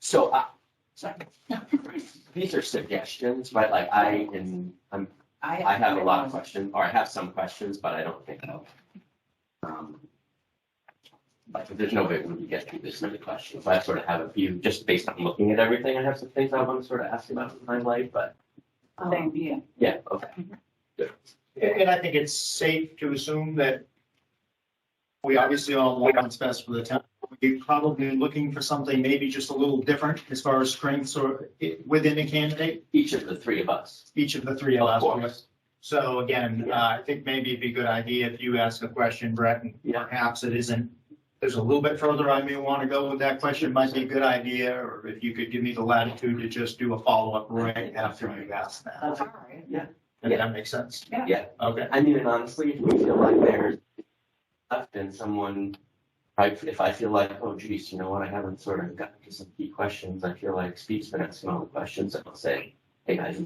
So, sorry, these are suggestions, right? Like I have a lot of questions, or I have some questions, but I don't think I'll. But there's no way when you get through this many questions. I sort of have a few, just based on looking at everything. I have some things I want to sort of ask about in my life, but. Yeah, okay. Good. And I think it's safe to assume that we obviously all want what's best for the town. We're probably looking for something maybe just a little different as far as strengths or within a candidate. Each of the three of us. Each of the three of us. So again, I think maybe it'd be a good idea if you ask a question, Brett, and perhaps it isn't. There's a little bit further I may want to go with that question. Might be a good idea, or if you could give me the latitude to just do a follow-up right after you ask that. All right. Yeah. Does that make sense? Yeah. Okay. I mean, and honestly, if we feel like there's left and someone, right, if I feel like, oh geez, you know what, I haven't sort of gotten to some key questions, I feel like Steve's been asking all the questions, and I'll say, hey guys,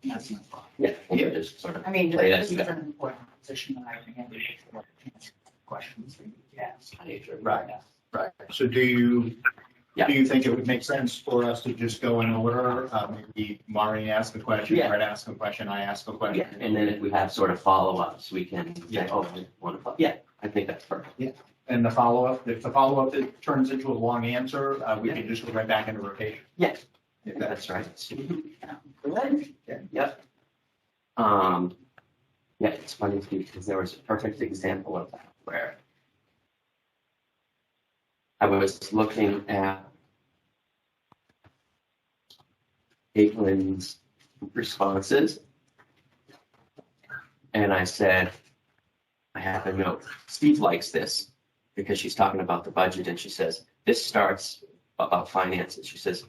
That's not fun. yeah, we'll just sort of I mean, play this that is together. an important position that I think we should answer questions that you ask. Right. Right. So do you think it would make sense for us to just go in order? Maybe Maureen ask a question, Brett ask a question, I ask a question. Yeah, and then if we have sort of follow-ups, we can say, oh, I want to, yeah, I think that's perfect. Yeah. And the follow-up, if the follow-up turns into a long answer, we can just go right back into rotation. Yeah, If that's right. Good. Yep. Yeah, it's funny too, because there was a perfect example of that where I was looking at Caitlin's responses, and I said, I have a note. Steve likes this because she's talking about the budget, and she says, this starts about finances. She says,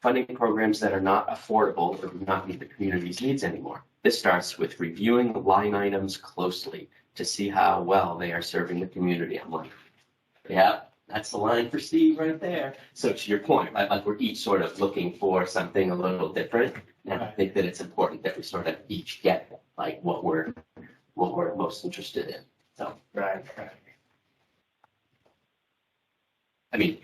funding programs that are not affordable or do not meet the community's needs anymore. This starts with reviewing the line items closely to see how well they are serving the community. I'm like, yeah, that's the line for Steve right there. So to your point, right, like we're each sort of looking for something a little different. And I think that it's important that we sort of each get like what we're most interested in. So Right. I mean,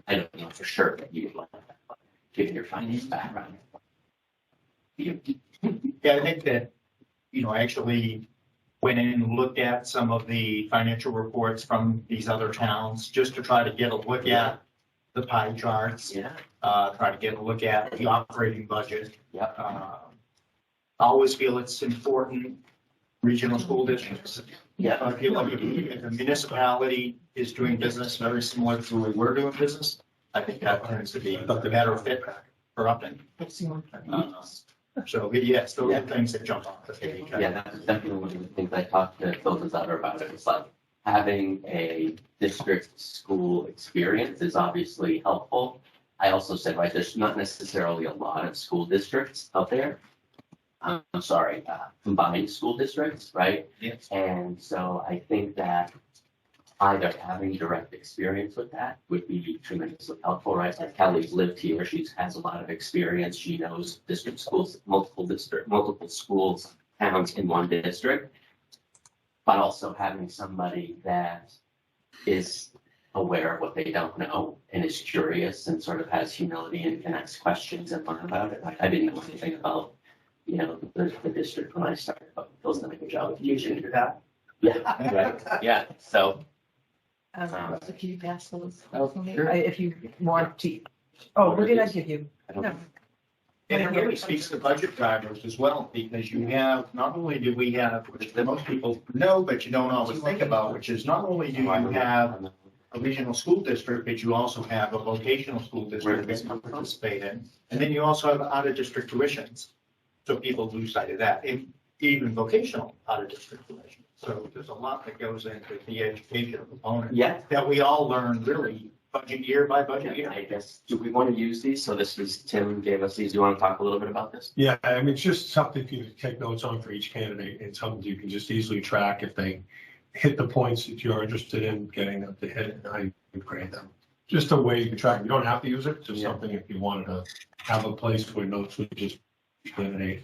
I don't know for sure that you would like that, but given your finance background. Yeah, I think that, I actually went in and looked at some of the financial reports from these other towns just to try to get a look at the pie charts. Yeah. Try to get a look at the operating budget. Yep. I always feel it's important, regional school districts. Yeah. I feel like if a municipality is doing business very similar to the way we're doing business, I think that tends to be the better fit for Upton. So yes, those are things that jump off the page. Yeah, that's definitely one of the things I talked to those other about. It's like having a district school experience is obviously helpful. I also said, right, there's not necessarily a lot of school districts out there. I'm sorry, combined school districts, right? Yes. And so I think that either having direct experience with that would be tremendously helpful, right? Like Kelly's lived here, she has a lot of experience, she knows district schools, multiple schools, towns in one district. But also having somebody that is aware of what they don't know and is curious and sort of has humility and can ask questions and learn about it. Like I didn't know anything about, the district when I started, but Phil's done a good job of teaching that. Yeah, right, yeah, so. So can you pass those? Oh, sure. If you want to. Oh, what did I give you? No. And it really speaks to budget drivers as well, because you have, not only do we have, which most people know, but you don't always think about, which is not only do you have a regional school district, but you also have a vocational school district that you participate in. And then you also have out-of-district tuitions. So people lose sight of that, and even vocational out-of-district tuition. So there's a lot that goes into the educational component. Yeah. That we all learn really budget year by budget year. I guess, do we want to use these? So this is, Tim gave us these. Do you want to talk a little bit about this? Yeah, I mean, it's just something for you to take notes on for each candidate and something you can just easily track if they hit the points that you're interested in getting them to hit and how you grade them. Just a way you can track. You don't have to use it, just something if you wanted to have a place where notes would just candidate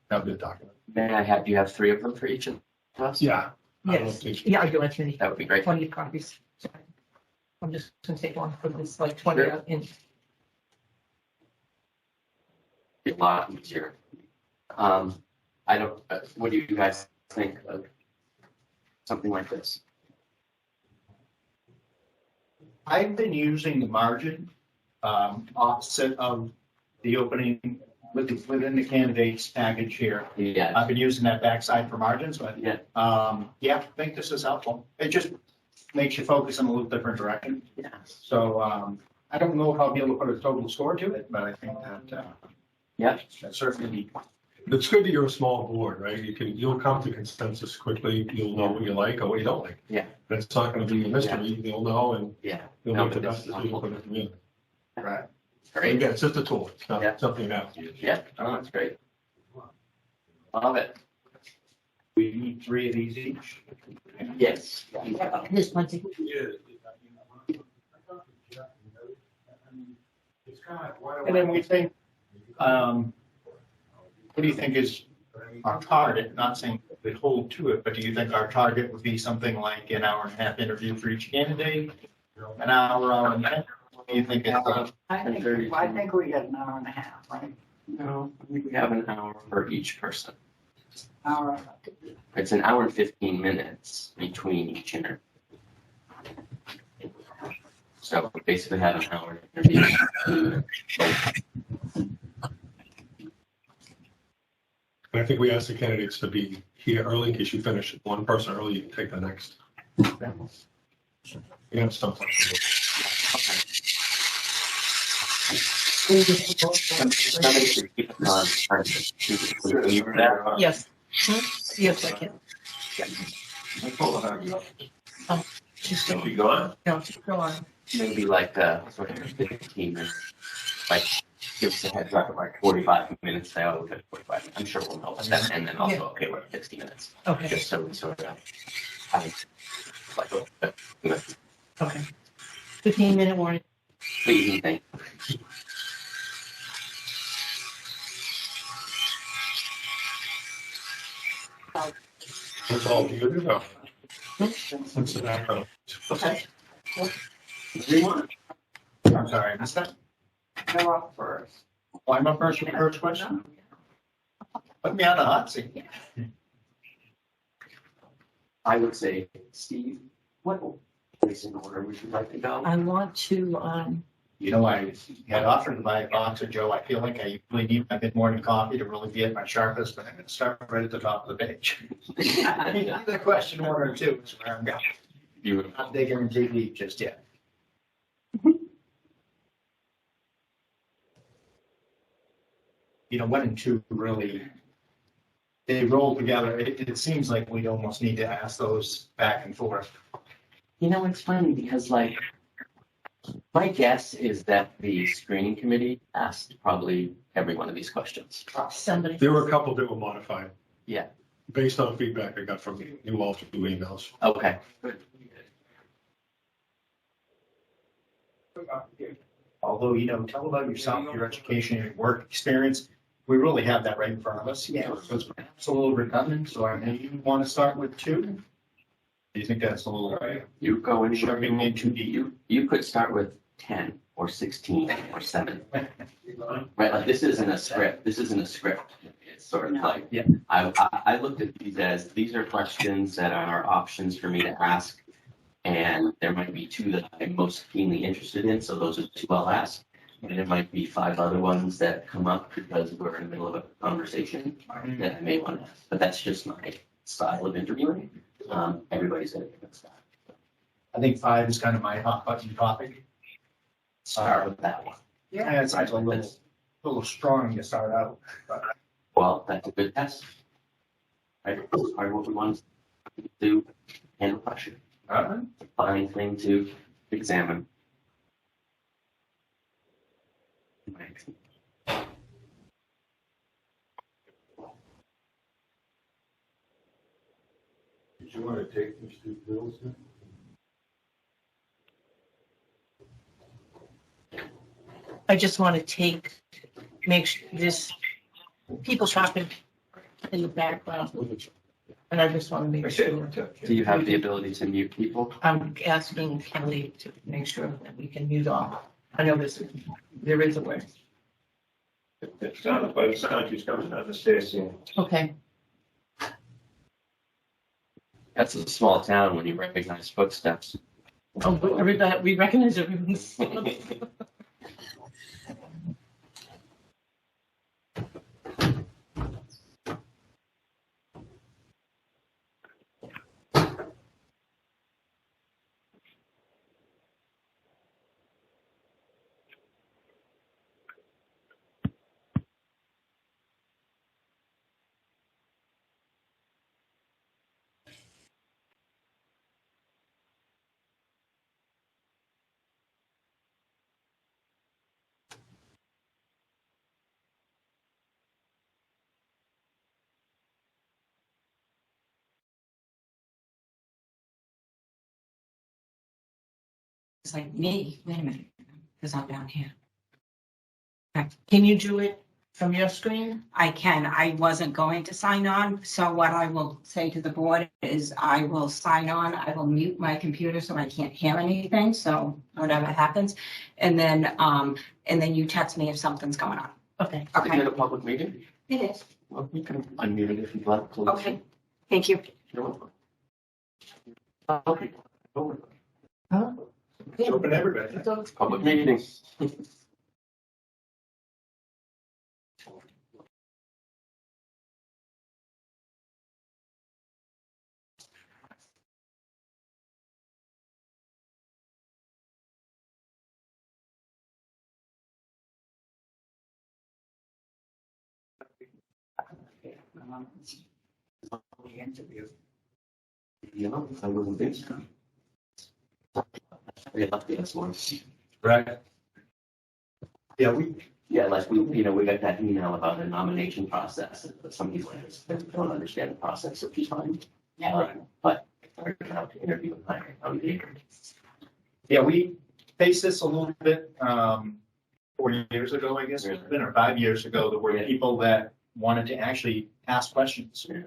have the document. May I have, do you have 3 of them for each of us? Yeah. Yes, yeah, I do. It's really That would be great. 20 copies. I'm just gonna take one for this, like 20 Sure. inch. Be a lot easier. I don't, what do you guys think of something like this? I've been using the margin, opposite of the opening within the candidates package here. Yeah, I've been using that backside for margins, but, yeah, yeah, I think this is helpful. It just makes you focus in a little different direction. yeah. So, I don't know if I'll be able to put a total score to it, but I think that, Yeah. that certainly, It's good that you're a small board, right? You'll come to consensus quickly. You'll know what you like or what you don't like. Yeah. But it's not gonna be a mystery. You'll know and Yeah. you'll No, make the but best this is decision helpful. for the community. right. Great. Again, it's just a tool. It's Yeah. not something you have to use. Yeah, oh, that's great. Love it. We need 3 of these each. Yes. This plenty. And then we think, what do you think is our target? Not saying we hold to it, but do you think our target would be something like an hour and a half interview for each candidate? An hour and a half? What do you think? I think we get an hour and a half, right? No, I think we have an hour for each person. Hour. It's an hour and 15 minutes between each interview. So we basically have an hour to interview. And I think we asked the candidates to be here early in case you finish one person early, you can take the next. You have stuff like that. Somebody should keep it on. Can you read that? Yes. Yes, I can. She's still, Keep going. no, she's still on. Maybe like sort of 15 minutes. Like give us a heads up of like 45 minutes. Say, oh, we've got 45. I'm sure we'll know that. And then also, okay, we're at 60 minutes. Okay, Just so we sort of have like okay. 15-minute warning. pleasing thing. That's all you do though. That's the background. Okay. What do you want? I'm sorry, I missed that. Go up first. Oh, I'm up first with the first question. Put me on the hot seat. I would say, Steve, what place in order would you like to go? I want to, You know, I had offered to buy a box of Joe. I feel like I usually need my mid-morning coffee to really be at my sharpest, but I'm going to start right at the top of the page. The question 1 or 2 is where I'm going. Beautiful. Not digging into deep just yet. You know, 1 and 2 really, they roll together. It seems like we almost need to ask those back and forth. You know, it's funny because like, my guess is that the screening committee asked probably every one of these questions. somebody. There were a couple that were modified. Yeah. Based on feedback I got from you all through emails. Okay. Good. Although, you know, tell about yourself, your education, your work experience. We really have that right in front of us. Yeah. So it's perhaps a little redundant, so I may want to start with 2. Do you think that's a little, You go and shoving me too deep? you could start with 10 or 16 or 7. Right, like this isn't a script. This isn't a script. It's sort of like, Yeah. I looked at these as, these are questions that are options for me to ask. And there might be 2 that I'm most keenly interested in, so those are the 2 I'll ask. And there might be 5 other ones that come up because we're in the middle of a conversation that I may want to ask. But that's just my style of interviewing. Everybody's got a different style. I think 5 is kind of my hot button topic. Start with that one. Yeah, it's a little strong to start out, but Well, that's a good test. Right, it's part of what we want to do, handle pressure. Fine thing to examine. Did you want to take these 2 bills then? I just want to make sure this, people talking in the background. And I just want to make sure. Do you have the ability to mute people? I'm asking Kelly to make sure that we can mute all. I know there is a way. It's down by the sound, she's coming down the stairs. Okay. That's a small town when you recognize footsteps. Oh, we recognize everyone's. It's like me, wait a minute, because I'm down here. Can you do it from your screen? I can, I wasn't going to sign on, so what I will say to the board is I will sign on, I will mute my computer so I can't hear anything, so whatever happens. And then you text me if something's going on. Okay. Is Okay, it a public meeting? it is, Well, you can unmute it if you'd like. Please. okay, thank you. You're welcome. Okay. Huh? It's open to everybody. Public meeting. No, I wouldn't think so. We left this one. Right. Yeah, we, Like we got that email about the nomination process, but some people don't understand the process, which is fine. But we're going to interview and hire. yeah, we faced this a little bit, 4 years ago, I guess, it's been, or 5 years ago, there were people that wanted to actually ask questions. Yeah.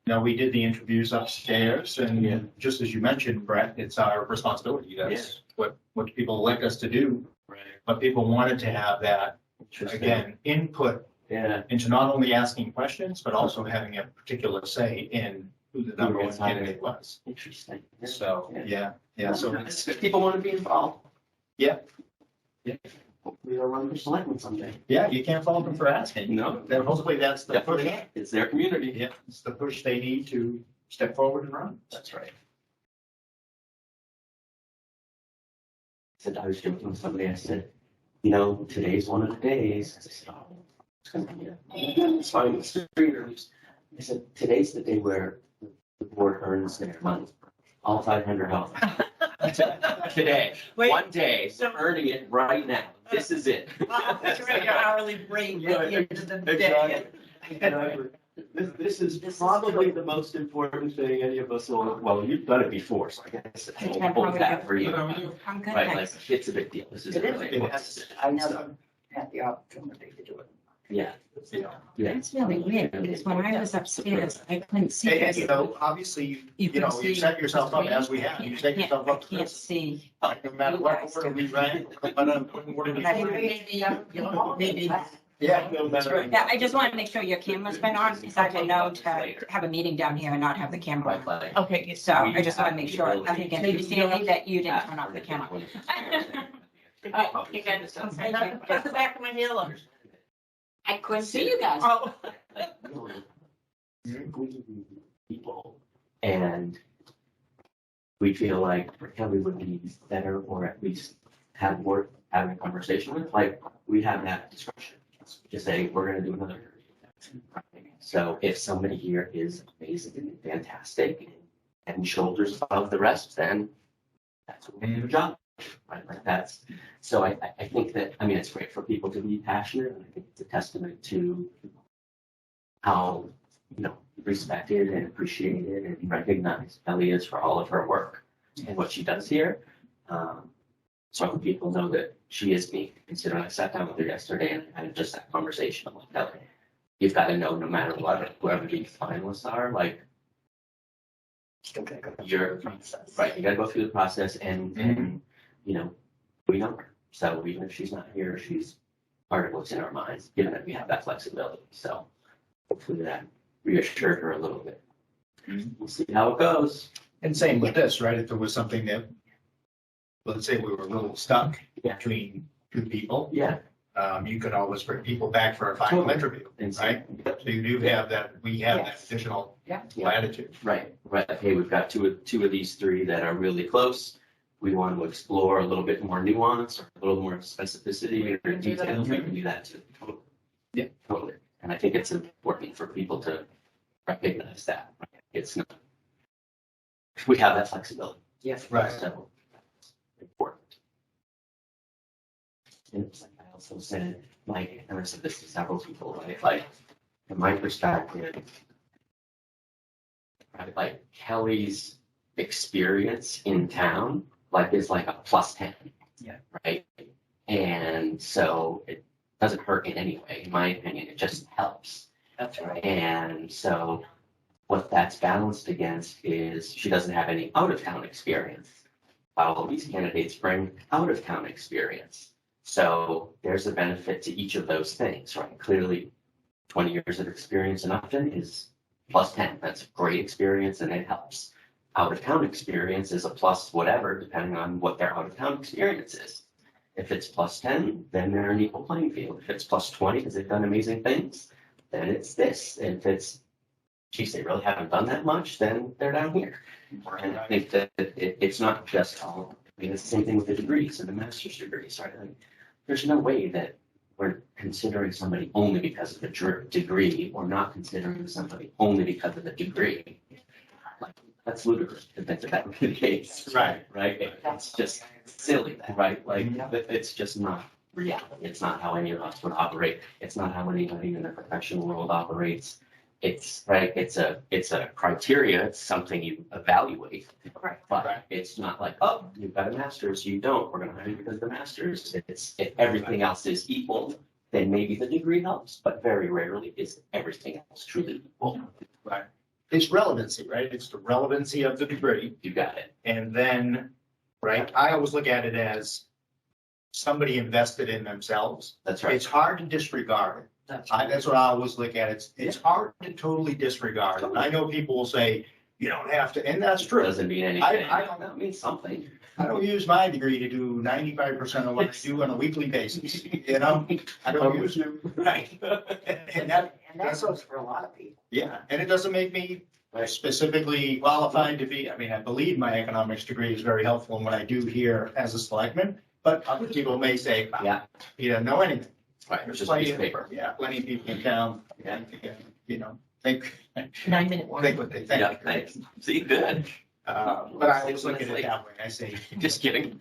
Now, we did the interviews upstairs, and just as you mentioned, Brett, it's our responsibility. That's what people elect us to do. Right. But people wanted to have that, again, input into not only asking questions, but also having a particular say in who the number one candidate was. Interesting. So, so, People want to be involved. Yeah. Hopefully they'll run for selectmen someday. yeah, you can't fault them for asking. No. Then hopefully that's the push. It's their community. Yeah, it's the push they need to step forward and run. That's right. I was joking with somebody, I said, today's one of the days. I said, oh, it's going to be it's fine with streeters. I said, today's the day where the board earns their money. All 500 health. Today, Wait. one day, so earning it right now. This is it. That's right, your hourly rate at the end of the day. Exactly. This is probably the most important thing any of us will, well, you've done it before, so I guess I it's can hold probably that do- for you. I'm good, Right, thanks. like, it's a big deal. This is It is really big. important. I never had the opportunity to do it. Yeah. Yeah. That's really weird, because when I was upstairs, I couldn't see And, this. obviously, You can you see set yourself up the as we have. You set yourself up to Can't this. see. No matter what order we ran, but order we Maybe. Yeah, no matter. Yeah, I just want to make sure your camera's been on, because I didn't know to have a meeting down here and not have the camera on. Like, Okay, So I just want to make sure, nothing gets Maybe you see that you didn't turn off the camera. You got this. Get the back of my hair. I couldn't see you guys. Oh. People, and we feel like Kelly would be better, or at least have worth having a conversation with, like, we have that discretion. Just say, we're gonna do another interview. So if somebody here is amazing and fantastic and shoulders above the rest, then that's what we do a job. Right, like that's, so I think that, it's great for people to be passionate, and I think it's a testament to how, respected and appreciated and recognized Ellie is for all of her work and what she does here. So I hope people know that she is me, considering I sat down with her yesterday and had just that conversation. I'm like, Ellie, you've got to know, no matter what, whoever these finalists are, like, you're, right, you gotta go through the process and, you know, we know her. So even if she's not here, she's part of what's in our minds, given that we have that flexibility. So hopefully that reassured her a little bit. We'll see how it goes. And same with this, right? If there was something that, let's say we were a little stuck Yeah. between two people, Yeah. you could always bring people back for a final Totally. interview, And so- right? So you do have that, we have that Yes. additional Yeah. latitude. Right, right. Hey, we've got two of these three that are really close. We want to explore a little bit more nuance or a little more specificity or can do that. details. We can do that too. Totally. Yeah. Totally. And I think it's important for people to recognize that. It's not, we have that flexibility. Yes. Right. So important. And it's like I also said, like, and I said this to several people, right? Like, from my perspective, right, like Kelly's experience in town, like, is like a +10. Yeah. Right? And so it doesn't hurt in any way, in my opinion, it just helps. That's right. And so what that's balanced against is she doesn't have any out-of-town experience. All these candidates bring out-of-town experience. So there's a benefit to each of those things, right? Clearly, 20 years of experience in Upton is +10. That's a great experience and it helps. Out-of-town experience is a plus whatever, depending on what their out-of-town experience is. If it's +10, then they're an equal playing field. If it's +20, because they've done amazing things, then it's this. If it's, geez, they really haven't done that much, then they're down here. And I think that it's not just all, I mean, it's the same thing with the degrees and the master's degrees, right? Like, there's no way that we're considering somebody only because of the degree or not considering somebody only because of the degree. Like, that's ludicrous to think that that would be the case. Right. Right? It's just silly, right? Like, it's just not reality. It's not how any of us would operate. It's not how anybody in the professional world operates. It's right. It's a criteria. It's something you evaluate. Right. But it's not like, oh, you've got a master's, you don't. We're going to hire you because of the master's. If everything else is equal, then maybe the degree helps. But very rarely is everything else truly equal. Right. It's relevancy, right? It's the relevancy of the degree. You got it. And then, right, I always look at it as somebody invested in themselves. That's right. It's hard to disregard it. That's what I always look at. It's hard to totally disregard. And I know people will say, you don't have to, and that's true. Doesn't mean anything. I don't- That means something. I don't use my degree to do 95% of what I do on a weekly basis, you know? I don't use it, right? And that, And that goes for a lot of people. yeah, and it doesn't make me specifically qualified to be, I mean, I believe my economics degree is very helpful in what I do here as a selectman, but other people may say, Yeah. you don't know anything. Right. It's just a piece of paper. Yeah, plenty of people in town, Yeah. you know, think 9-minute warning. what they think. Yeah. Thanks. See, good. But I always look at it that way. I say. Just kidding.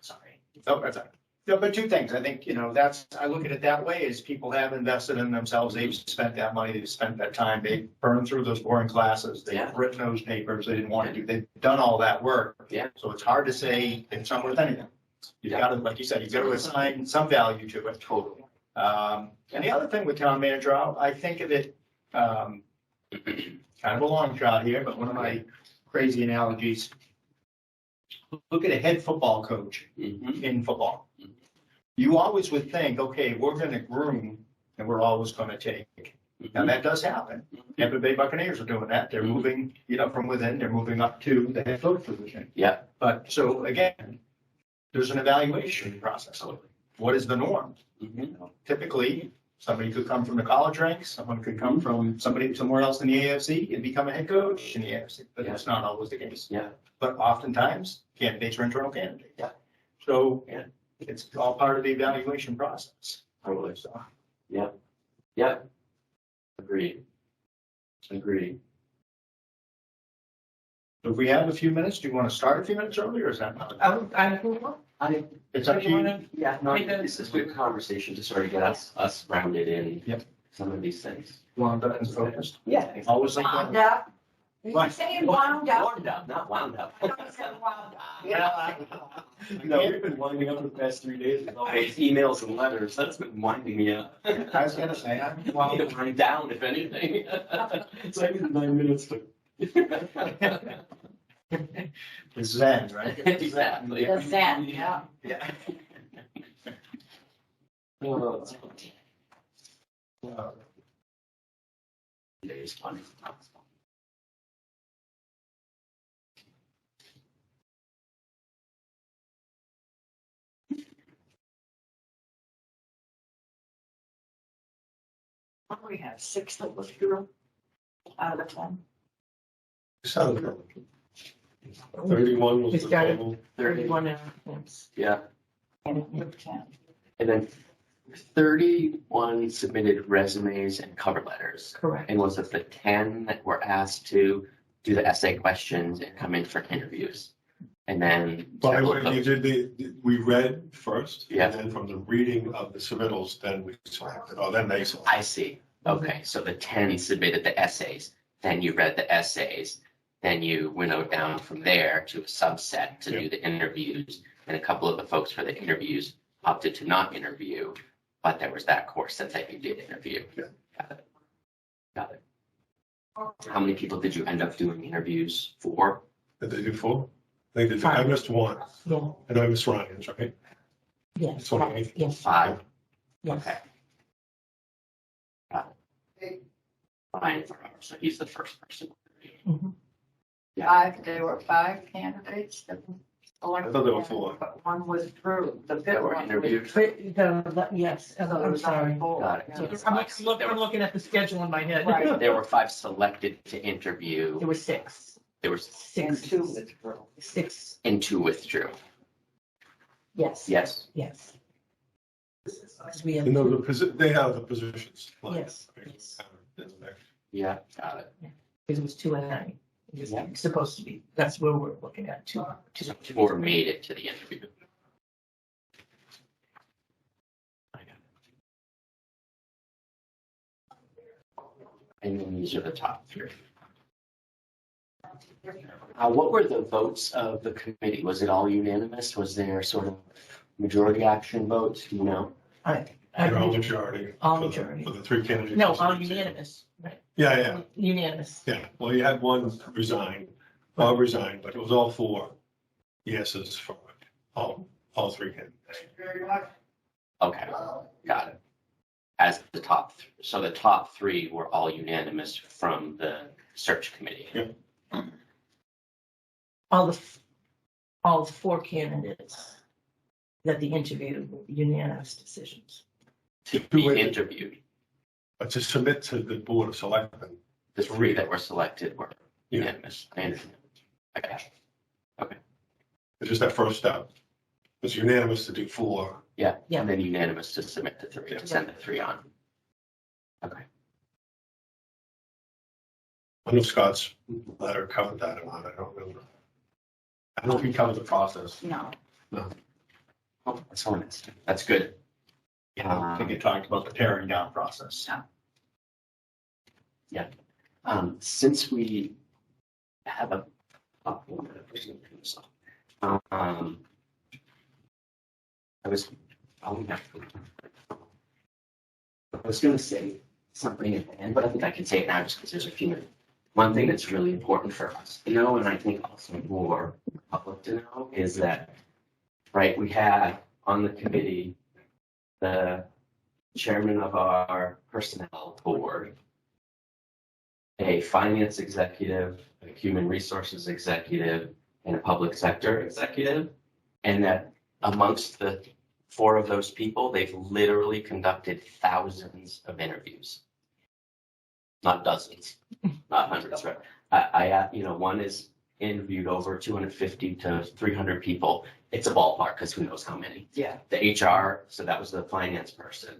Sorry. Oh, that's all right. No, but two things. I think, you know, that's, I look at it that way is people have invested in themselves. They've spent that money. They've spent that time. They've burned through those boring classes. They've Yeah. written those papers they didn't want to do. They've done all that work. Yeah. So it's hard to say it's not worth anything. You've Yeah. got to, like you said, you've got to assign some value to it. Totally. And the other thing with town manager, I think of it, kind of a long shot here, but one of my crazy analogies. Look at a head football coach Mhm. in football. You always would think, okay, we're going to groom and we're always going to take. Now that does happen. Tampa Bay Buccaneers are doing that. They're moving, you know, from within, they're moving up to the head coach position. Yeah. But so again, there's an evaluation process. What is the norm? Mhm. Typically, somebody could come from the college ranks, someone could come from somebody somewhere else in the AFC and become a head coach in the AFC, but that's not always the case. Yeah. But oftentimes, candidates are internal candidates. Yeah. So Yeah. it's all part of the evaluation process. Totally. So, Yep. Yep. Agreed. Agreed. if we have a few minutes, do you want to start a few minutes early or is that not? It's up to You you. wanna- Yeah, no, Take a- this is good conversation to sort of get us rounded in Yep. some of these things. Want buttons focused? Yeah. Always like that. Wanda, You're saying wound up. Wound up, not wound up. I thought you said wound up. Yeah. No, we've been winding up the past 3 days with all these emails and letters. That's been winding me up. I was gonna say, I'm, Need well, to wind down, if anything. It's like 9 minutes to. it's Zen, right? Exactly. The Zen, yeah. Yeah. Oh, Today's funny. What do we have, 6 that was through out of 10? So, 31 was We the started- total. 31 applicants. Yeah, And we have 10. and then 31 submitted resumes and cover letters. Correct. And was it the 10 that were asked to do the essay questions and come in for interviews? And then. Well, you did we read first. Yeah. And then from the reading of the submittals, then we selected, then they selected. I see. Okay, so the 10 submitted the essays, then you read the essays, then you winnowed down from there to a subset to do the interviews. And a couple of the folks for the interviews opted to not interview, but there was that course that you did interview. Yeah. Got it. Got it. How many people did you end up doing interviews for? Did they do 4? They did, I missed 1, Yeah, and I missed Ryan's, right? yes, 28. yes, 5? yes. Okay. Got it. Ryan Farrar, so he's the first person. Mhm. There were 5 candidates that were selected. I thought there were 4. But one withdrew, the That fifth were one. interviewed? Yes, So there I'm was sorry. only 4. Got it. Yeah. So there's I'm five- I'm looking at the schedule in my head. Right. There were 5 selected to interview. There were 6. There were And 6. 2 withdrew. 6, and 2 withdrew. yes. Yes. Yes. 'Cause we have, And they have the positions. yes, yes. Yeah, got it. Because it was 2 and 9. It was Yeah. supposed to be, that's where we're looking at, 2. So 4 made it to the interview. I got it. And then these are the top 3. What were the votes of the committee? Was it all unanimous? Was there sort of majority action votes? Do you know? They're all majority. All for the- majority. For the 3 candidates. No, all unanimous, right, Yeah. unanimous. Well, you had 1 resign, Bob resigned, but it was all 4 yeses for all 3 candidates. Okay, got it. As the top, so the top 3 were all unanimous from the search committee. Yeah. All 4 candidates that the interview were unanimous decisions. To be interviewed. But to submit to the Board of Selectmen, The 3 that were selected were Yeah. unanimous. I understand. I got it. it's just that first step. It's unanimous to do 4. Yeah, Yeah. and then unanimous to submit the 3, to send the 3 on. Okay. I know Scott's letter covered that amount, I don't remember. I don't know if he covered the process. No. Oh, that's honest. That's good. I think it talked about the tearing down process. Since we have a. I was gonna say something at the end, but I think I can say it now just because there's a few minutes. One thing that's really important for us to know, and I think also more public to know, is that, right, we had on the committee the chairman of our personnel board, a finance executive, a human resources executive, and a public sector executive. And that amongst the 4 of those people, they've literally conducted thousands of interviews. Not dozens, not hundreds, right? One is interviewed over 250 to 300 people. It's a ballpark because who knows how many. Yeah. The HR, so that was the finance person.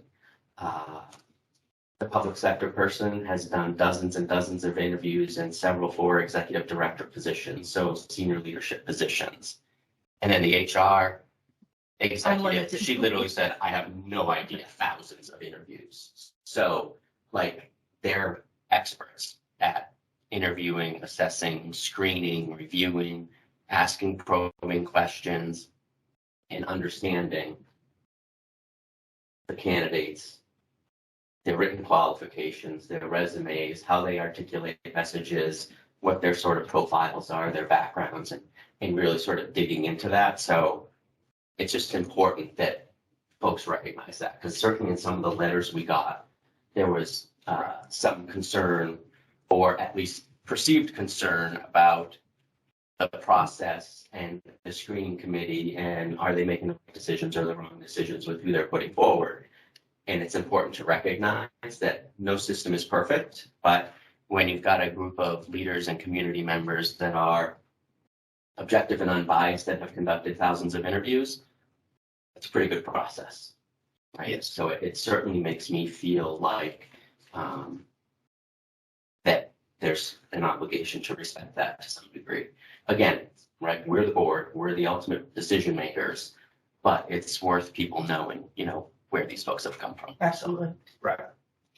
The public sector person has done dozens and dozens of interviews and several for executive director positions, so senior leadership positions. And then the HR executive, Unlimited. she literally said, I have no idea, thousands of interviews. So like they're experts at interviewing, assessing, screening, reviewing, asking probing questions, and understanding the candidates, their written qualifications, their resumes, how they articulate messages, what their sort of profiles are, their backgrounds, and really sort of digging into that. So it's just important that folks recognize that, because certainly in some of the letters we got, there was some concern, or at least perceived concern, about the process and the screening committee, and are they making the right decisions or the wrong decisions with who they're putting forward. And it's important to recognize that no system is perfect, but when you've got a group of leaders and community members that are objective and unbiased, that have conducted thousands of interviews, it's a pretty good process, right? Yes. So it certainly makes me feel like that there's an obligation to respect that to some degree. Again, right, we're the board, we're the ultimate decision makers, but it's worth people knowing, where these folks have come from. Absolutely. Right.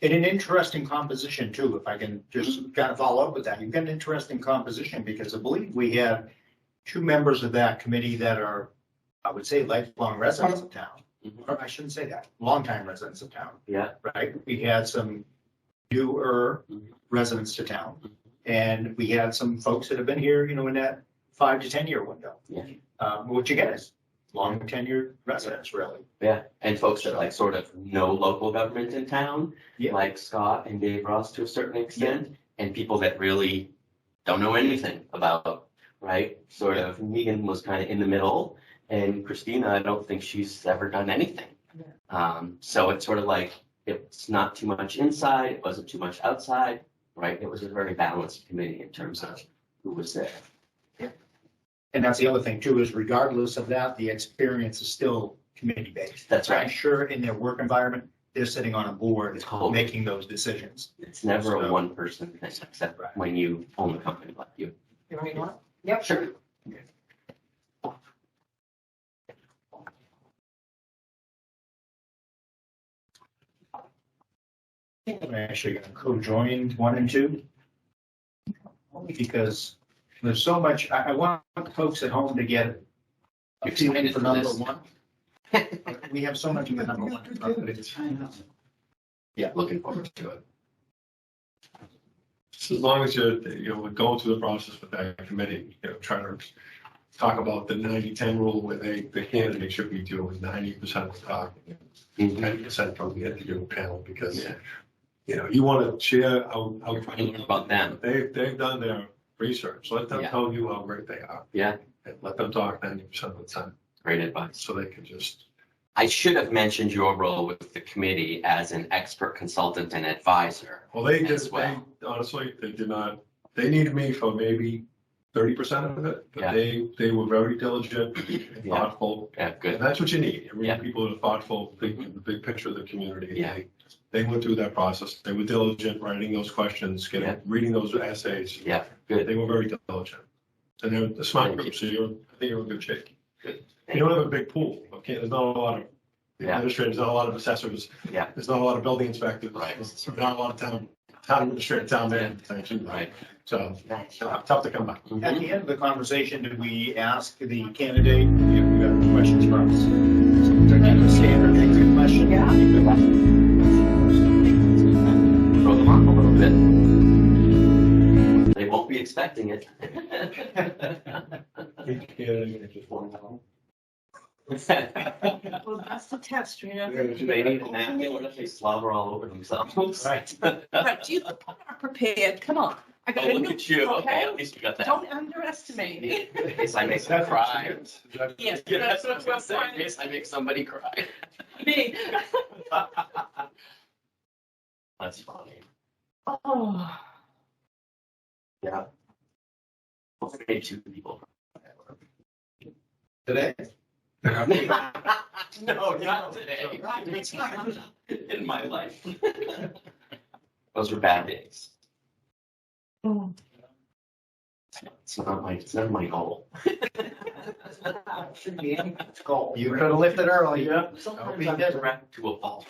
And an interesting composition too, if I can just kind of follow up with that. You've got an interesting composition, because I believe we have 2 members of that committee that are, I would say, lifelong residents of town. Mhm. Or I shouldn't say that, longtime residents of town, Yeah. right? We had some newer residents to town. And we had some folks that have been here, in that 5 to 10 year window. Yeah. Which again is long tenured residents, really. Yeah, and folks that sort of know local government in town, Yeah. like Scott and Dave Ross to a certain extent, and people that really don't know anything about, right? Sort of, Megan was kind of in the middle, and Christina, I don't think she's ever done anything. So it's sort of like, it's not too much inside, it wasn't too much outside, right? It was a very balanced committee in terms of who was there. And that's the other thing too, is regardless of that, the experience is still committee based. That's I'm right. sure in their work environment, they're sitting on a board Totally. making those decisions. It's never a So- one person thing, except Right. when you own a company like you. You want me to go? Yep, sure. I'm actually going to co-join 1 and 2. Only because there's so much, I want folks at home to get a feeling Excited for for number this. 1. We have so much in the number 1. Yeah, looking forward to it. Just as long as we're going through the process with that committee, try to talk about the 90-10 rule, where the candidate should be doing 90% of the talking, and 10% from the interview panel, because, you want to share how And learn about them. they've done their research. Let them Yeah. tell you how great they are. Yeah. And let them talk 90% of the time, Great advice. so they can just, I should have mentioned your role with the committee as an expert consultant and advisor. well, they As did, well. honestly, they did not, they needed me for maybe 30% of it, but Yeah. they were very diligent, and Yeah. thoughtful. Yeah, And good. that's what you need. You Yeah. need people that are thoughtful, think of the big picture of the community. Yeah. They went through that process. They were diligent, writing those questions, Yeah. reading those essays. Yeah, good. They were very diligent. And they're a smart Thank group, so I think you're in good shape. Good. You don't have a big pool. Okay, there's not a lot of Yeah. administrators, not a lot of assessors. Yeah. There's not a lot of building inspectors. Right. There's not a lot of town administrators, town managers. Right. So tough to come by. At the end of the conversation, did we ask the candidate if you have questions for us? Standard exit question. Yeah. Throw them off a little bit. They won't be expecting it. Each candidate just one hour. Well, that's the test, They need a napkin, what if they slobber all over themselves? Right. But you are prepared, come on. I got Oh, a look new- at you, okay, at least you got that. Don't underestimate me. In case I make them cry. Yes, Yeah, that's what I'm I'm saying, in saying. case I make somebody cry. Me. That's funny. Oh, Yeah. Hopefully 2 people. Today? No, not today. In my life. Those were bad days. oh. It's never my goal. Should be any- It's called. You could have lifted early. Yeah. Sometimes Be I'm direct to a fault.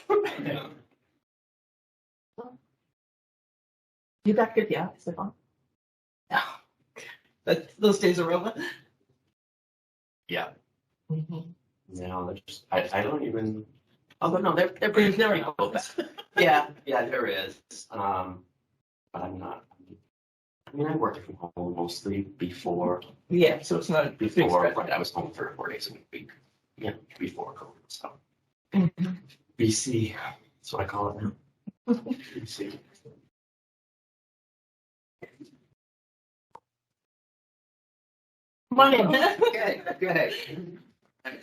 You got good, yeah, is it on? Those days are over. Yeah. Mhm. No, they're just, I don't even, oh, but no, they're bringing There people are. back. Yeah, there is. But I'm not, I mean, I worked from home mostly before, Yeah, so it's not a big stretch. right, I was home 4 days a week, yeah, before COVID, so. Mhm. BC, that's what I call it now. BC. Come on in. Okay, good.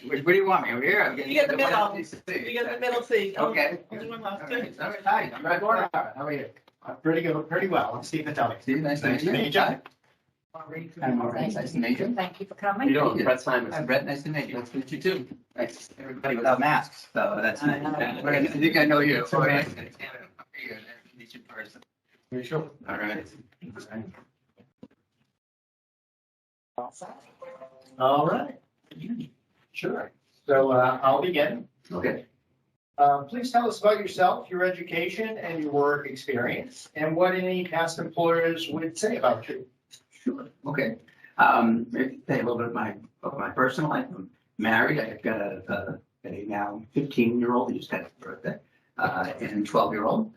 Where do you want me? Over here? I'm getting- You get the middle. one seat. You get the middle seat. Okay. Only one All left. right, all right, hi, I'm Brad Warner. How are you? Pretty good, pretty well. I'm Steve Natale. Steve, nice to meet you. Meet you. I'm Maureen, nice to meet you. Thank you for How coming. you doing? Brett Simon. I'm Brett, nice to meet you. Nice to meet you too. Thanks, everybody without masks, so that's, I think I know you. That's all right. Nice to meet you in person. You sure? All right. All right. Sure. So I'll begin. Okay. Please tell us about yourself, your education, and your work experience, and what any past employers would say about you. Sure, okay. Maybe say a little bit of my personal life. I'm married. I've got a now 15-year-old who just had his birthday, and 12-year-old.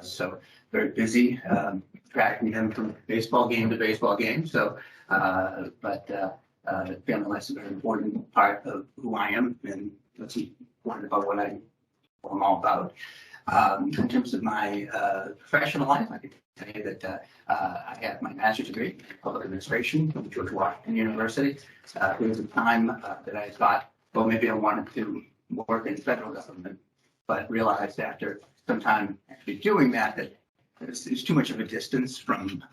So very busy, tracking him from baseball game to baseball game. So, family life is a very important part of who I am, and what's important about what I'm all about. In terms of my professional life, I can tell you that I have my master's degree in public administration from George Washington University. There was a time that I thought, well, maybe I wanted to work in federal government, but realized after some time actually doing that there's too much of a distance from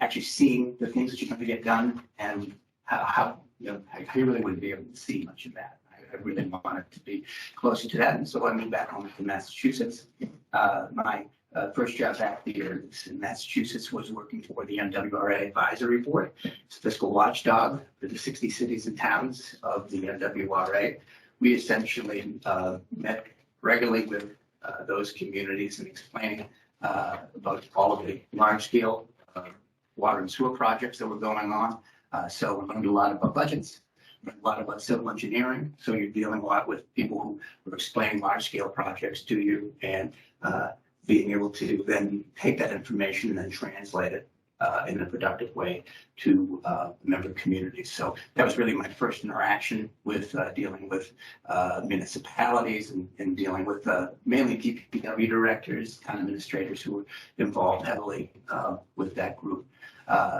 actually seeing the things that you're going to get done and how I really wouldn't be able to see much of that. I really wanted to be closer to that. And so I moved back home to Massachusetts. My first job back here in Massachusetts was working for the MWRA Advisory Board. It's a fiscal watchdog for the 60 cities and towns of the MWRA. We essentially met regularly with those communities and explaining about all of the large-scale water and sewer projects that were going on. So we learned a lot about budgets, a lot about civil engineering. So you're dealing a lot with people who are explaining large scale projects to you and being able to then take that information and then translate it in a productive way to member communities. So that was really my first interaction with dealing with municipalities and dealing with mainly DPW directors, town administrators who were involved heavily with that group.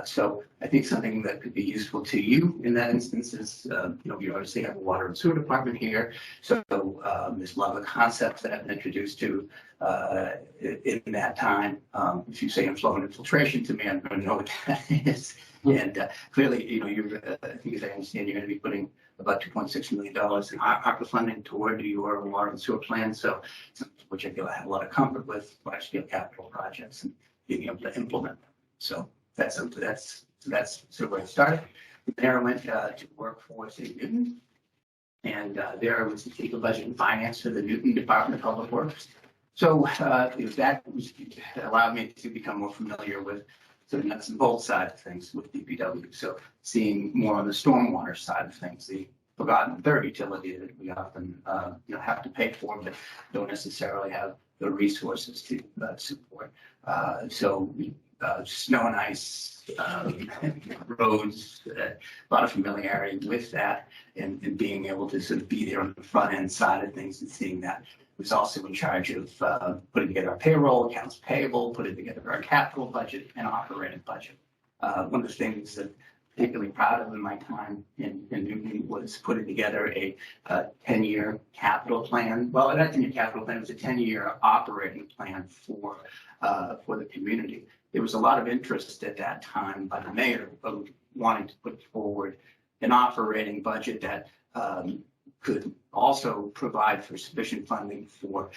So I think something that could be useful to you in that instance is, we obviously have a water and sewer department here. So there's a lot of the concepts that I've been introduced to in that time. If you say inflow and infiltration to me, I'm going to know what that is. And clearly, you're, I think as I understand, you're going to be putting about $2.6 million in ARPA funding toward your water and sewer plan. So, which I feel I have a lot of comfort with, large scale capital projects and being able to implement them. So that's sort of where I started. There I went to work for City Newton, and there I was the chief of budget and finance for the Newton Department of Public Works. So that allowed me to become more familiar with sort of nuts and bolts side of things with DPW. So seeing more on the stormwater side of things, the forgotten third utility that we often have to pay for, but don't necessarily have the resources to support. So snow and ice, roads, a lot of familiarity with that, and being able to sort of be there on the front end side of things and seeing that. Was also in charge of putting together our payroll, accounts payable, putting together our capital budget and operating budget. One of the things that I'm particularly proud of in my time in Newton was putting together a 10-year capital plan. Well, that 10-year capital plan was a 10-year operating plan for the community. There was a lot of interest at that time by the mayor of wanting to put forward an operating budget that could also provide for sufficient funding for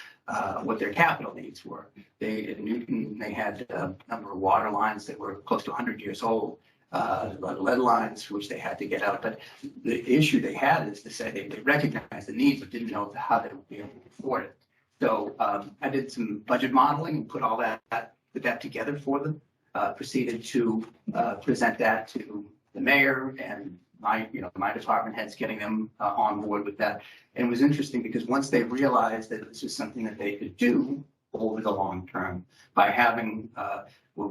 what their capital needs were. In Newton, they had a number of water lines that were close to 100 years old, a lot of lead lines, which they had to get out. But the issue they had is to say they recognized the needs, but didn't know how they would be able to afford it. So I did some budget modeling and put that together for them. proceeded to present that to the mayor and my department heads, getting them on board with that. And it was interesting because once they realized that this is something that they could do over the long term by having what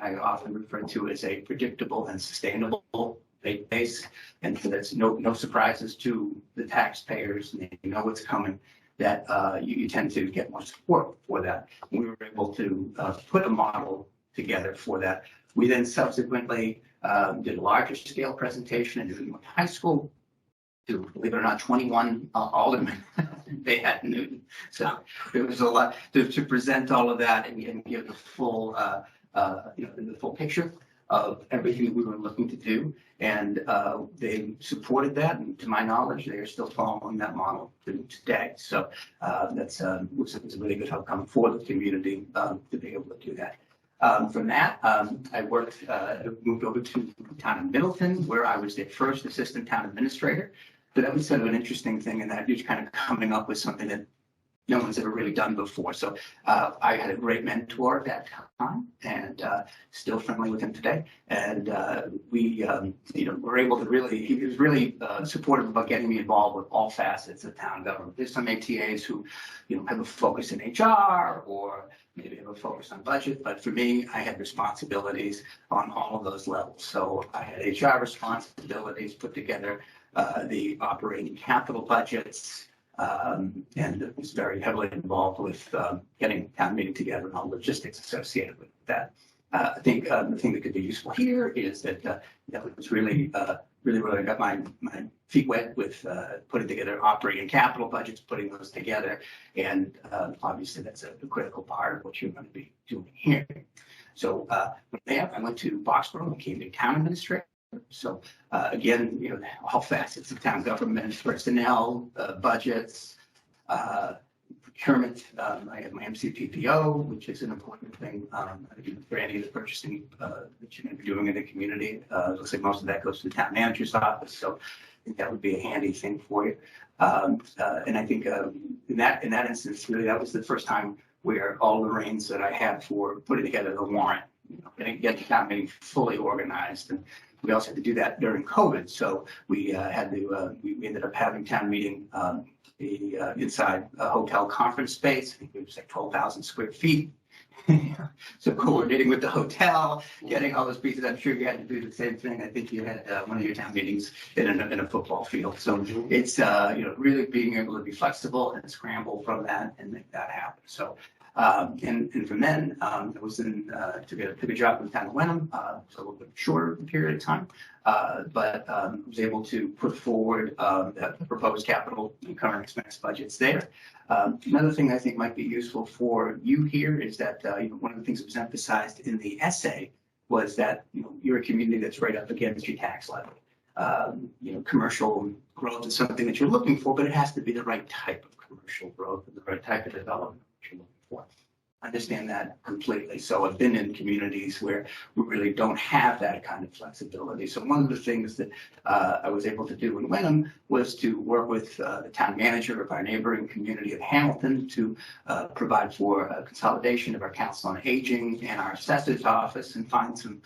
I often refer to as a predictable and sustainable base, and so that's no surprises to the taxpayers, and they know what's coming, that you tend to get more support for that. We were able to put a model together for that. We then subsequently did a larger scale presentation in Newton High School to, believe it or not, 21 aldermen they had in Newton. So it was a lot to present all of that and give the full, the full picture of everything that we were looking to do. And they supported that. And to my knowledge, they are still following that model to today. So that's was a really good outcome for the community to be able to do that. From that, I moved over to the town of Middleton, where I was their first assistant town administrator. So that was sort of an interesting thing in that you're kind of coming up with something that no one's ever really done before. So I had a great mentor at that time, and still friendly with him today. And we were able to he was really supportive about getting me involved with all facets of town government. There's some ATAs who, have a focus in HR or maybe have a focus on budget, but for me, I had responsibilities on all of those levels. So I had HR responsibilities, put together the operating capital budgets, and was very heavily involved with getting town meeting together and all the logistics associated with that. I think the thing that could be useful here is that it was really got my feet wet with putting together operating capital budgets, putting those together, and obviously that's a critical part of what you're going to be doing here. So from there, I went to Boxborough and became the town administrator. So again, all facets of town government, personnel, budgets, procurement. I have my MCPPO, which is an important thing for any of the purchasing that you're going to be doing in the community. Looks like most of that goes to the town manager's office, so I think that would be a handy thing for you. And I think in that instance, really, that was the first time where all the reins that I had for putting together the warrant, getting the town meeting fully organized. And we also had to do that during COVID, so we had to. We ended up having town meeting inside a hotel conference space. I think it was like 12,000 square feet. So coordinating with the hotel, getting all those pieces. I'm sure you had to do the same thing. I think you had one of your town meetings in a football field. So it's really being able to be flexible and scramble from that and make that happen. So. And from then, I was took a job in the town of Wenham, so a little bit shorter period of time, but was able to put forward the proposed capital and current expense budgets there. Another thing I think might be useful for you here is that one of the things that was emphasized in the essay was that you're a community that's right up against your tax levy. Commercial growth is something that you're looking for, but it has to be the right type of commercial growth and the right type of development that you're looking for. Understand that completely. So I've been in communities where we really don't have that kind of flexibility. So one of the things that I was able to do in Wenham was to work with the town manager of our neighboring community of Hamilton to provide for a consolidation of our council on aging and our assessor's office and find some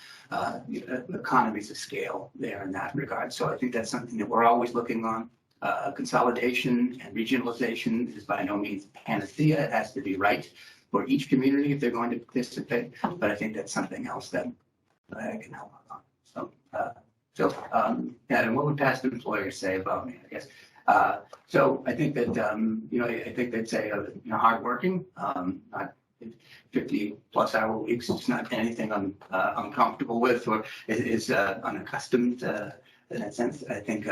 economies of scale there in that regard. So I think that's something that we're always looking on. Consolidation and regionalization is by no means panacea. It has to be right for each community if they're going to participate, but I think that's something else that I can help out on. And what would past employers say about me, I guess? So I think that, I think they'd say, hardworking, not 50+ hour weeks. It's not anything I'm uncomfortable with or is unaccustomed in that sense. I think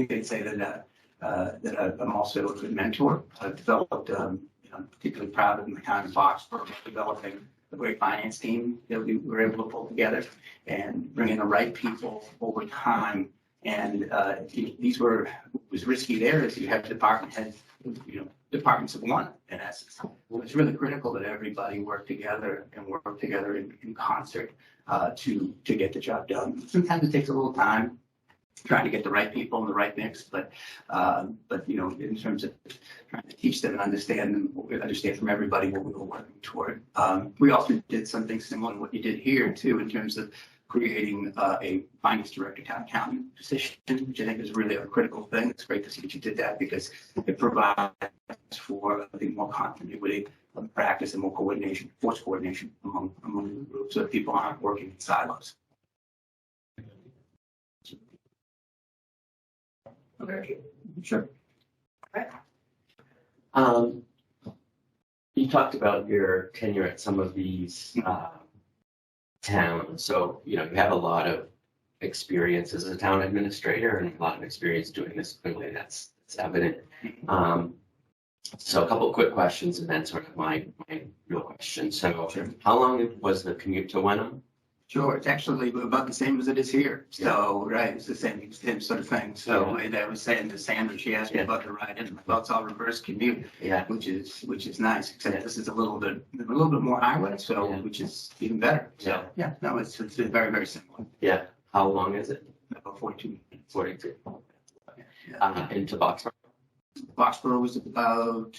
they'd say that I'm also a good mentor. I've developed, I'm particularly proud of my time in Foxborough, developing a great finance team that we were able to pull together and bring in the right people over time. And what was risky there is you have department heads, departments of one in essence. It's really critical that everybody work together in concert to get the job done. Sometimes it takes a little time. trying to get the right people in the right mix, but in terms of trying to teach them and understand from everybody what we were working toward. We also did something similar to what you did here too, in terms of creating a finance director, town accountant position, which I think is really a critical thing. It's great to see that you did that because it provides for, I think, more continuity of practice and more coordination, force coordination among the groups, so that people aren't working in silos. Okay. Sure. You talked about your tenure at some of these towns, so you have a lot of experience as a town administrator and a lot of experience doing this. Clearly, that's evident. So a couple of quick questions, and then sort of my real question. So, how long was the commute to Wenham? Sure, it's actually about the same as it is here. So, right, it's the same sort of thing. So, and I was saying to Sandra, she asked me about the ride in. Well, it's all reverse commute, which is nice. Except this is a little bit more highway, so which is even better. So, no, it's very, very similar. Yeah. How long is it? About 42 minutes. 42. Into Boxford? Boxborough was about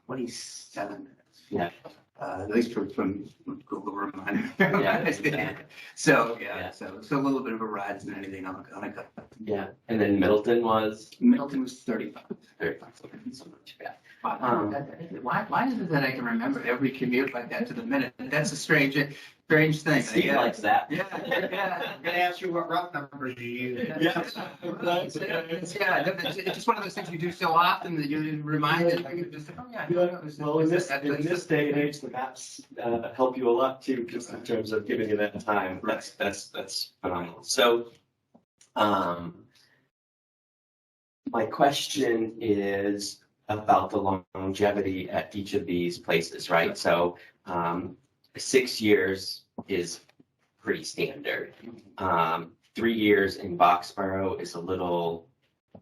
27 minutes. Yeah. At least from Google reminder. Yeah. So so a little bit of a ride isn't anything on a cut. Yeah. And then Middleton was 35. 35. So not too bad. Why is it that I can remember every commute like that to the minute? That's a strange thing. Steve likes that. Yeah. I'm gonna ask you what rough numbers you use. It's just one of those things you do so often that you're reminded. Well, in this day and age, the maps help you a lot too, just in terms of giving you that time. That's phenomenal. So, my question is about the longevity at each of these places, right? So, 6 years is pretty standard. 3 years in Boxborough is a little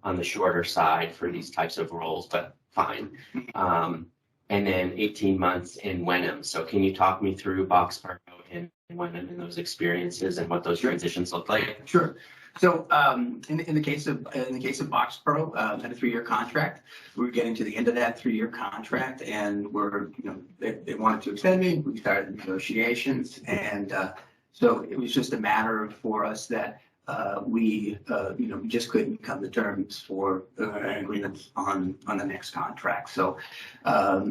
on the shorter side for these types of roles, but fine. And then 18 months in Wenham. So can you talk me through Boxborough and Wenham and those experiences and what those transitions look like? Sure. So in the case of Boxborough, had a 3-year contract. We were getting to the end of that 3-year contract, and they wanted to extend me. We started negotiations, and so it was just a matter for us that we just couldn't come to terms for an agreement on the next contract. So I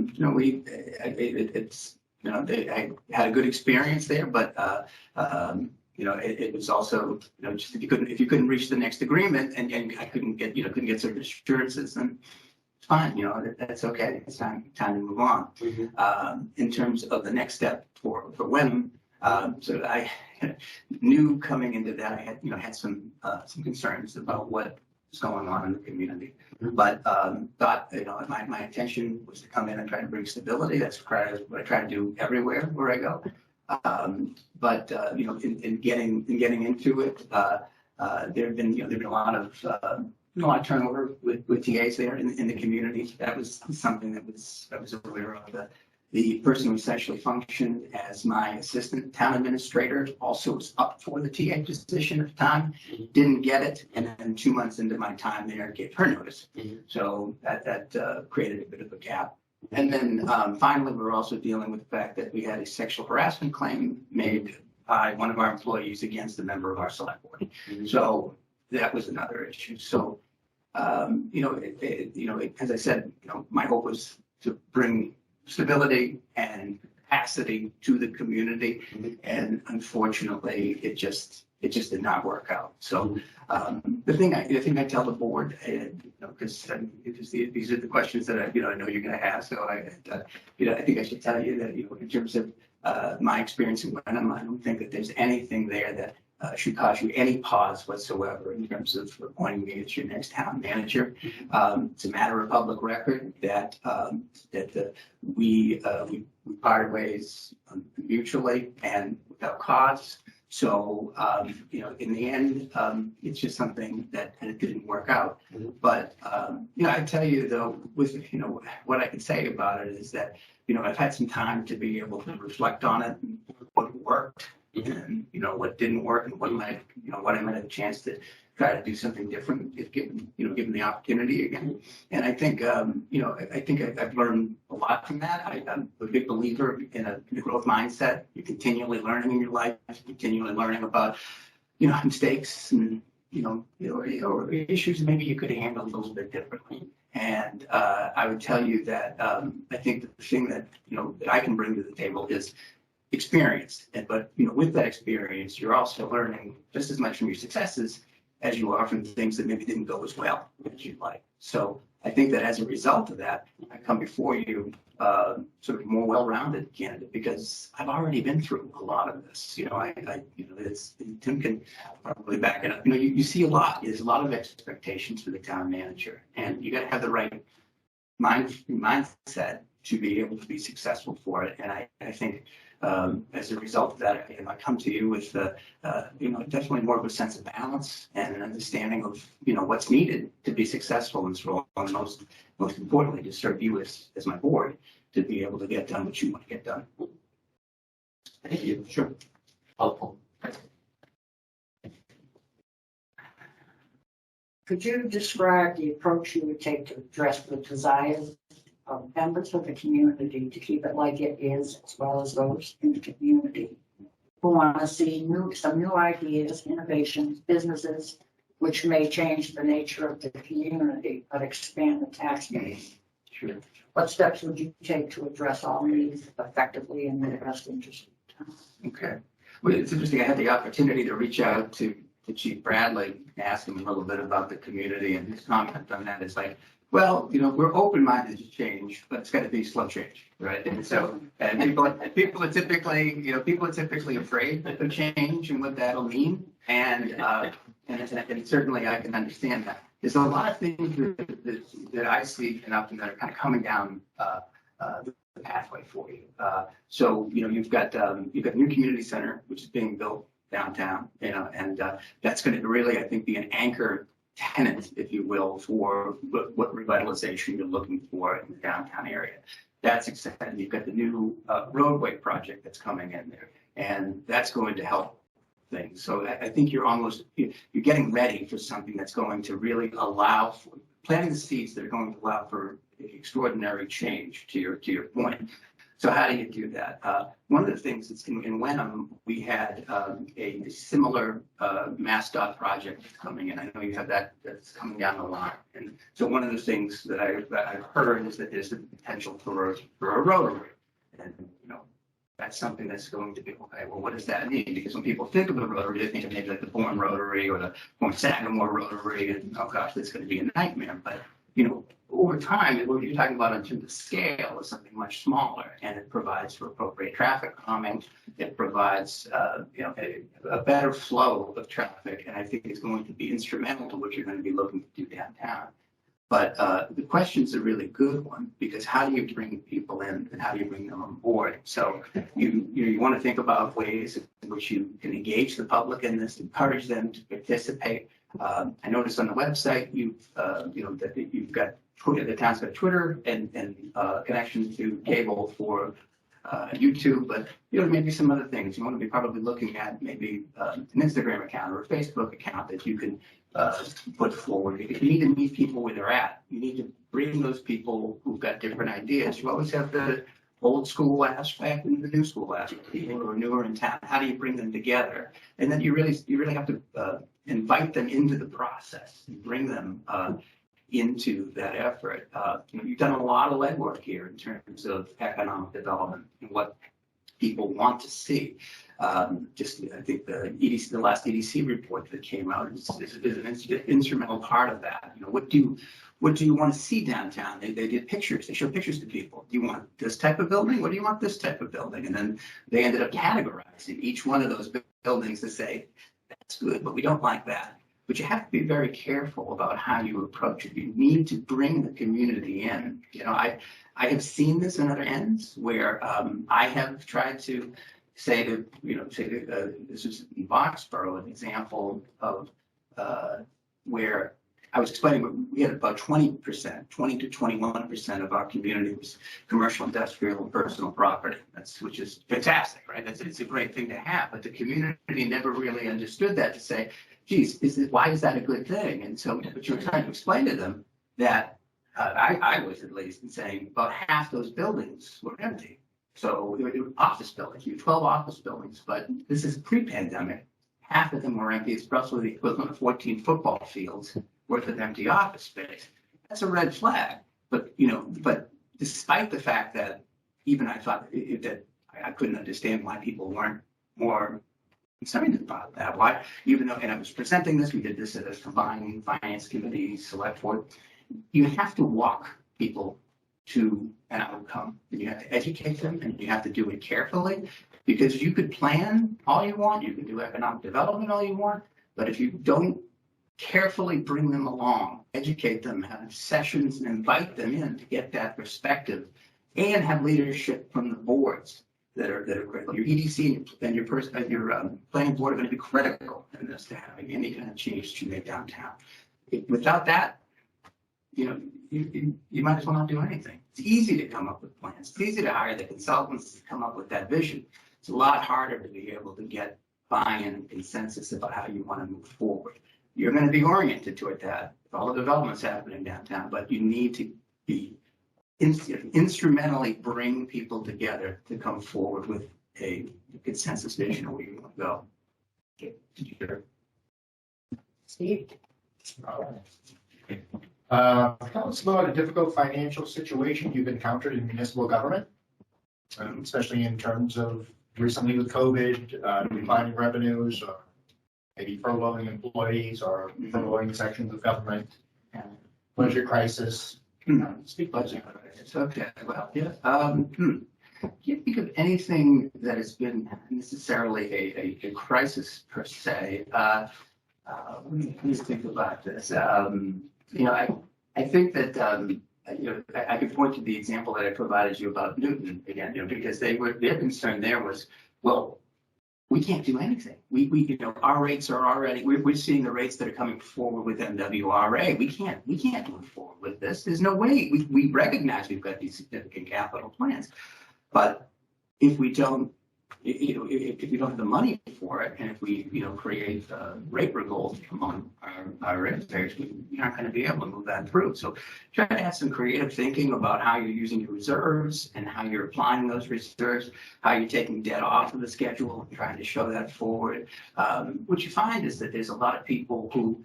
had a good experience there, but it was also, just if you couldn't reach the next agreement and I couldn't get certain assurances, then it's fine, that's okay. It's time to move on. Mm-hmm. In terms of the next step for Wenham, so I knew coming into that, I had some concerns about what was going on in the community, but thought, my intention was to come in and try to bring stability. That's what I try to do everywhere where I go. But in getting into it, there have been a lot of turnover with TAs there in the community. That was something that I was aware of. The person who essentially functioned as my assistant town administrator also was up for the TA position at the time, didn't get it, and then 2 months into my time there, gave her notice. So that created a bit of a gap. And then finally, we were also dealing with the fact that we had a sexual harassment claim made by one of our employees against a member of our select board. So that was another issue. So, as I said, my hope was to bring stability and capacity to the community, and unfortunately, it just did not work out. So the thing I tell the board, because these are the questions that I know you're going to ask. So I think I should tell you that in terms of my experience in Wenham, I don't think that there's anything there that should cause you any pause whatsoever in terms of appointing me as your next town manager. It's a matter of public record that we parted ways mutually and without cause. So, in the end, it's just something that it didn't work out. But, I tell you though, with, what I can say about it is that, I've had some time to be able to reflect on it and what worked and, what didn't work and what I might have a chance to try to do something different if given the opportunity again. And I think, I've learned a lot from that. I'm a big believer in a growth mindset. You're continually learning in your life, continually learning about, mistakes and, or issues maybe you could handle a little bit differently. And I would tell you that I think the thing that, that I can bring to the table is experience. But with that experience, you're also learning just as much from your successes as you are from things that maybe didn't go as well as you'd like. So I think that as a result of that, I come before you sort of more well-rounded candidate because I've already been through a lot of this. Tim can probably back it up. You see a lot. There's a lot of expectations for the town manager, and you got to have the right mindset to be able to be successful for it. And I think as a result of that, I come to you with definitely more of a sense of balance and an understanding of what's needed to be successful in this role, and most importantly, to serve you as my board to be able to get done what you want to get done. Thank you. Sure. Helpful. Could you describe the approach you would take to address the desires of members of the community to keep it like it is, as well as those in the community who want to see some new ideas, innovations, businesses, which may change the nature of the community, but expand the tax base? Sure. What steps would you take to address all these effectively in the best interest of the town? Okay. Well, it's interesting. I had the opportunity to reach out to Chief Bradley, ask him a little bit about the community, and his comment on that is like, well, we're open-minded to change, but it's got to be slow change, right? And so, people are typically afraid of change and what that'll mean, and certainly I can understand that. There's a lot of things that I see and that are kind of coming down the pathway for you. So you've got the new community center, which is being built downtown, and that's going to really, I think, be an anchor tenant, if you will, for what revitalization you're looking for in the downtown area. That's exciting. You've got the new roadway project that's coming in there, and that's going to help things. So I think you're getting ready for something that's going to really allow for planting the seeds that are going to allow for extraordinary change, to your point. So how do you do that? One of the things that's in Wenham, we had a similar MassDOT project coming in. I know you have that's coming down the line. And so one of the things that I've heard is that there's the potential for a rotary. And, that's something that's going to be, okay, well, what does that mean? Because when people think of the rotary, they think of maybe like the Bourne Rotary or the Bourne Sagamore Rotary, and oh gosh, that's going to be a nightmare. But, over time, what you're talking about in terms of scale is something much smaller, and it provides for appropriate traffic calming. It provides, a better flow of traffic, and I think it's going to be instrumental to what you're going to be looking to do downtown. But the question's a really good one, because how do you bring people in and how do you bring them on board? So you want to think about ways in which you can engage the public in this, encourage them to participate. I noticed on the website that you've got Twitter, the town's got Twitter and connection to cable for YouTube, but maybe some other things. You want to be probably looking at maybe an Instagram account or a Facebook account that you can put forward. You need to meet people where they're at. You need to bring those people who've got different ideas. You always have the old school aspect and the new school aspect. People who are newer in town. How do you bring them together? And then you really have to invite them into the process and bring them into that effort. You've done a lot of legwork here in terms of economic development and what people want to see. I think the last EDC report that came out is an instrumental part of that. What do you want to see downtown? They did pictures. They showed pictures to people. Do you want this type of building? What do you want this type of building? And then they ended up categorizing each one of those buildings to say, that's good, but we don't like that. But you have to be very careful about how you approach it. You need to bring the community in. I have seen this in other ends where I have tried to say this is in Boxborough, an example of where I was explaining, we had about 20%, 20 to 21% of our community was commercial, industrial, and personal property. Which is fantastic, right? It's a great thing to have, but the community never really understood that to say, geez, why is that a good thing? And so, but you were trying to explain to them that I was at least saying about half those buildings were empty. So it were office buildings, you had 12 office buildings, but this is pre-pandemic. Half of them were empty. It's roughly the equivalent of 14 football fields worth of empty office space. That's a red flag. But, but despite the fact that even I thought that I couldn't understand why people weren't more concerned about that. Why, even though, and I was presenting this, we did this at a combined finance committee, select board. You have to walk people to an outcome, and you have to educate them, and you have to do it carefully, because you could plan all you want, you can do economic development all you want, but if you don't carefully bring them along, educate them, have sessions, and invite them in to get that perspective, and have leadership from the boards that are critical. Your EDC and your planning board are going to be critical in this to having any kind of change to make downtown. Without that, you might as well not do anything. It's easy to come up with plans. It's easy to hire the consultants to come up with that vision. It's a lot harder to be able to get buy-in and consensus about how you want to move forward. You're going to be oriented toward that. All the development's happening downtown, but you need to be instrumentally bring people together to come forward with a consensus vision of where you want to go. Steve? Tell us about a difficult financial situation you've encountered in municipal government, especially in terms of recently with COVID, declining revenues, or maybe furloughing employees or furloughing sections of government, budget crisis. Speak budget. Okay. Well, yeah. Can't think of anything that has been necessarily a crisis per se. Let me think about this. I think that I could point to the example that I provided you about Newton again, because their concern there was, well, we can't do anything. We our rates are already, we're seeing the rates that are coming forward with MWRA. We can't move forward with this. There's no way. We recognize we've got these significant capital plans, but if we don't, if we don't have the money for it, and if we, create rate goals among our ratepayers, we're not going to be able to move that through. So try to have some creative thinking about how you're using your reserves and how you're applying those reserves, how you're taking debt off of the schedule and trying to show that forward. What you find is that there's a lot of people who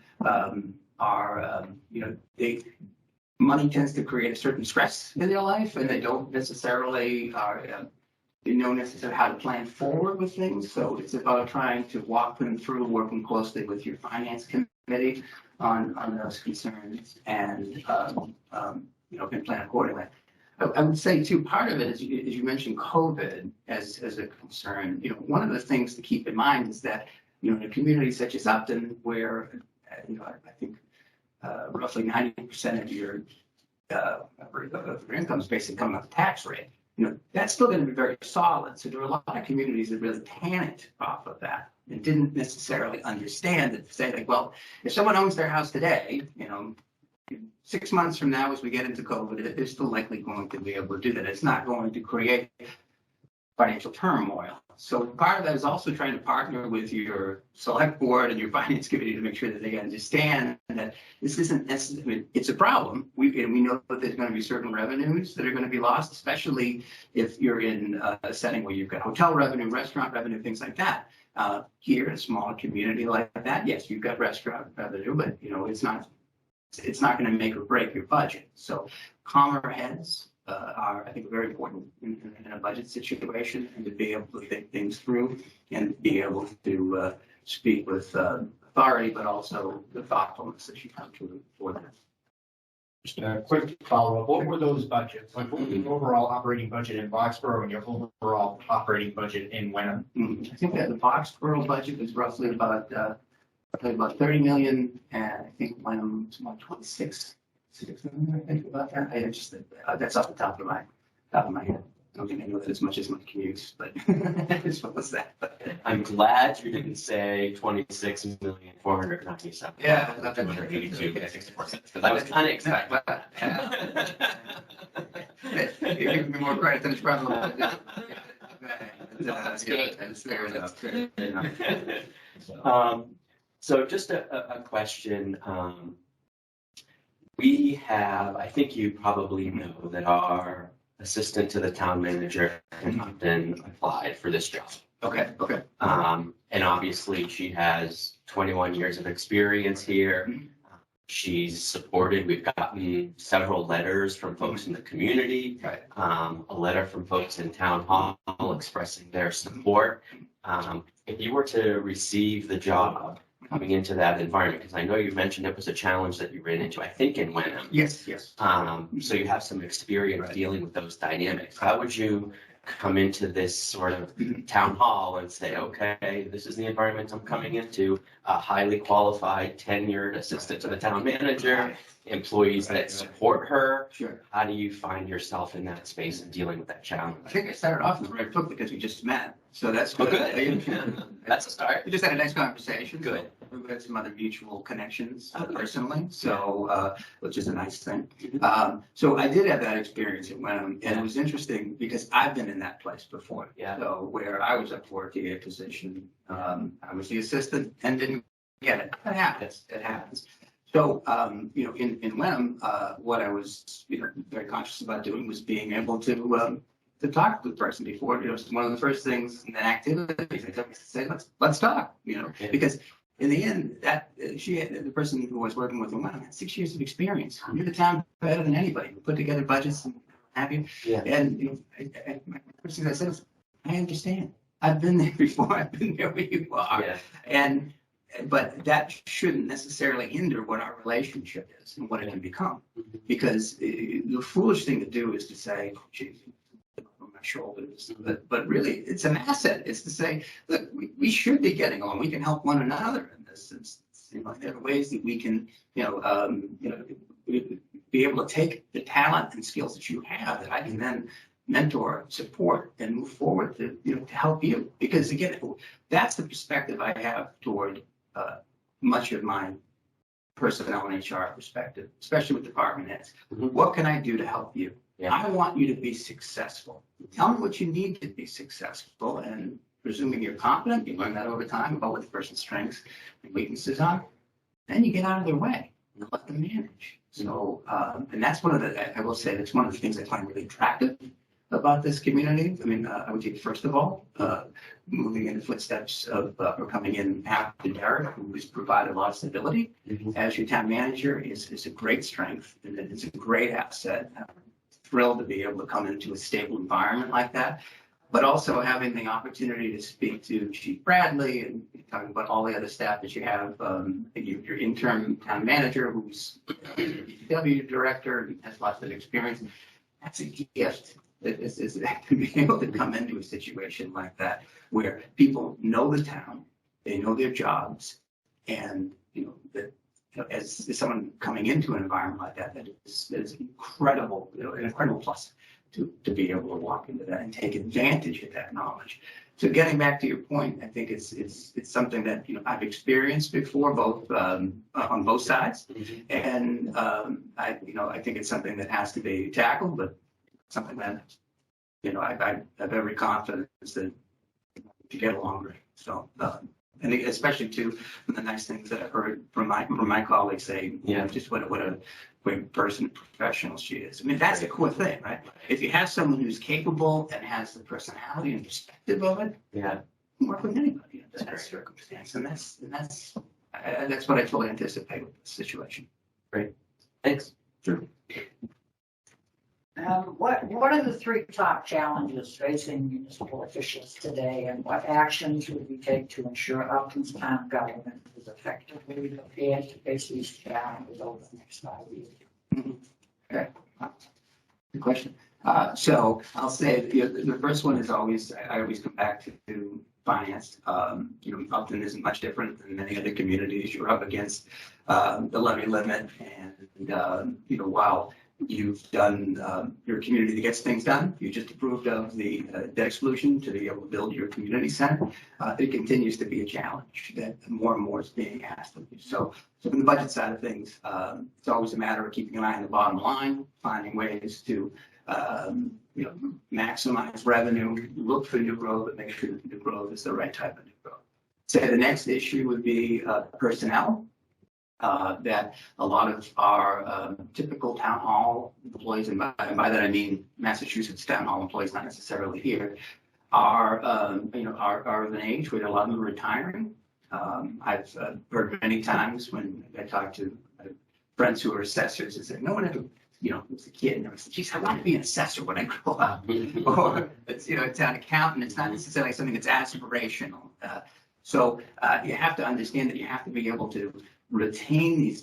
money tends to create a certain stress in their life, and they don't necessarily they know necessarily how to plan forward with things. So it's about trying to walk them through, working closely with your finance committee on those concerns, and can plan accordingly. I would say too, part of it is, as you mentioned, COVID as a concern. One of the things to keep in mind is that in a community such as Upton, where I think roughly 90% of your income is basically coming off the tax rate. That's still going to be very solid. So there are a lot of communities that really panicked off of that and didn't necessarily understand it. Say like, well, if someone owns their house today, 6 months from now, as we get into COVID, they're still likely going to be able to do that. It's not going to create financial turmoil. So part of that is also trying to partner with your select board and your finance committee to make sure that they understand that this isn't necessarily, it's a problem. We know that there's going to be certain revenues that are going to be lost, especially if you're in a setting where you've got hotel revenue, restaurant revenue, things like that. Here in a smaller community like that, yes, you've got restaurant revenue, but it's not going to make or break your budget. So calmer heads are, I think, very important in a budget situation, and to be able to think things through and be able to speak with authority, but also the thoughtfulness that you come to for that. Just a quick follow-up. What were those budgets? Like, what was the overall operating budget in Boxborough and your overall operating budget in Wenham? I think that the Boxborough budget was roughly about 30 million, and I think Wenham was about 26 million. I think about that. I just that's off the top of my head. I don't think I know that as much as my commutes, but as well as that. But I'm glad you didn't say 26,497. Yeah. 282, because I was kind of expecting that. you're giving me more credit than it's probably. That's good. That's fair enough. So just a question. We have, I think you probably know that our assistant to the town manager has been applied for this job. Okay. And obviously she has 21 years of experience here. She's supported, we've gotten several letters from folks in the community. Right. A letter from folks in town hall expressing their support. If you were to receive the job coming into that environment, because I know you mentioned it was a challenge that you ran into, I think in Wenham. Yes. So you have some experience dealing with those dynamics. How would you come into this sort of town hall and say, okay, this is the environment I'm coming into, a highly qualified, tenured assistant to the town manager, employees that support her. Sure. How do you find yourself in that space and dealing with that challenge? I think I started off in the right foot because we just met. So that's good. That's a start. We just had a nice conversation. Good. We had some other mutual connections personally, so which is a nice thing. So I did have that experience at Wenham, and it was interesting because I've been in that place before. Yeah. So where I was up for a TA position, I was the assistant and didn't get it. It happens. It happens. So in Wenham, what I was very conscious about doing was being able to talk to the person before. It was one of the first things in the activities I took to say, let's talk, because in the end, the person who was working with him had 6 years of experience. Knew the town better than anybody. We put together budgets and have you. Yeah. And my first thing I said was, I understand. I've been there before. I've been there where you are. Yeah. But that shouldn't necessarily hinder what our relationship is and what it can become. Because the foolish thing to do is to say, geez, on my shoulders. But really, it's an asset. It's to say, look, we should be getting along. We can help one another in this. There are ways that we can, be able to take the talent and skills that you have that I can then mentor, support, and move forward to help you. Because again, that's the perspective I have toward much of my personnel and HR perspective, especially with department heads. What can I do to help you? Yeah. I want you to be successful. Tell me what you need to be successful, and presuming you're confident, you learn that over time about what the person's strengths and weaknesses are. Then you get out of their way and let them manage. So, and that's I will say that's one of the things I find really attractive about this community. I mean, I would say, first of all, moving in the footsteps of, or coming in after Derek, who has provided a lot of stability as your town manager is a great strength, and it's a great asset. I'm thrilled to be able to come into a stable environment like that, but also having the opportunity to speak to Chief Bradley and talking about all the other staff that you have, your interim town manager, who's DPW director and has lots of experience. That's a gift. Is to be able to come into a situation like that where people know the town, they know their jobs, and as someone coming into an environment like that, that is incredible, an incredible plus to be able to walk into that and take advantage of that knowledge. So getting back to your point, I think it's something that I've experienced before, both on both sides, and I think it's something that has to be tackled, but something that I have every confidence that you get along great. So and especially too, the nice things that I've heard from my colleagues saying, just what a great person, professional she is. I mean, that's the core thing, right? If you have someone who's capable and has the personality and perspective of it, you can work with anybody in that circumstance, and that's what I totally anticipate with this situation. Great, thanks. Sure. What are the three top challenges facing municipal officials today, and what actions would we take to ensure Upton's town government is effectively prepared to face these challenges over the next 5 years? Okay, good question. So I'll say the first one is always, I always come back to finance. Upton isn't much different than many other communities. You're up against the levy limit, and while You've done your community that gets things done. You just approved of the debt exclusion to be able to build your community center. It continues to be a challenge that more and more is being asked of you. So from the budget side of things, it's always a matter of keeping an eye on the bottom line, finding ways to maximize revenue, look for new growth, but make sure that the new growth is the right type of new growth. Say the next issue would be personnel. That a lot of our typical town hall employees, and by that I mean Massachusetts town hall employees, not necessarily here, are of an age where a lot of them are retiring. I've heard many times when I talk to friends who are assessors and say, no one ever, was a kid and I said, geez, I want to be an assessor when I grow up. Or it's, it's an accountant. It's not necessarily something that's aspirational. So you have to understand that you have to be able to retain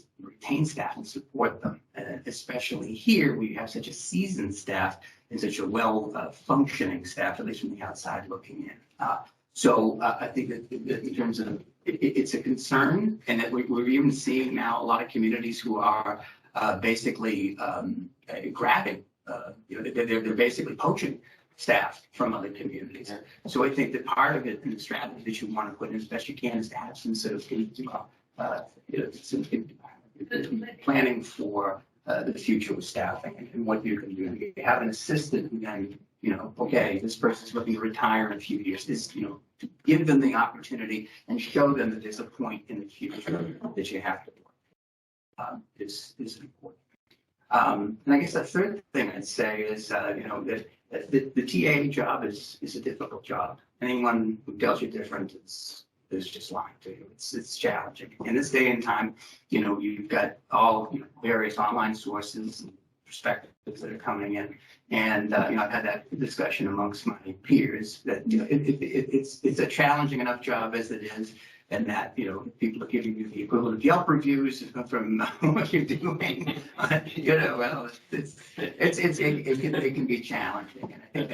staff and support them, especially here where you have such a seasoned staff and such a well functioning staff, at least from the outside looking in. So I think that in terms of it's a concern, and that we're even seeing now a lot of communities who are basically grabbing, they're basically poaching staff from other communities. So I think that part of it in the strategy that you want to put in as best you can is to have some sort of planning for the future with staffing and what you can do. You have an assistant and then, okay, this person's looking to retire in a few years, to give them the opportunity and show them that there's a point in the future that you have to work is important. And I guess the third thing I'd say is, that the TA job is a difficult job. Anyone who tells you different is just lying to you. It's challenging. In this day and time, you've got all various online sources and perspectives that are coming in. And, I've had that discussion amongst my peers that, it's a challenging enough job as it is. And that, people are giving you the equivalent of Yelp reviews from what you're doing. Well, it can be challenging. And I think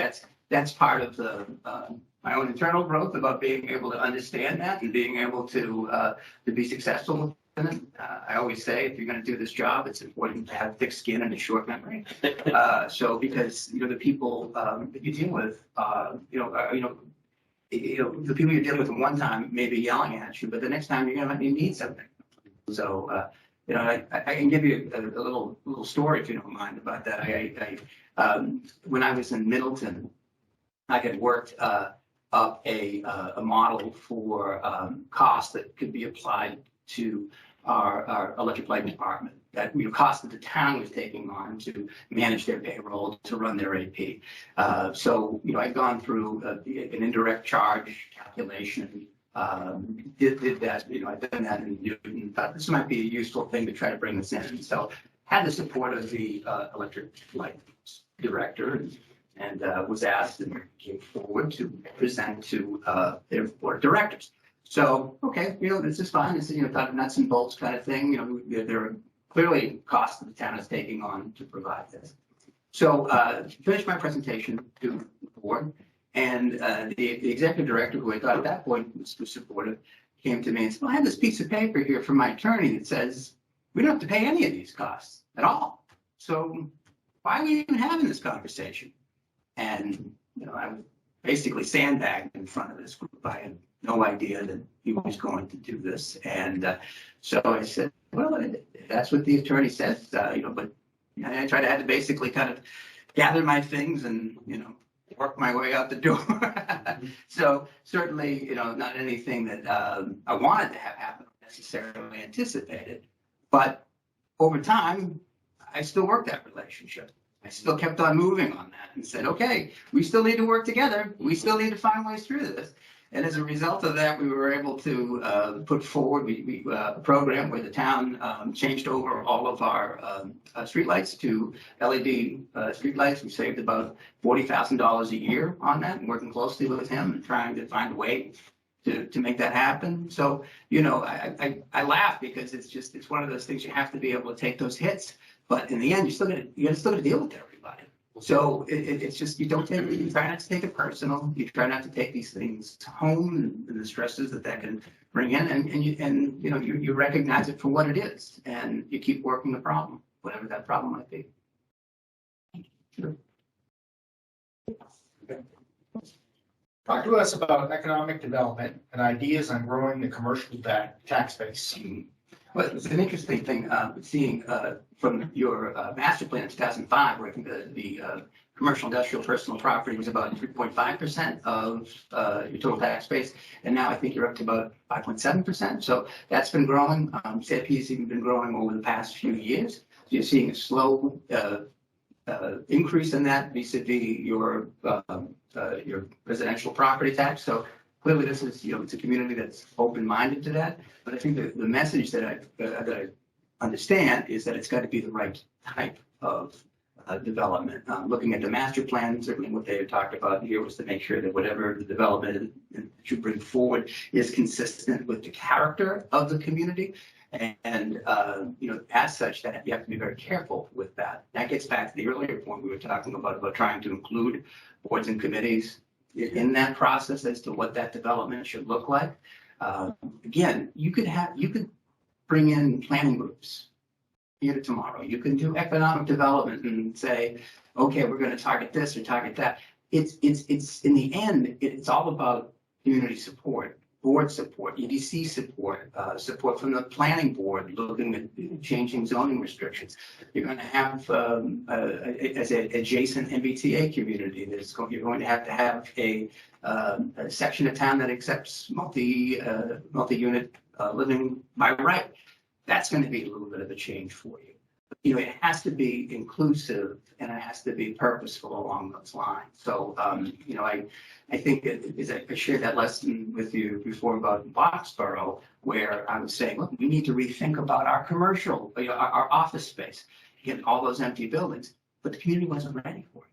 that's part of my own internal growth about being able to understand that and being able to be successful in it. I always say, if you're going to do this job, it's important to have thick skin and a short memory. So because the people that you deal with, the people you're dealing with at one time may be yelling at you, but the next time you're going to need something. So, I can give you a little story if you don't mind about that. When I was in Middleton, I had worked up a model for costs that could be applied to our electric light department. That cost that the town was taking on to manage their payroll, to run their AP. So I'd gone through an indirect charge calculation. Did that. I'd done that in Newton. Thought this might be a useful thing to try to bring this in. So had the support of the electric light director and was asked and came forward to present to their board of directors. So okay, this is fine. This is kind of nuts and bolts kind of thing. There are clearly costs that the town is taking on to provide this. So finished my presentation to the board, and the executive director, who I thought at that point was supportive, came to me and said, well, I have this piece of paper here from my attorney that says we don't have to pay any of these costs at all. So why are we even having this conversation? And I was basically sandbagged in front of this group. I had no idea that he was going to do this. And so I said, well, that's what the attorney says, but I had to basically kind of gather my things and, work my way out the door. So certainly, not anything that I wanted to have happen, necessarily anticipated. But over time, I still worked that relationship. I still kept on moving on that and said, okay, we still need to work together. We still need to find ways through this. And as a result of that, we were able to put forward a program where the town changed over all of our streetlights to LED streetlights. We saved about $40,000 a year on that, and working closely with him and trying to find a way to make that happen. So, I laugh because it's one of those things you have to be able to take those hits. But in the end, you're still going to deal with everybody. So it's just, you try not to take it personal. You try not to take these things home and the stresses that can bring in, and you recognize it for what it is, and you keep working the problem, whatever that problem might be. Talk to us about economic development and ideas on growing the commercial tax base. Well, it's an interesting thing, seeing from your master plan in 2005, where I think the commercial industrial personal property was about 3.5% of your total tax base. And now I think you're up to about 5.7%. So that's been growing. CIP has even been growing over the past few years. So you're seeing a slow increase in that vis-a-vis your residential property tax. So clearly this is, it's a community that's open-minded to that. But I think the message that I understand is that it's got to be the right type of development. Looking at the master plan, certainly what they had talked about here was to make sure that whatever the development that you bring forward is consistent with the character of the community. And as such, that you have to be very careful with that. That gets back to the earlier point we were talking about trying to include boards and committees in that process as to what that development should look like. Again, you could bring in planning groups here tomorrow. You can do economic development and say, okay, we're going to target this or target that. It's in the end, it's all about community support, board support, EDC support, support from the planning board, looking at changing zoning restrictions. You're going to have, as an adjacent MBTA community, you're going to have a section of town that accepts multi-unit living by right. That's going to be a little bit of a change for you. It has to be inclusive and it has to be purposeful along those lines. So, I think I shared that lesson with you before about Boxborough, where I was saying, look, we need to rethink about our commercial, our office space, get all those empty buildings, but the community wasn't ready for it.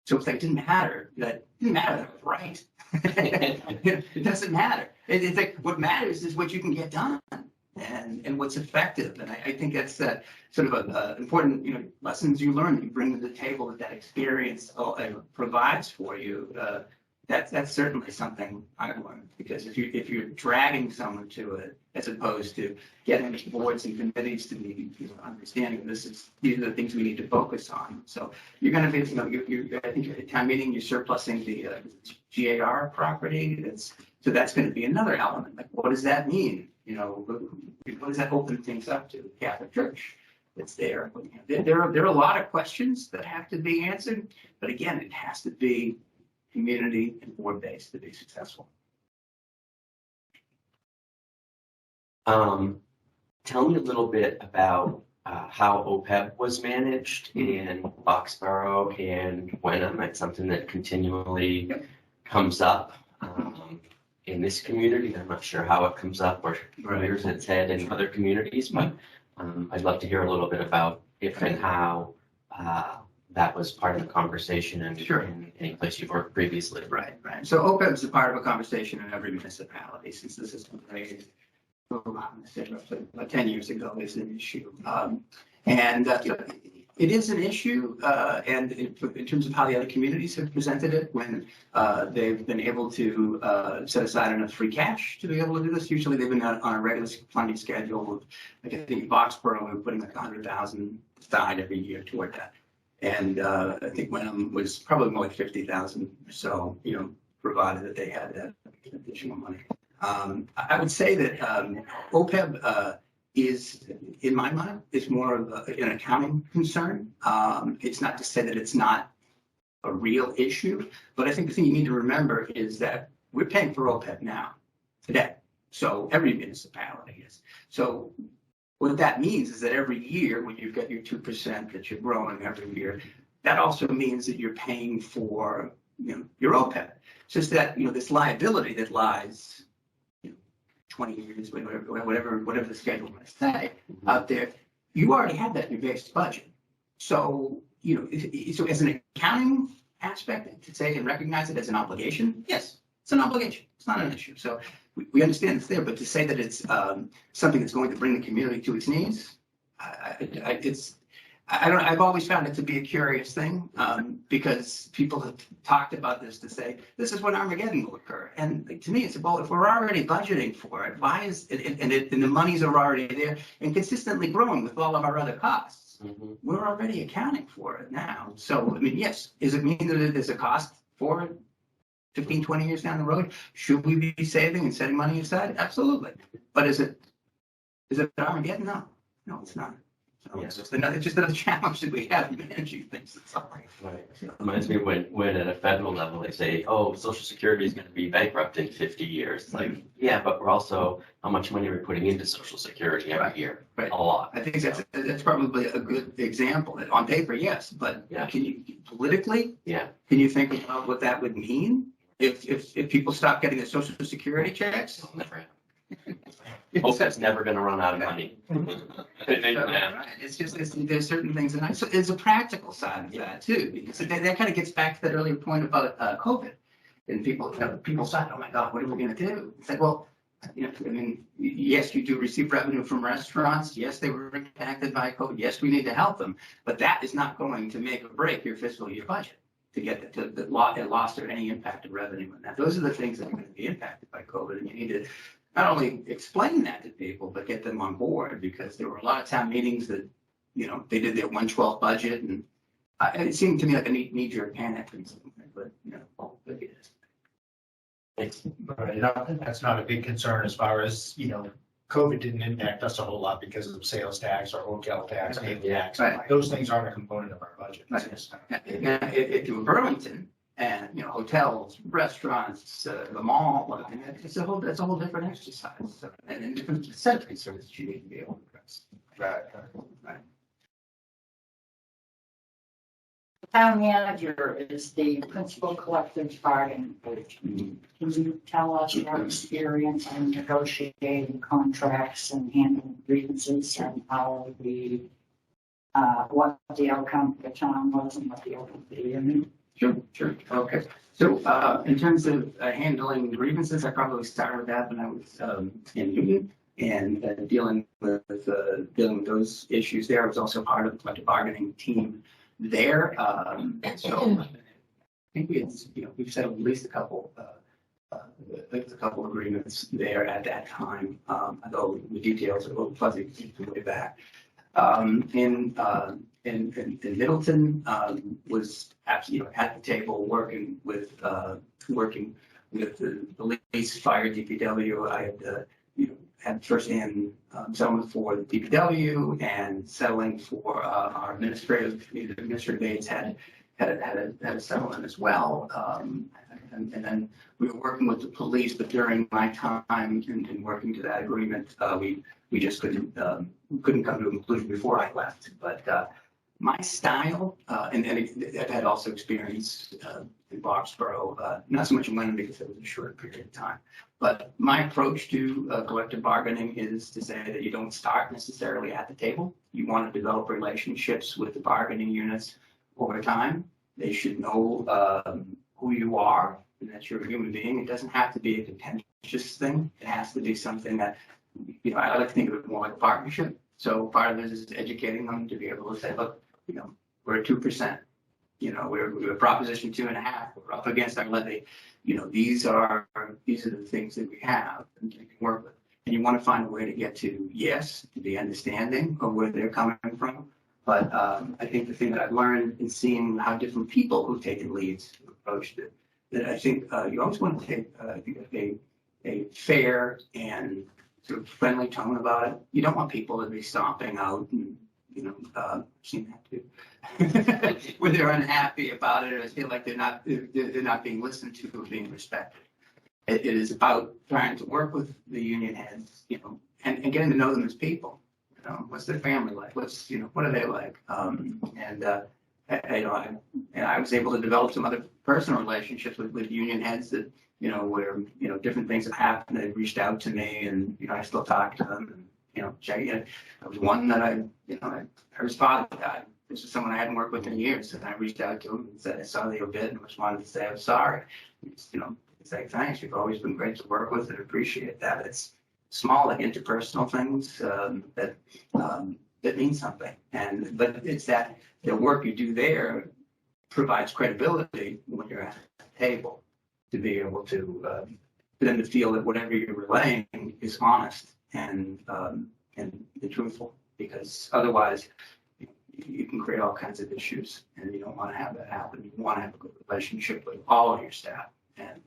So it's like, it didn't matter that it was right. It doesn't matter. It's like, what matters is what you can get done. And what's effective. And I think that's sort of a important, lessons you learn that you bring to the table that experience provides for you. That's certainly something I learned, because if you're dragging someone to it, as opposed to getting boards and committees to be understanding these are the things we need to focus on. So you're going to be, I think at the town meeting, you're surplusing the GAR property. So that's going to be another element. Like, what does that mean? What does that open things up to? Catholic Church that's there. There are a lot of questions that have to be answered, but again, it has to be community and board based to be successful. Tell me a little bit about how OPEB was managed in Boxborough and Wenham. It's something that continually comes up in this community. I'm not sure how it comes up or rears its head in other communities, but I'd love to hear a little bit about if and how that was part of the conversation and in any place you've worked previously. Right. So OPEB is a part of a conversation in every municipality, since this is created about 10 years ago is an issue. It is an issue, and in terms of how the other communities have presented it, when they've been able to set aside enough free cash to be able to do this. Usually they've been on a regular funding schedule. Like I think Boxborough, we're putting like 100,000 aside every year toward that. And I think Wenham was probably more like 50,000 or so, provided that they had that additional money. I would say that OPEB is, in my mind, is more of an accounting concern. It's not to say that it's not a real issue, but I think the thing you need to remember is that we're paying for OPEB now, today. So every municipality is. So what that means is that every year, when you've got your 2% that you're growing every year, that also means that you're paying for your OPEB. It's just that this liability that lies 20 years, whatever the schedule might say out there, you already have that in your base budget. So so as an accounting aspect, to say and recognize it as an obligation, yes, it's an obligation. It's not an issue. So we understand it's there, but to say that it's something that's going to bring the community to its knees, I've always found it to be a curious thing, because people have talked about this to say, this is when Armageddon will occur. And to me, it's about, if we're already budgeting for it, why is it, and the monies are already there and consistently growing with all of our other costs. Mhm. we're already accounting for it now. So, I mean, yes, does it mean that there's a cost for it 15, 20 years down the road? Should we be saving and setting money aside? Absolutely. But is it Armageddon? No, it's not. So Yeah. it's just another challenge that we have in managing things. That's all. Right. Reminds me when at a federal level they say, oh, Social Security is going to be bankrupt in 50 years. It's like, yeah, but we're also, how much money are we putting into Social Security every Right. year? Right. A lot. I think that's probably a good example. On paper, yes, but Yeah. can you politically? Yeah. Can you think about what that would mean if people stop getting their Social Security checks? It'll never happen. OPEB's never going to run out of money. Right. It's just, there's certain things, and so there's a practical side of that too, because that kind of gets back to that earlier point about COVID. And people thought, oh my God, what are we going to do? It's like, well, I mean, yes, you do receive revenue from restaurants. Yes, they were impacted by COVID. Yes, we need to help them, but that is not going to make or break your fiscal year budget to get the loss or any impact of revenue in that. Those are the things that are going to be impacted by COVID, and you need to not only explain that to people, but get them on board, because there were a lot of town meetings that, they did their 1/12 budget, and it seemed to me like a knee-jerk panic, but, look at it. Thanks. Right, I think that's not a big concern as far as, COVID didn't impact us a whole lot because of sales tax or hotel tax, maybe tax. Right. Those things aren't a component of our budget. Right. If you were Burlington and, hotels, restaurants, the mall, that's a whole different exercise. So, and a different set of concerns that you need to be able to address. Right. Town manager is the principal collective bargaining agent. Can you tell us your experience in negotiating contracts and handling grievances and how what the outcome for the town was and what the outcome for the union? Sure. Okay. So in terms of handling grievances, I probably started with that when I was in union and dealing with those issues there. I was also part of the collective bargaining team there. So I think we've settled at least a couple agreements there at that time, although the details are a little fuzzy way back. In Middleton, was absolutely at the table working with the police, fire, DPW. I had had firsthand settlement for the DPW and settling for our administrative aides had a settlement as well. And then we were working with the police, but during my time in working to that agreement, we just couldn't come to a conclusion before I left. But my style, and I've had also experience in Boxborough, not so much in Wenham because it was a short period of time. But my approach to collective bargaining is to say that you don't start necessarily at the table. You want to develop relationships with the bargaining units over time. They should know who you are and that you're a human being. It doesn't have to be a contentious thing. It has to be something that, I like to think of it more like a partnership. So part of this is educating them to be able to say, look, we're at 2%. We're proposition 2.5. We're up against our levy. These are the things that we have and you can work with. And you want to find a way to get to yes, to the understanding of where they're coming from. But I think the thing that I've learned in seeing how different people who've taken leads have approached it, that I think you always want to take a fair and sort of friendly tone about it. You don't want people to be stomping out and seen that too, when they're unhappy about it or feel like they're not being listened to or being respected. It is about trying to work with the union heads, and getting to know them as people. What's their family like? What are they like? And I was able to develop some other personal relationships with union heads that, where, different things have happened. They reached out to me and, I still talk to them and, check it. There was one that I his father died. This is someone I hadn't worked with in years. And I reached out to him and said, I saw the obit and just wanted to say, I'm sorry. Say, thanks. You've always been great to work with and appreciate that. It's small, like interpersonal things that mean something. But it's that the work you do there provides credibility when you're at the table to be able to for them to feel that whatever you're relaying is honest and truthful. Because otherwise, you can create all kinds of issues, and you don't want to have that happen. You want to have a good relationship with all of your staff, and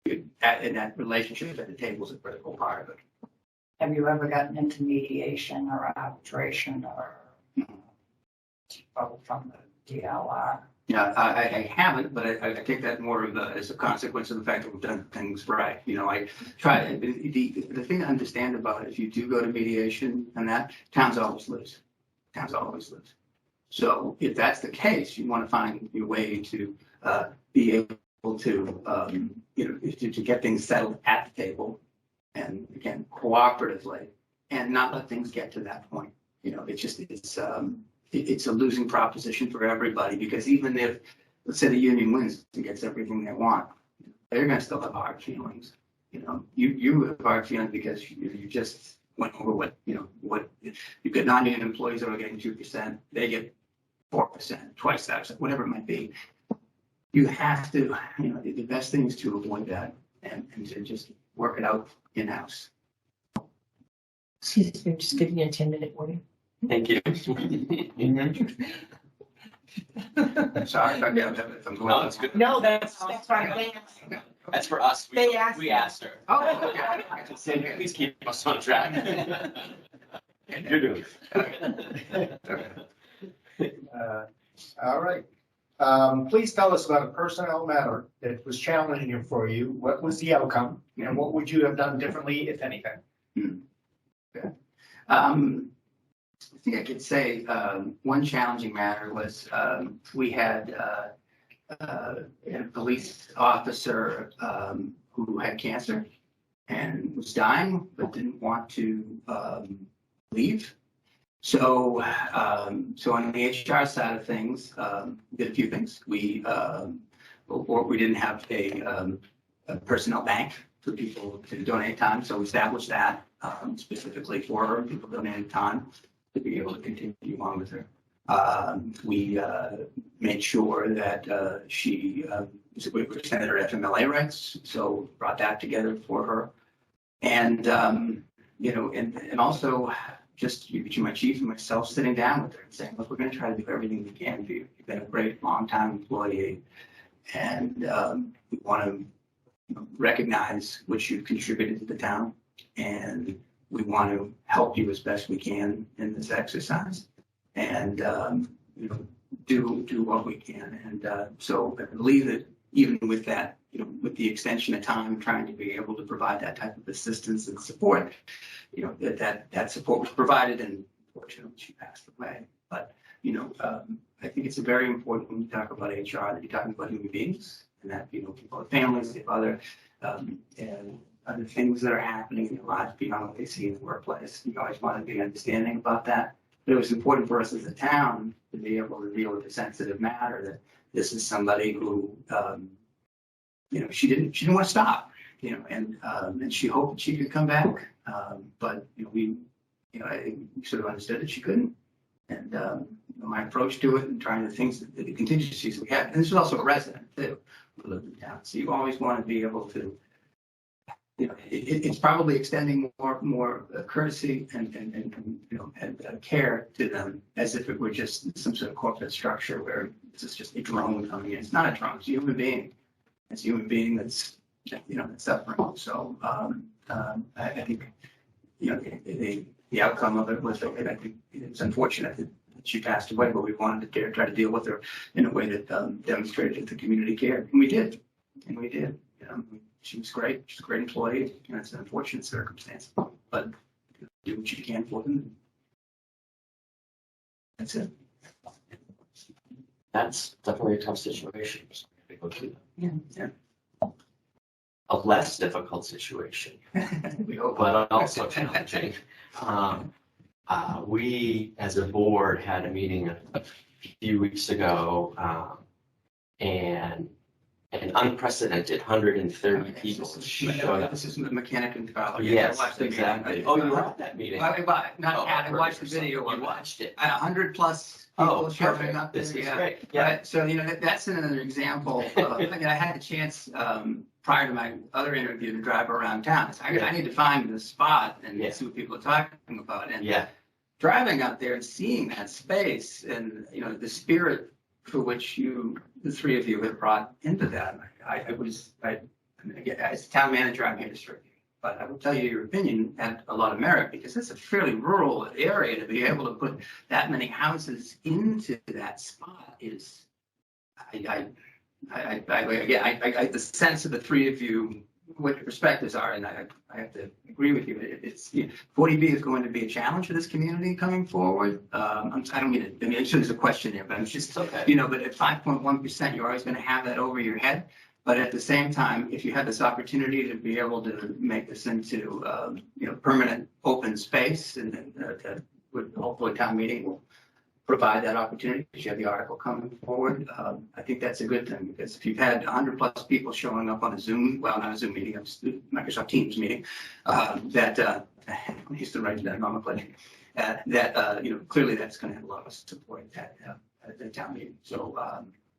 in that relationship at the table is a critical part of it. Have you ever gotten into mediation or arbitration or from the DLR? Yeah, I haven't, but I take that more of as a consequence of the fact that we've done things right. You know, I try, the thing to understand about it, if you do go to mediation and that, towns always lose. Towns always lose. So if that's the case, you want to find your way to be able to, you know, to get things settled at the table, and again, cooperatively, and not let things get to that point. You know, it's a losing proposition for everybody, because even if, let's say, the union wins and gets everything they want, they're going to still have hard feelings. You know, you have hard feelings because you just went over what you've got non-union employees that are getting 2%, they get 4%, twice that, whatever it might be. You have to, you know, the best thing is to avoid that and to just work it out in-house. Excuse me, just giving you a 10-minute warning. Thank you. Sorry if I'm going. No, it's good. No, that's fine. That's for us. They asked. We asked her. Oh, okay. Please keep us on track. You're doing All right. Please tell us about a personnel matter that was challenging for you. What was the outcome, and what would you have done differently, if anything? Okay. I think I could say one challenging matter was we had a police officer who had cancer and was dying but didn't want to leave. So, on the HR side of things, we did a few things. We didn't have a personnel bank for people to donate time, so we established that specifically for her. People donated time to be able to continue on with her. We made sure that we extended her FMLA rights, so brought that together for her. And, you know, and also just between my chief and myself sitting down with her and saying, look, we're going to try to do everything we can for you. You've been a great long-time employee, and we want to recognize what you've contributed to the town, and we want to help you as best we can in this exercise, and you know, do what we can. And so I believe that even with that, you know, with the extension of time, trying to be able to provide that type of assistance and support, you know, that support was provided, and unfortunately she passed away. But you know, I think it's very important when you talk about HR that you're talking about human beings, and that, you know, people have families, they have other and other things that are happening in their lives beyond what they see in the workplace. You always want to be understanding about that. But it was important for us as a town to be able to deal with a sensitive matter, that this is somebody who, you know, she didn't want to stop, you know, and she hoped she could come back. But, you know, I sort of understood that she couldn't. And you know, my approach to it and trying the things, the contingencies we had, and this was also a resident too, who lived in town. So you always want to be able to, you know, it's probably extending more courtesy and you know, and care to them, as if it were just some sort of corporate structure where this is just a drone coming in. It's not a drone. It's a human being. It's a human being that's, you know, that's suffering. So I think, you know, the outcome of it was, I think it's unfortunate that she passed away, but we wanted to try to deal with her in a way that demonstrated the community care, and we did. You know, she was great. She's a great employee. You know, it's an unfortunate circumstance, but do what you can for them. That's it. That's definitely a tough situation. Yeah. A less difficult situation, We hope. but also challenging. We, as a board, had a meeting a few weeks ago, and an unprecedented 130 people showed up. This is the mechanic and developer. Yes, exactly. Oh, you were at that meeting. I watched the video. You watched it. 100+ people showing up. This is Yeah. great. Yeah. Right. So, you know, that's another example. I mean, I had a chance prior to my other interview to drive around town. So I need to find the spot and Yeah. see what people are talking about. And Yeah. driving out there and seeing that space and, you know, the spirit for which the three of you have brought into that, again, as town manager, I'm here to serve you. But I will tell you, your opinion had a lot of merit because it's a fairly rural area. To be able to put that many houses into that spot is, I the sense of the three of you, what your perspectives are, and I have to agree with you. It's 40B is going to be a challenge for this community coming forward. I don't mean it. I mean, I'm sure there's a question there, but it's just, okay. you know, but at 5.1%, you're always going to have that over your head. But at the same time, if you have this opportunity to be able to make this into, you know, permanent open space, and then hopefully town meeting will provide that opportunity because you have the article coming forward. I think that's a good thing because if you've had 100+ people showing up on a Zoom, well, not a Zoom meeting, it's a Microsoft Teams meeting, I used to write that nomenclature, you know, clearly that's going to have a lot of support at the town meeting. So,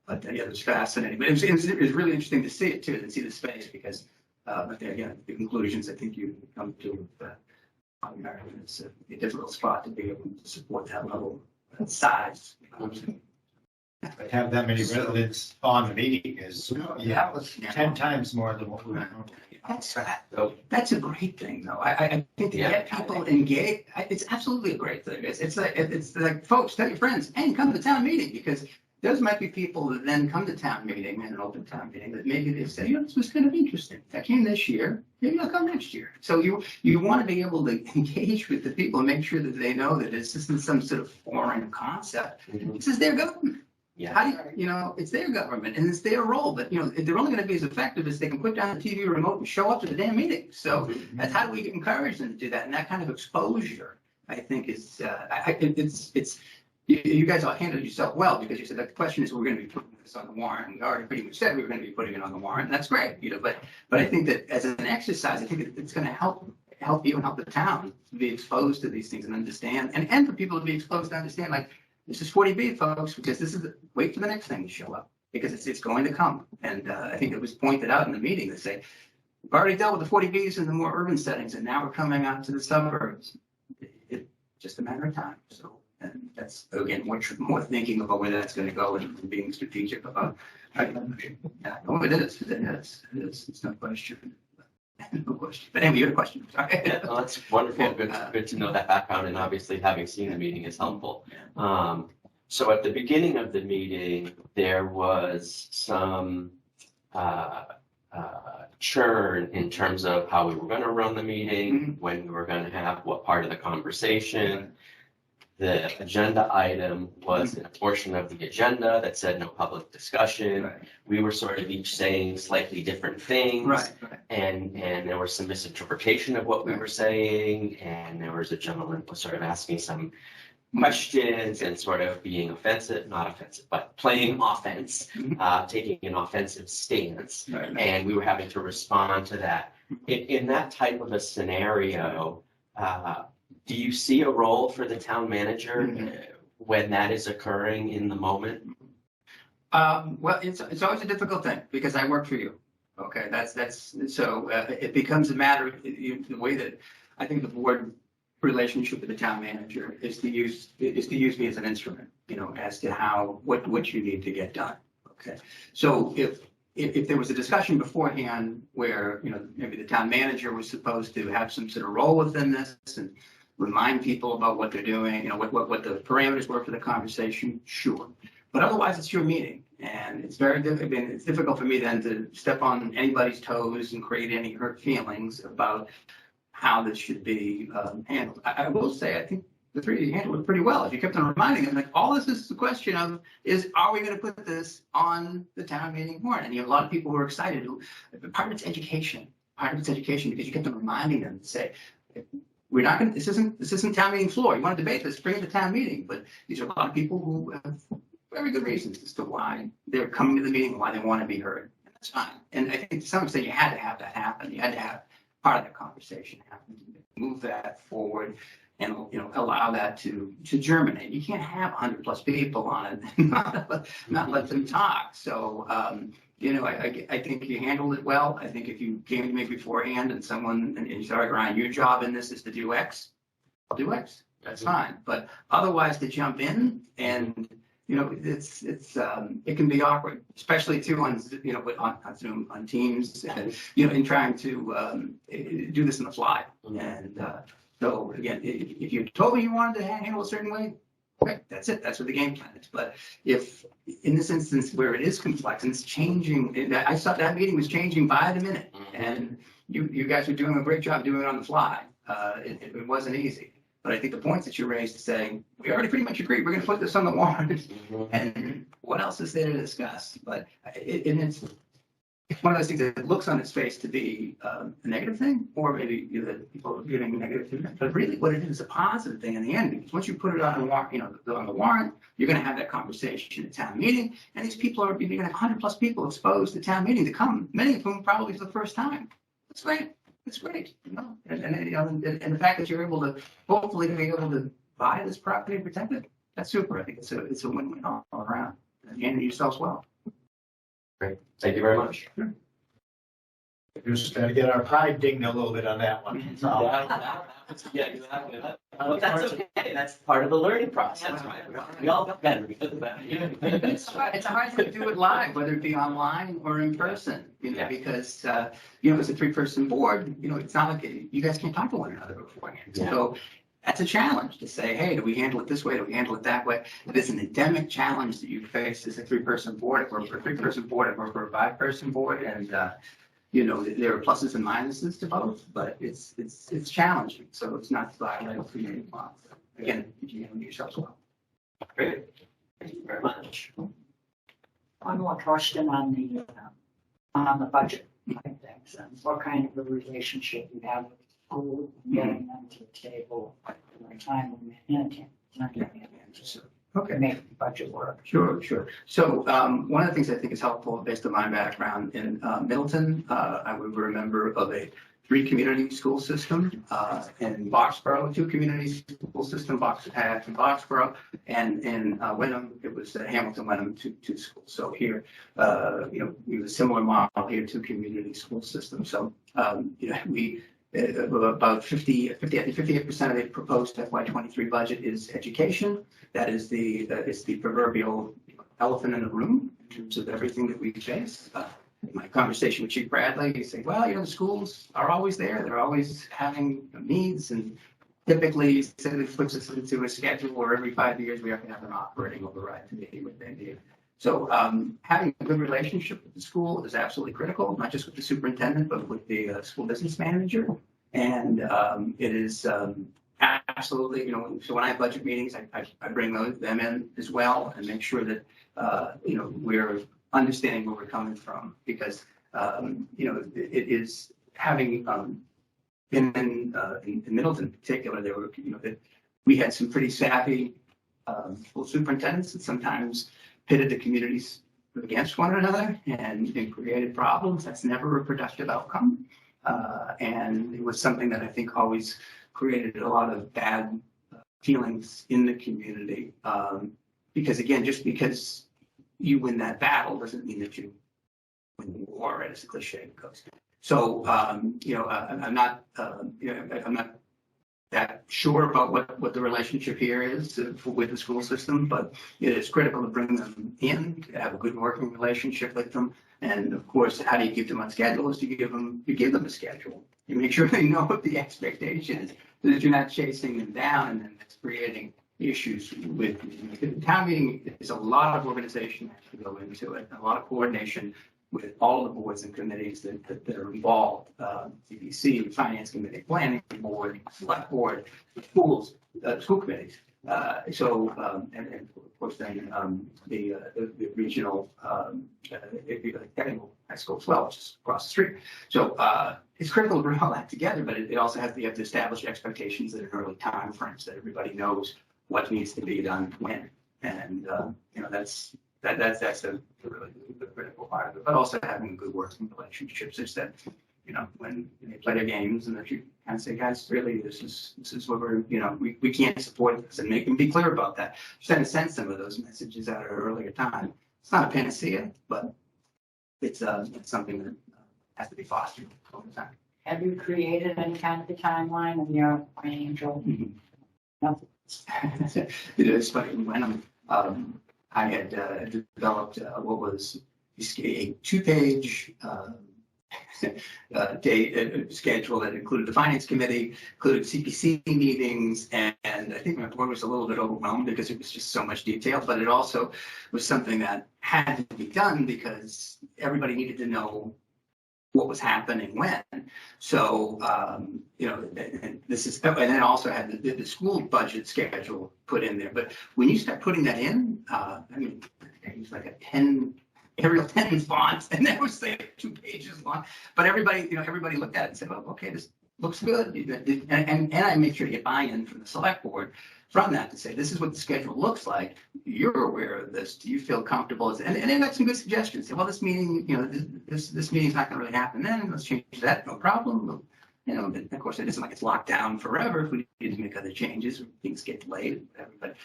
but yeah, it was fascinating. But it was really interesting to see it too, and see the space because, again, the conclusions I think you come to on American, it's a difficult spot to be able to support that level of size. But have that many residents on the meeting is, That was 10 times more than what we were. That's a great thing, though. I think to get people engaged, it's absolutely a great thing. It's like, folks, tell your friends, hey, come to town meeting, because those might be people that then come to town meeting and an open town meeting that maybe they say, you know, this was kind of interesting. I came this year, maybe I'll come next year. So you want to be able to engage with the people and make sure that they know that this isn't some sort of foreign concept. This is their government. Yeah. How do you know, it's their government and it's their role, but you know, they're only going to be as effective as they can put down the TV remote and show up to the damn meeting. So that's how do we encourage them to do that? And that kind of exposure, I think, is you guys all handled yourself well because you said that the question is, we're going to be putting this on the warrant. We already pretty much said we were going to be putting it on the warrant, and that's great, you know. But I think that as an exercise, I think it's going to help you and help the town to be exposed to these things and understand, and for people to be exposed to understand, like, this is 40B, folks, because this is wait for the next thing to show up because it's going to come. And I think it was pointed out in the meeting that say we've already dealt with the 40Bs in the more urban settings, and now we're coming out to the suburbs. It's just a matter of time. So. And that's, again, more thinking about where that's going to go and being strategic about. No, it is. It's no question. No question. But anyway, you had a question. Sorry. Yeah, well, that's wonderful. Good to know that background, and obviously having seen the meeting is helpful. So at the beginning of the meeting, there was some churn in terms of how we were going to run the meeting, when we were going to have what part of the conversation. The agenda item was a portion of the agenda that said no public discussion. Right. We were sort of each saying slightly different things. Right. And there was some misinterpretation of what we were saying. And there was a gentleman was sort of asking some questions and sort of being offensive, not offensive, but playing offense, taking an offensive stance. Right. And we were having to respond to that. In that type of a scenario, do you see a role for the town manager when that is occurring in the moment? Well, it's always a difficult thing because I work for you. Okay, that's so it becomes a matter of the way that I think the board relationship with the town manager is to use me as an instrument, you know, as to what you need to get done. Okay, so if there was a discussion beforehand where, you know, maybe the town manager was supposed to have some sort of role within this and remind people about what they're doing, you know, what the parameters were for the conversation, sure. But otherwise, it's your meeting, and it's very difficult. I mean, it's difficult for me then to step on anybody's toes and create any hurt feelings about how this should be handled. I will say, I think the three of you handled it pretty well. If you kept on reminding them, like, all this is a question of are we going to put this on the town meeting warrant? And you have a lot of people who are excited. Part of it's education. Part of it's education because you kept on reminding them to say, we're not going to, this isn't town meeting floor. You want to debate this, bring it to town meeting. But these are a lot of people who have very good reasons as to why they're coming to the meeting, why they want to be heard. And that's fine. And I think to some extent you had to have that happen. You had to have part of that conversation happen, move that forward and, you know, allow that to germinate. You can't have 100+ people on it and not let them talk. So, you know, I think you handled it well. I think if you came to me beforehand and you said, all right, Ryan, your job in this is to do X, I'll do X. that's fine. But otherwise to jump in and, you know, it can be awkward, especially too on, you know, on Zoom, on Teams, and, you know, in trying to do this on the fly. And so again, if you told me you wanted to handle a certain way, okay, that's it. That's what the game plan is. But if in this instance where it is complex and it's changing, and I saw that meeting was changing by the minute, and you guys were doing a great job doing it on the fly. It wasn't easy. But I think the points that you raised to say, we already pretty much agreed, we're going to put this on the warrant. And what else is there to discuss? But it's one of those things that looks on its face to be a negative thing, or maybe you know, that people are giving negative feedback. But really what it is a positive thing in the end, because once you put it on the warrant, you know, on the warrant, you're going to have that conversation at town meeting. And these people are, you're going to have 100+ people exposed to town meeting to come, many of whom probably for the first time. That's great. It's great, you know, and you know, and the fact that you're able to hopefully be able to buy this property and protect it, that's super. I think it's a win-win all around, and yourselves well. Great. Thank you very much. Sure. Just gotta get our pride dinged a little bit on that one. So, Yeah, exactly. That's okay. That's part of the learning process, right? We all got better because of that. It's a hard thing to do it live, whether it be online or in person, you know, Yeah. because, you know, it's a 3-person board, you know, it's not like you guys can't talk to one another beforehand. Yeah. So that's a challenge to say, hey, do we handle it this way? Do we handle it that way? It is an endemic challenge that you face as a 3-person board. If we're for a 3-person board, if we're for a 5-person board, and, you know, there are pluses and minuses to both, but it's challenging. So it's not violent for you. Again, you handle yourselves well. Great. Thank you very much. One more question on the budget. I think, and what kind of a relationship you have with the school, getting them to the table in a timely manner, Okay. make the budget work. Sure. So one of the things I think is helpful based on my background in Middleton, I would be a member of a 3-community school system in Boxborough, 2 community school system, Boxborough, and in Wenham, it was Hamilton, Wenham, 2 schools. So here, you know, we have a similar model here, 2 community school systems. So, you know, we about 58% of the proposed FY23 budget is education. That is it's the proverbial elephant in the room in terms of everything that we face. In my conversation with Chief Bradley, he said, well, you know, the schools are always there. They're always having needs. And typically, he said it puts us into a schedule where every 5 years we have to have an operating override committee with their need. So having a good relationship with the school is absolutely critical, not just with the superintendent, but with the school business manager. And it is absolutely, you know, so when I have budget meetings, I bring them in as well and make sure that, you know, we're understanding where we're coming from, because, you know, it is having been in Middleton in particular, there were, you know, that we had some pretty savvy school superintendents that sometimes pitted the communities against one another and created problems. That's never a productive outcome. And it was something that I think always created a lot of bad feelings in the community. Because again, just because you win that battle doesn't mean that you win the war, as the cliche goes. So, you know, I'm not that sure about what the relationship here is with the school system, but it is critical to bring them in, to have a good working relationship with them. And of course, how do you keep them on schedule? Is you give them a schedule. You make sure they know what the expectation is, so that you're not chasing them down and then that's creating issues with the town meeting. Is a lot of organization has to go into it, a lot of coordination with all the boards and committees that are involved, CBC, Finance Committee, Planning Board, Select Board, schools, school committees. And of course then the regional technical high school as well, which is across the street. So it's critical to bring all that together, but it also has to, you have to establish expectations at an early time frames that everybody knows what needs to be done when. And you know, that's a really critical part of it, but also having a good working relationship such that, you know, when they play their games and that you kind of say, guys, really, this is what we're, you know, we can't support this, and make them be clear about that. Just trying to send some of those messages at an earlier time. It's not a panacea, but it's something that has to be fostered over time. Have you created any kind of a timeline in your financial It's funny when I had developed what was a 2-page day schedule that included the finance committee, included CPC meetings, and I think my board was a little bit overwhelmed because it was just so much detail, but it also was something that had to be done because everybody needed to know what was happening when. So, and this is, and then also had the school budget schedule put in there. But when you start putting that in, I mean, it was like a Arial 10 font, and that was like 2 pages long. But everybody looked at it and said, "Oh, okay, this looks good." And I make sure to get buy-in from the select board from that to say, "This is what the schedule looks like. You're aware of this. Do you feel comfortable?" And they got some good suggestions. Say, "Well, this meeting, this meeting's not going to really happen then. Let's change that. No problem." But of course, it isn't like it's locked down forever. If we need to make other changes, or things get delayed, whatever. But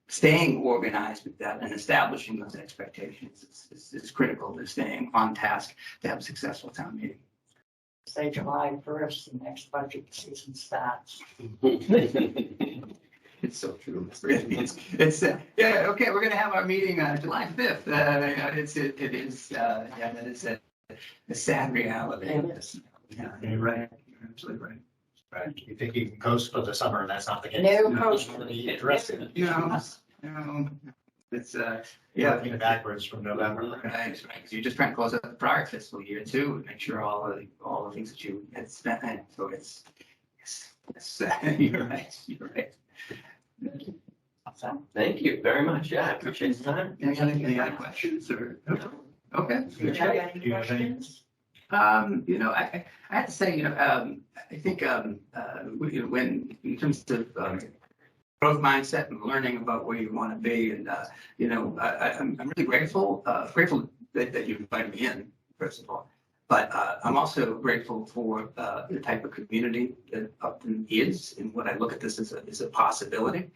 staying organized with that and establishing those expectations is critical to staying on task to have a successful town meeting. Say July 1st, the next budget season starts. It's so true. It's really, yeah, okay, we're gonna have our meeting July 5th. That is a sad reality. Yeah, you're right. You're absolutely right. Right. You think you can coast for the summer, and that's not the case. No coast. Interesting. It's Working backwards from November. Right. Because you're just trying to close out the prior fiscal year too, and make sure all the things that you had spent. So it's you're right. You're right. Thank you very much. Yeah, I appreciate the time. Any other questions or? Okay. Do you have any questions? I have to say, I think when in terms of growth mindset and learning about where you want to be, and I'm really grateful that you invited me in, first of all. But I'm also grateful for the type of community that Upton is, and what I look at this as a possibility.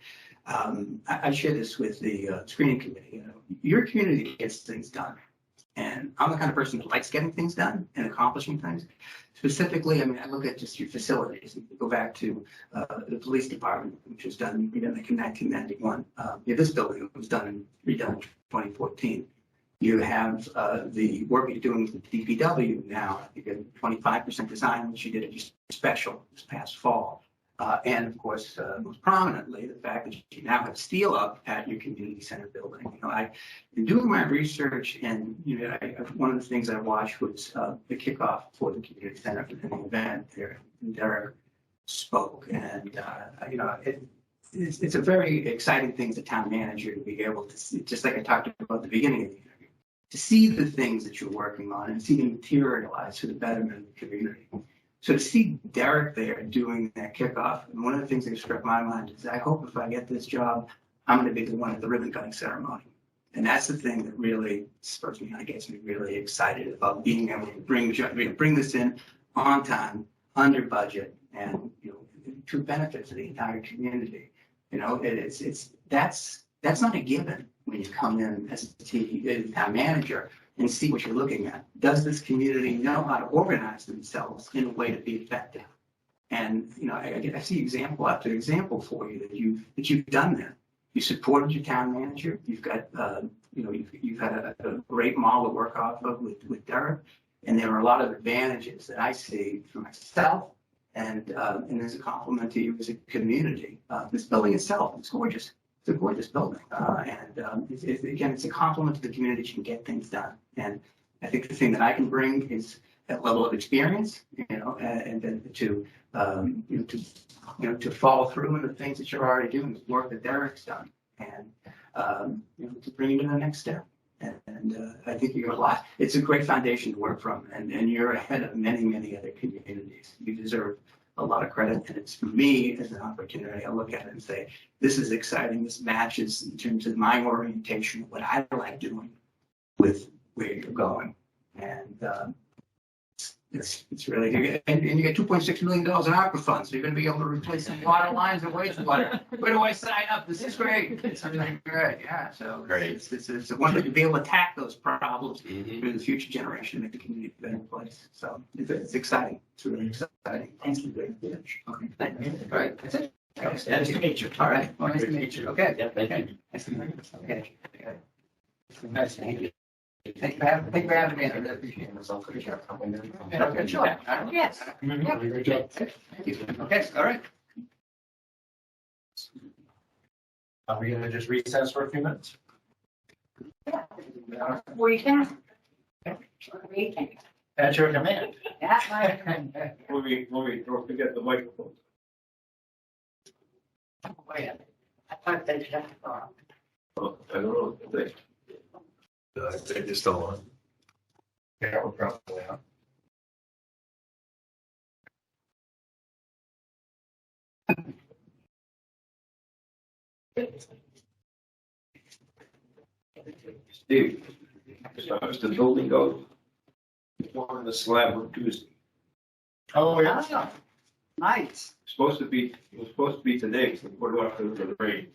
I share this with the screening committee. Your community gets things done. And I'm the kind of person that likes getting things done and accomplishing things. Specifically, I mean, I look at just your facilities. Go back to the police department, which was done in 1991. This building was redone in 2014. You have the work you're doing with the DPW now. You get 25% design, which you did at your special this past fall. And of course, most prominently, the fact that you now have steel up at your community center building. I've been doing my research, and one of the things I watched was the kickoff for the community center for the event there. And Derek spoke, and it's a very exciting thing as a town manager to be able to see, just like I talked about at the beginning of the interview, to see the things that you're working on and see them materialize for the betterment of the community. So to see Derek there doing that kickoff, and one of the things that struck my mind is, I hope if I get this job, I'm going to be the one at the ribbon cutting ceremony. And that's the thing that really spurs me on, gets me really excited about being able to bring this in on time, under budget, and to benefit to the entire community. That's not a given when you come in as a town manager and see what you're looking at. Does this community know how to organize themselves in a way to be effective? And I see example after example for you that you've done that. You supported your town manager. You've got you've had a great model to work off of with Derek, and there are a lot of advantages that I see for myself and as a compliment to you as a community. This building itself is gorgeous. It's a gorgeous building, and it's a compliment to the community that you can get things done. And I think the thing that I can bring is that level of experience, and then to follow through in the things that you're already doing, the work that Derek's done, and to bring you to the next step. And I think you have a lot. It's a great foundation to work from, and you're ahead of many, many other communities. You deserve a lot of credit, and it's for me as an opportunity. I look at it and say, this is exciting. This matches in terms of my orientation, what I like doing with where you're going. And it's really, and you get $2.6 million in ARPA funds, so you're going to be able to replace some water lines and wastewater. Where do I sign up? This is great. It's really great. Yeah. So Great. It's a wonder to be able to attack those problems for the future generation, make the community a better place. So it's exciting. It's really exciting. Thank you. Okay. Thank you. All right. That's it. Nice to meet you. All right. Well, nice to meet you. Okay. Yeah, thank you. Nice to meet you. Okay. Nice to meet you. Thank you for having me. I really appreciate it. Okay, sure. Yes. Great job. Thank you. Okay, all right. Are we gonna just recess for a few minutes? We can. We can. At your command. That might. Don't forget the microphone. I thought they shut it off. I don't know. They just don't want. Yeah, we're probably out. Steve, as far as the building goes, on the slab on Tuesday. Oh, yeah. Ah, nice. It was supposed to be today, so we put it off because of the rain.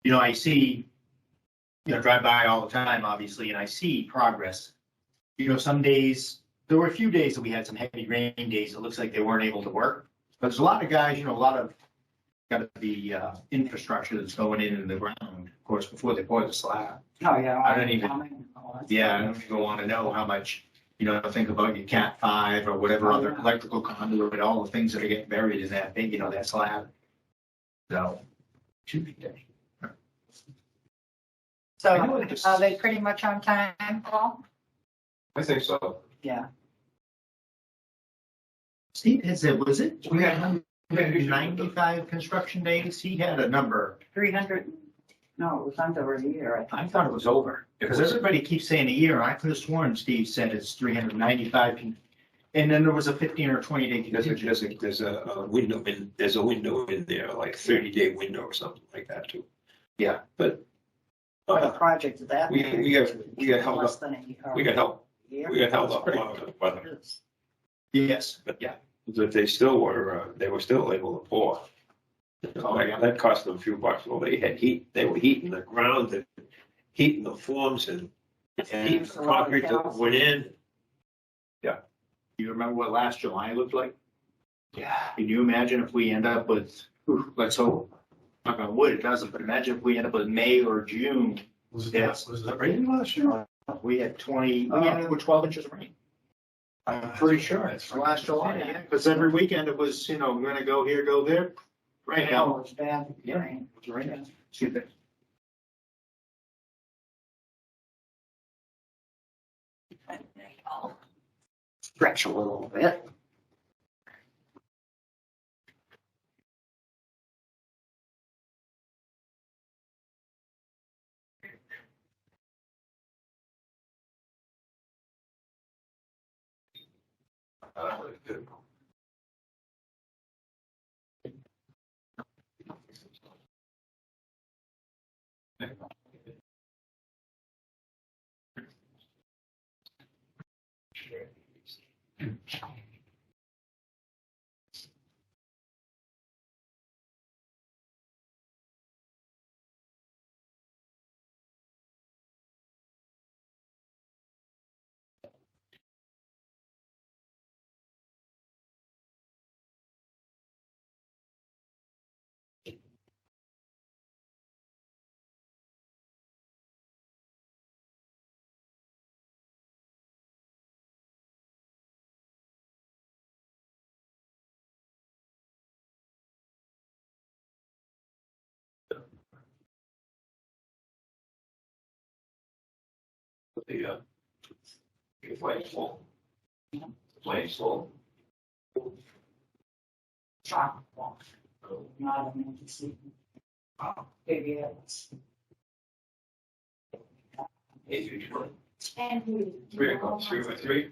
You know, I see, drive by all the time, obviously, and I see progress. You know, some days, there were a few days that we had some heavy rain days. It looks like they weren't able to work. But there's a lot of guys, a lot of got the infrastructure that's going in the ground, of course, before they pour the slab. Oh, yeah. I don't even- Yeah, I don't even want to know how much, think about your Cat 5 or whatever other electrical conduit, all the things that are getting buried in that big, that slab. So, should be good. So I know it just- are they pretty much on time, Paul? I think so. Yeah. Steve had said, was it 395 construction days? He had a number. 300, no, it was under a year. I think. I thought it was over. Because everybody keeps saying a year. I could have sworn Steve said it's 395. And then there was a 15 or 20 day contingency. There's a window there's a window in there, like 30-day window or something like that too. Yeah. But What a project is that? we got held Less up, than a year. we got help, Year? we got held up a lot of the weather. Yes, but yeah. But they were still able to pour. That cost them a few bucks. Well, they were heating the ground and heating the forms and heating the concrete that went in. You remember what last July looked like? Yeah. Can you imagine if we end up with, let's hope, knock on wood, it doesn't, but imagine if we end up with May or June. Was Yes. that raining last year? We had 12 inches of rain. I'm pretty sure it's last July, yeah, because every weekend it was, we're gonna go here, go there. Right No, now. it's bad. Yeah. Rain. It's raining. Excuse me. Stretch a little bit. The flame's full. Flame's full. Chocolate. Not an emergency. Maybe it's. And we. 3 o'clock, 3 by 3.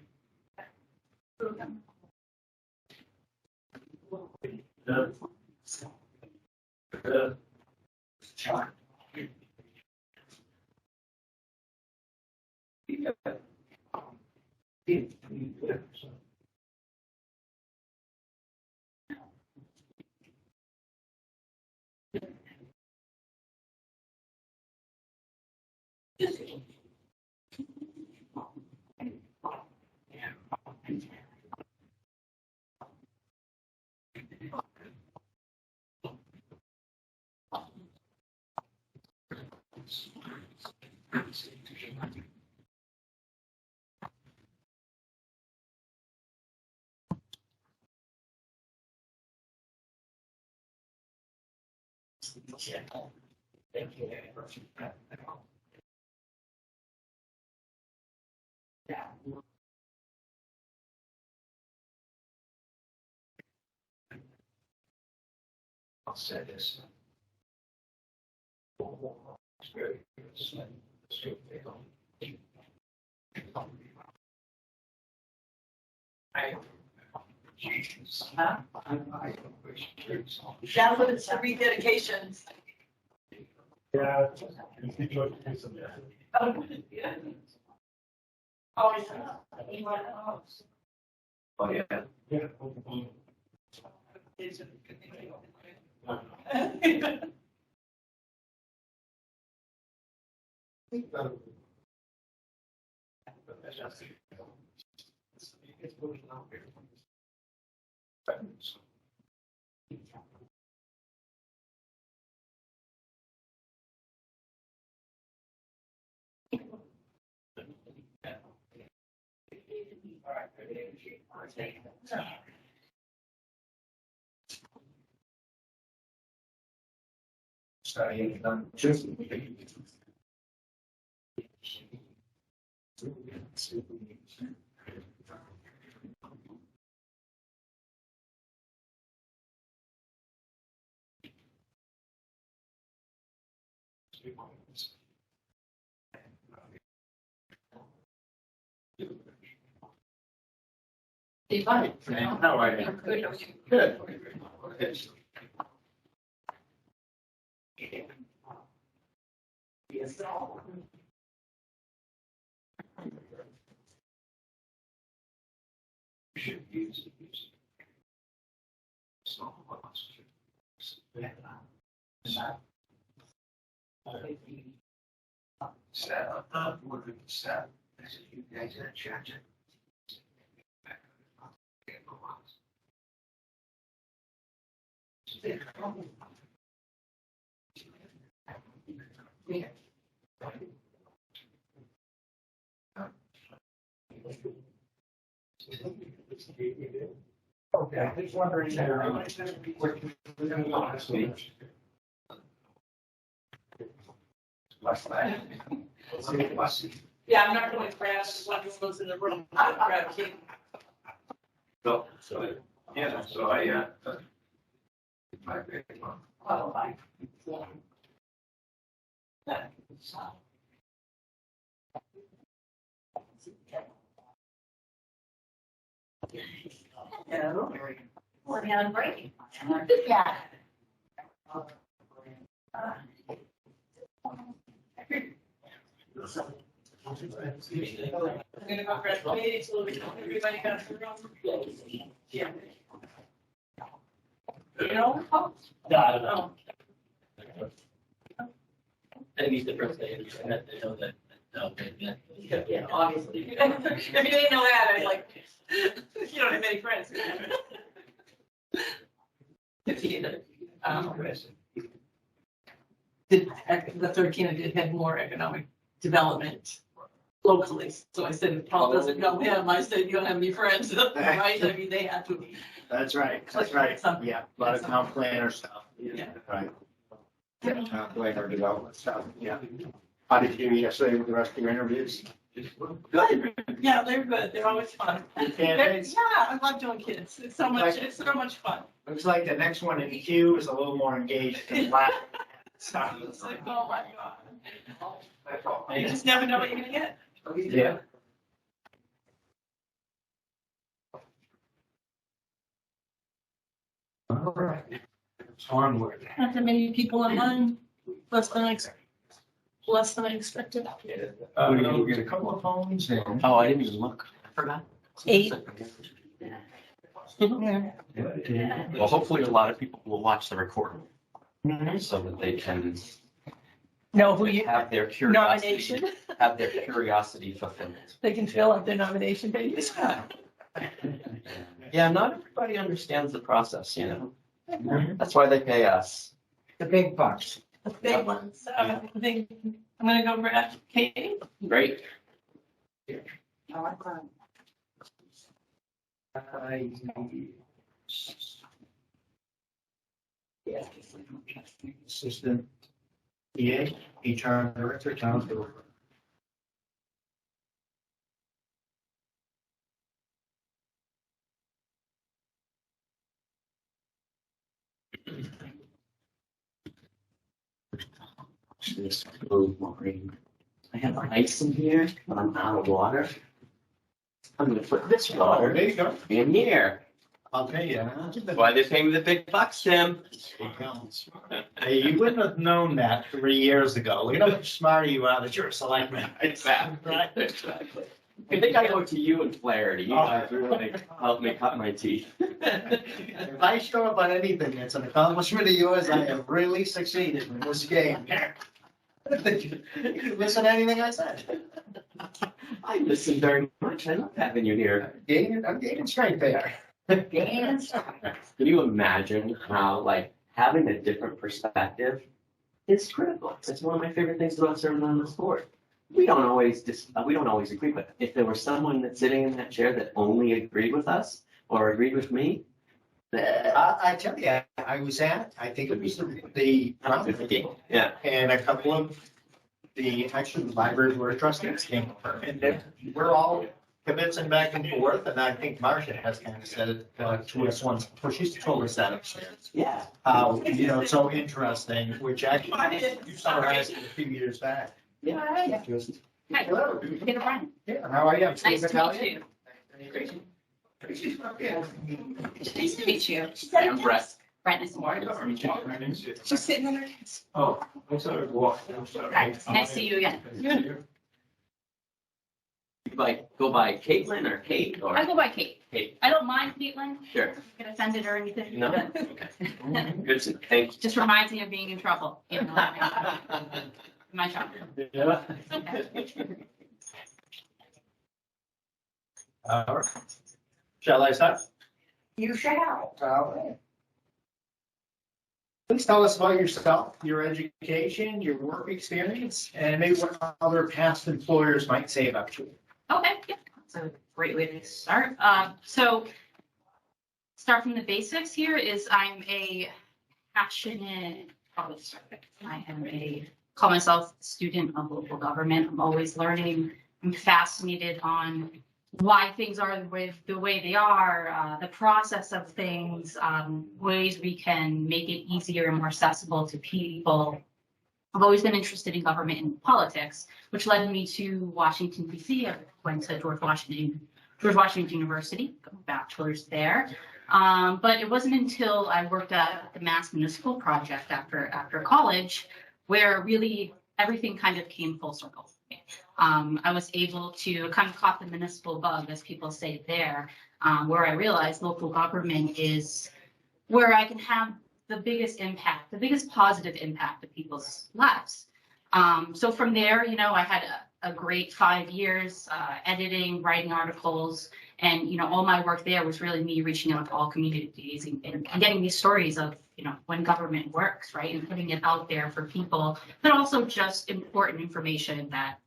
I'll say this. Huh? Down with its rededications. Yeah. You think you ought to do some, yeah. Oh, yeah. Oh, yeah. Oh, yeah. Yeah. Starting on Fine. How are you? Good. You guys are judging. Okay, I was wondering. Yeah, I'm not going to crash, like it was in the room. I'm grab key. So, yeah, so I, my big one. Oh, my. Hello. We're on break. Yeah. I'm gonna go grab the meeting so everybody got their own. Yeah. You know? Oh. I used the first day, I had to know that, Yeah, obviously. If you didn't know that, I'd like, you don't have many friends. The third candidate had more economic development locally. So I said, if Paul doesn't know him, I said, you don't have any friends, right? I mean, they had to. That's right, yeah, a lot of town planner stuff. Yeah. Right. Town planner development stuff, yeah. How did you do yesterday with the rest of your interviews? Good. Yeah, they're good. They're always fun. Good candidates? Yeah, I love doing kids. It's so much fun. Looks like the next one in queue is a little more engaged than the last. It's like, oh my God. You just never know what you're gonna get. Yeah. All right. Onward. Not that many people online, less than I expected. We'll get a couple of phones and. Oh, I didn't even look. Forgot. 8. Well, hopefully a lot of people will watch the recording so that they can Know who you, have their nomination, curiosity fulfilled. they can fill out their nomination pages. Yeah, not everybody understands the process, you know? That's why they pay us. The big bucks. The big ones. So I think I'm gonna go for Katie. Great. I like that. Assistant EA, HR Director, Town Director. This blue marine. I have ice in here, but I'm out of water. I'm gonna put this Oh, water there you go. in here. I'll tell you. That's why they pay me the big bucks, Tim. Hey, you wouldn't have known that 3 years ago. Look at how much smarter you are that you're a selectman. Exactly. Exactly. I think I owe to you and Flaherty. You guys really helped me cut my teeth. If I show up on anything that's an accomplishment of yours, I have really succeeded in this game. You can listen to anything I said. I listen very much. I love having you here. I'm gaining strength there. Can you imagine how, like, having a different perspective is critical? It's one of my favorite things about serving on this board. We don't always agree, but if there was someone that's sitting in that chair that only agreed with us or agreed with me, I tell you, I was at, I think it was the yeah, and a couple of the library board of trustees came over, and we're all convincing back and forth, and I think Marcia has kind of said it to us once before. She's told us that upstairs. yeah. It's so interesting, which actually you summarized it a few years back. Yeah. Hello. Get a run. Yeah, how are you? Nice to meet you. Nice to meet you. I'm Brett. Brett, nice to meet you. She's sitting on her desk. Oh, I'm sorry, what? I'm sorry. Right, nice to see you again. Go by Caitlin or Kate or I go by Kate. Kate? I don't mind Caitlin. Sure. Get offended or anything. No? but Okay. Good. Thank you. Just reminds me of being in trouble. You know, my trouble. Yeah. Okay. All right. Shall I start? You shall. All right. Please tell us about yourself, your education, your work experience, and maybe what other past employers might say about you. Okay, yeah, that's a great way to start. So start from the basics here is I'm a passionate public servant. Call myself a student of local government. I'm always learning. I'm fascinated on why things are the way they are, the process of things, ways we can make it easier and more accessible to people. I've always been interested in government and politics, which led me to Washington, D.C. I went to George Washington University, got my bachelor's there. But it wasn't until I worked at the Mass Municipal Project after college where really everything kind of came full circle. I was able to kind of caught the municipal bug, as people say there, where I realized local government is where I can have the biggest impact, the biggest positive impact of people's lives. So from there, I had a great 5 years editing, writing articles, and all my work there was really me reaching out to all communities and getting these stories of when government works, right, and putting it out there for people, but also just important information that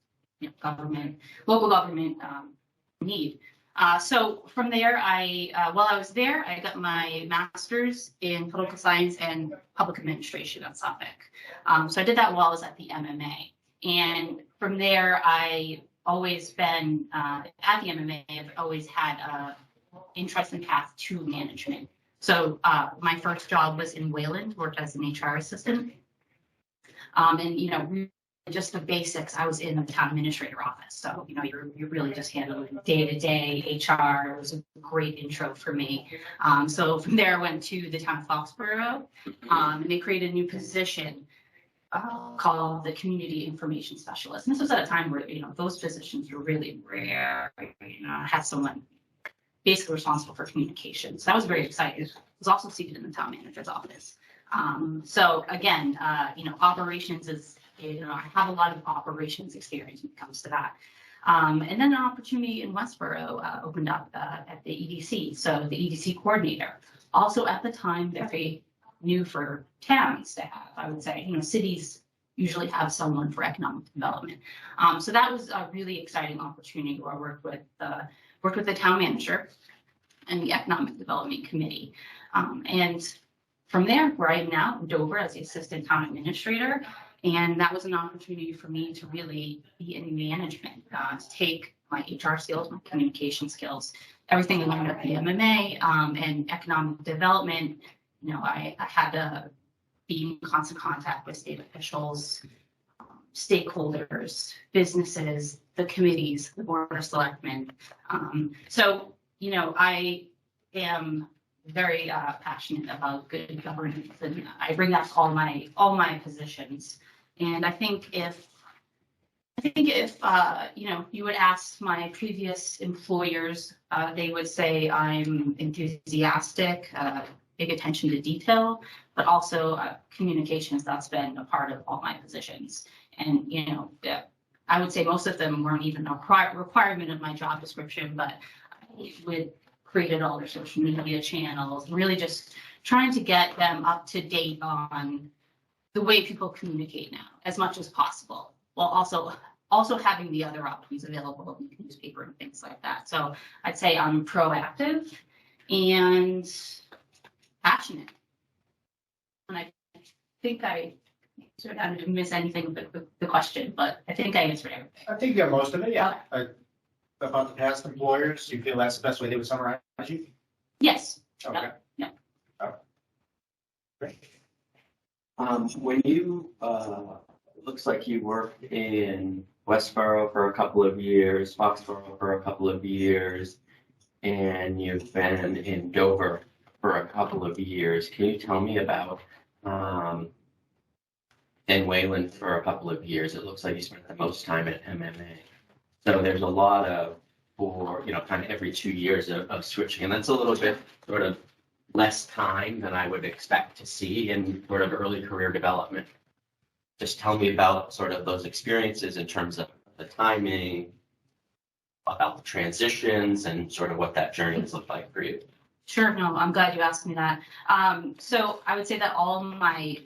local government need. So from there, while I was there, I got my master's in political science and public administration at Suffolk. So I did that while I was at the MMA. And from there, I always been at the MMA. I've always had an interest and path to management. So my first job was in Wayland, worked as an HR assistant. And just the basics, I was in the town administrator office. So, you're really just handling day-to-day HR. It was a great intro for me. So from there, I went to the town of Foxborough, and they created a new position called the community information specialist. And this was at a time where, those positions were really rare. I had someone basically responsible for communications. So I was very excited. I was also seated in the town manager's office. So again, operations is, I have a lot of operations experience when it comes to that. And then an opportunity in Westboro opened up at the EDC. So the EDC coordinator, also at the time, very new for towns to have, I would say, cities usually have someone for economic development. So that was a really exciting opportunity where I worked with the town manager and the economic development committee. And from there, where I am now, Dover as the assistant town administrator. And that was an opportunity for me to really be in management, to take my HR skills, my communication skills, everything I learned at the MMA and economic development. I had to be in constant contact with state officials, stakeholders, businesses, the committees, the board of selectmen. So I am very passionate about good governance, and I bring that to all my positions. And I think if you would ask my previous employers, they would say I'm enthusiastic, big attention to detail, but also communications. That's been a part of all my positions. And I would say most of them weren't even a requirement of my job description, but I would created all their social media channels, really just trying to get them up to date on the way people communicate now as much as possible, while also having the other options available, like newspaper and things like that. So I'd say I'm proactive and passionate. And I think I didn't miss anything with the question, but I think I answered everything. I think you got most of it, yeah. About the past employers, you feel that's the best way they would summarize you? Yes. Okay. Yeah. Oh. Great. When you, it looks like you worked in Westboro for a couple of years, Foxborough for a couple of years, and you've been in Dover for a couple of years. Can you tell me about, in Wayland for a couple of years? It looks like you spent the most time at MMA. So there's a lot of, kind of every 2 years of switching, and that's a little bit sort of less time than I would expect to see in sort of early career development. Just tell me about sort of those experiences in terms of the timing, about the transitions, and sort of what that journey has looked like for you. Sure. No, I'm glad you asked me that. So I would say that all my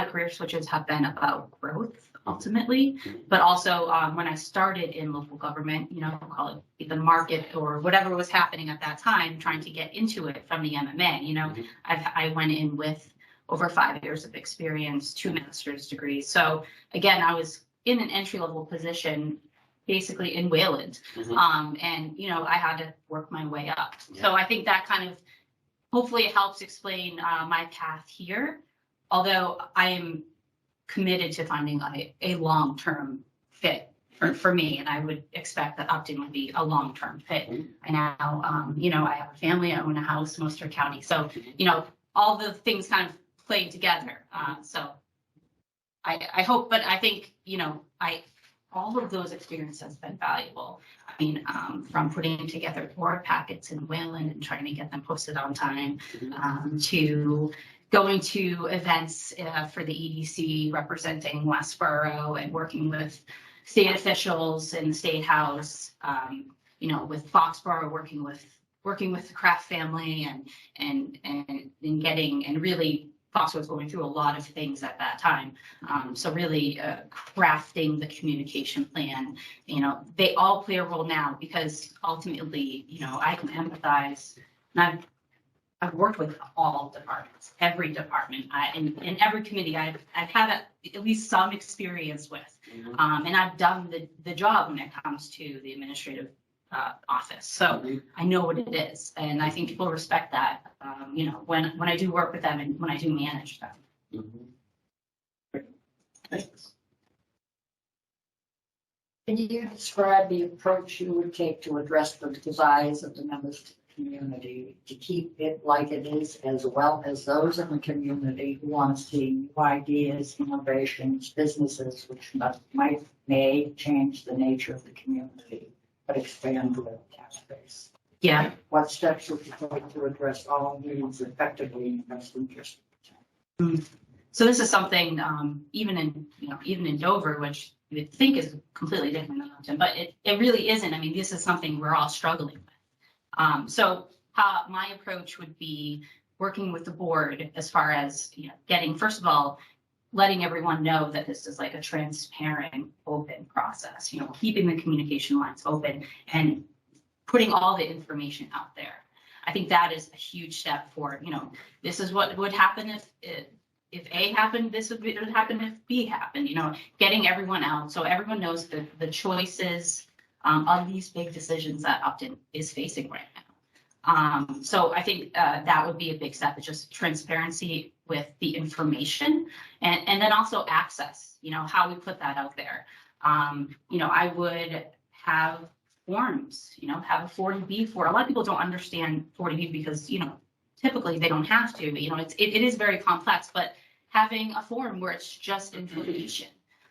career switches have been about growth ultimately, but also when I started in local government, call it the market or whatever was happening at that time, trying to get into it from the MMA. I went in with over 5 years of experience, 2 master's degrees. So again, I was in an entry level position, basically in Wayland, and I had to work my way up. Yeah. So I think that kind of hopefully it helps explain my path here. Although I am committed to finding a long-term fit for me, and I would expect that Upton would be a long-term fit. I now, I have a family, I own a house in Worcester County, so all the things kind of played together. So I hope, but I think all of those experiences have been valuable. I mean, from putting together board packets in Wayland and trying to get them posted on time, to going to events for the EDC representing Westboro and working with state officials in the State House, with Foxborough, working with the Kraft family and getting, and really Foxborough was going through a lot of things at that time. So really crafting the communication plan, they all play a role now because ultimately, I can empathize, and I've worked with all departments, every department, in every committee I've had at least some experience with, and I've done the job when it comes to the administrative office. So I know what it is, and I think people respect that. When I do work with them and when I do manage them. Thanks. Can you describe the approach you would take to address the desires of the members of the community to keep it like it is, as well as those in the community who want to see new ideas, innovations, businesses which may change the nature of the community, but expand the tax base? Yeah. What steps would you take to address all needs effectively in the best interest of the town? So this is something, even in Dover, which you would think is completely different than Mountain, but it really isn't. I mean, this is something we're all struggling with. So how my approach would be working with the board as far as, getting, first of all, letting everyone know that this is like a transparent, open process, keeping the communication lines open and putting all the information out there. I think that is a huge step for, this is what would happen if A happened, this would happen if B happened, getting everyone out so everyone knows the choices of these big decisions that Upton is facing right now. So I think that would be a big step, is just transparency with the information and then also access, how we put that out there. I would have forms, have a 40B for, a lot of people don't understand 40B because, typically they don't have to, but it is very complex, but having a form where it's just information,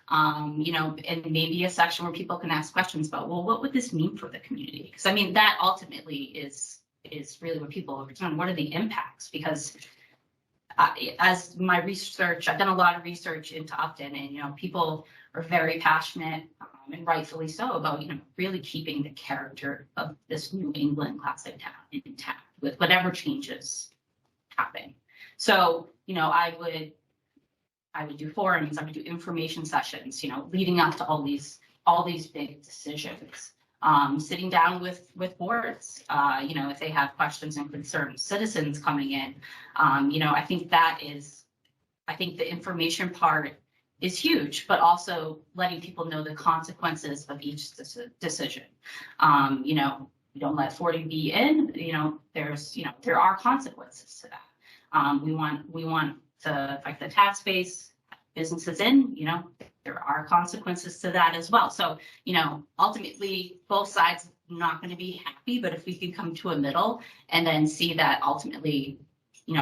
and maybe a section where people can ask questions about, well, what would this mean for the community? Because I mean, that ultimately is really what people are concerned. What are the impacts? Because as my research, I've done a lot of research into Upton, and people are very passionate, and rightfully so, about really keeping the character of this New England classic town intact with whatever changes happen. So I would do forums, I would do information sessions, leading up to all these big decisions. Sitting down with boards, if they have questions and concerns, citizens coming in, I think the information part is huge, but also letting people know the consequences of each decision. You don't let 40B in, there are consequences to that. We want to affect the tax base, businesses in, there are consequences to that as well. So, ultimately both sides are not going to be happy, but if we can come to a middle and then see that ultimately,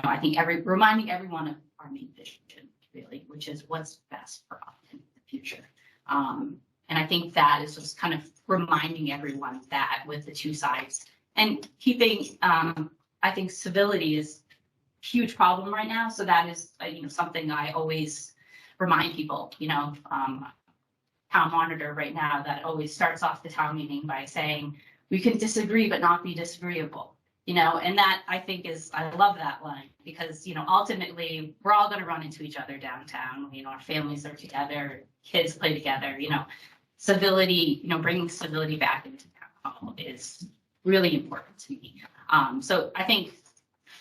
I think reminding everyone of our main vision, really, which is what's best for us in the future. And I think that is just kind of reminding everyone that with the two sides and keeping, I think civility is a huge problem right now. So that is, something I always remind people, town monitor right now that always starts off the town meeting by saying, we can disagree, but not be disagreeable, and that I think I love that line because, ultimately we're all going to run into each other downtown. Our families are together, kids play together, civility, bringing civility back into town hall is really important to me. So I think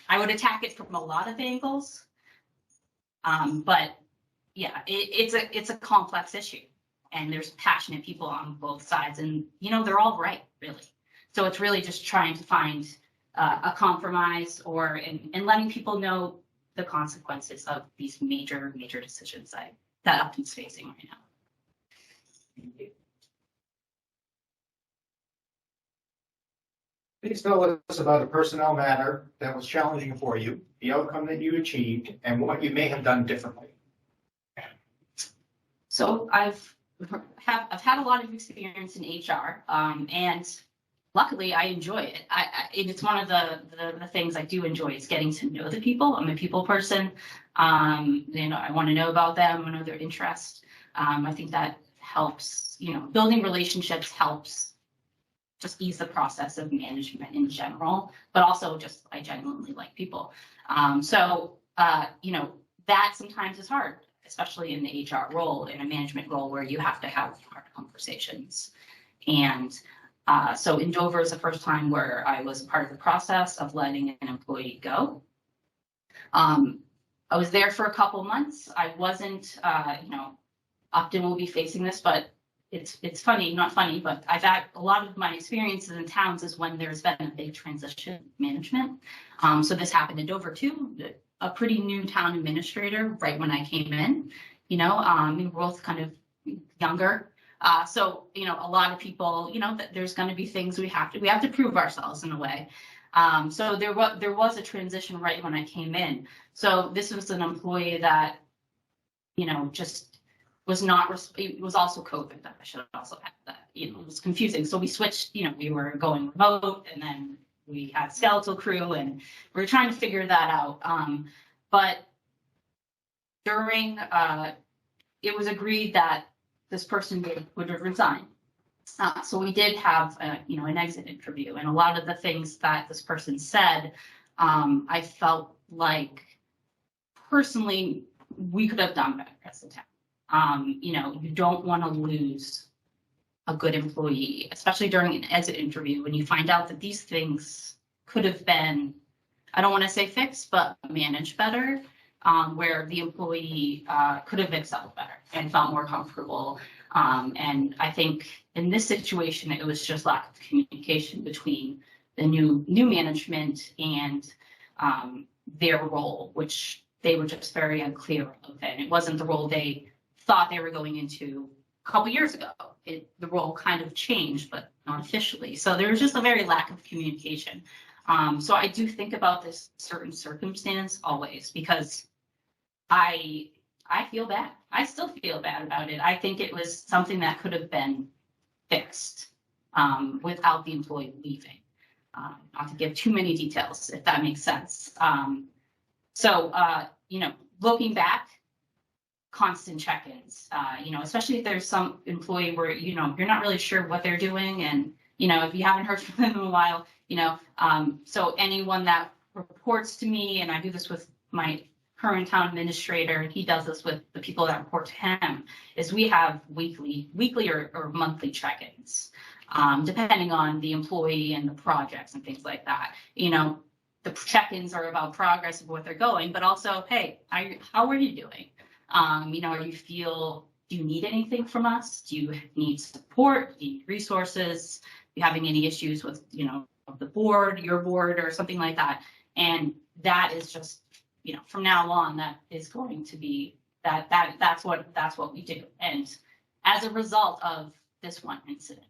I would attack it from a lot of angles. But yeah, it's a complex issue and there's passionate people on both sides and, they're all right, really. So it's really just trying to find a compromise and letting people know the consequences of these major decisions that Upton's facing right now. Please tell us about a personnel matter that was challenging for you, the outcome that you achieved, and what you may have done differently. So I've had a lot of experience in HR, and luckily I enjoy it. It's one of the things I do enjoy is getting to know the people. I'm a people person. I want to know about them, I want to know their interests. I think that helps, building relationships helps just ease the process of management in general, but also just I genuinely like people. That sometimes is hard, especially in the HR role, in a management role where you have to have hard conversations. And so in Dover is the first time where I was part of the process of letting an employee go. I was there for a couple months. I wasn't, Upton will be facing this, but it's funny, not funny, but I've had a lot of my experiences in towns is when there's been a big transition management. So this happened in Dover too, a pretty new town administrator right when I came in, we were both kind of younger. So, a lot of people, that there's going to be things we have to prove ourselves in a way. So there was a transition right when I came in. So this was an employee that, just was not, it was also COVID. I should also have that, it was confusing. So we switched, we were going remote and then we had skeletal crew and we were trying to figure that out. But during, it was agreed that this person would resign. So we did have, an exit interview, and a lot of the things that this person said, I felt like personally we could have done better as a town. You don't want to lose a good employee, especially during an exit interview, when you find out that these things could have been, I don't want to say fixed, but managed better, where the employee could have excelled better and felt more comfortable. And I think in this situation, it was just lack of communication between the new management and their role, which they were just very unclear of. And it wasn't the role they thought they were going into a couple years ago. The role kind of changed, but not officially. So there was just a very lack of communication. So I do think about this certain circumstance always, because I feel bad. I still feel bad about it. I think it was something that could have been fixed without the employee leaving. Not to give too many details, if that makes sense. Looking back, constant check-ins, especially if there's some employee where, you're not really sure what they're doing. And, if you haven't heard from them in a while, so anyone that reports to me, and I do this with my current town administrator, and he does this with the people that report to him, is we have weekly or monthly check-ins, depending on the employee and the projects and things like that. The check-ins are about progress of what they're going, but also, hey, how are you doing? Do you need anything from us? Do you need support? Do you need resources? Are you having any issues with, the board, your board, or something like that? And that is just, from now on, that is going to be that's what we do. And as a result of this one incident.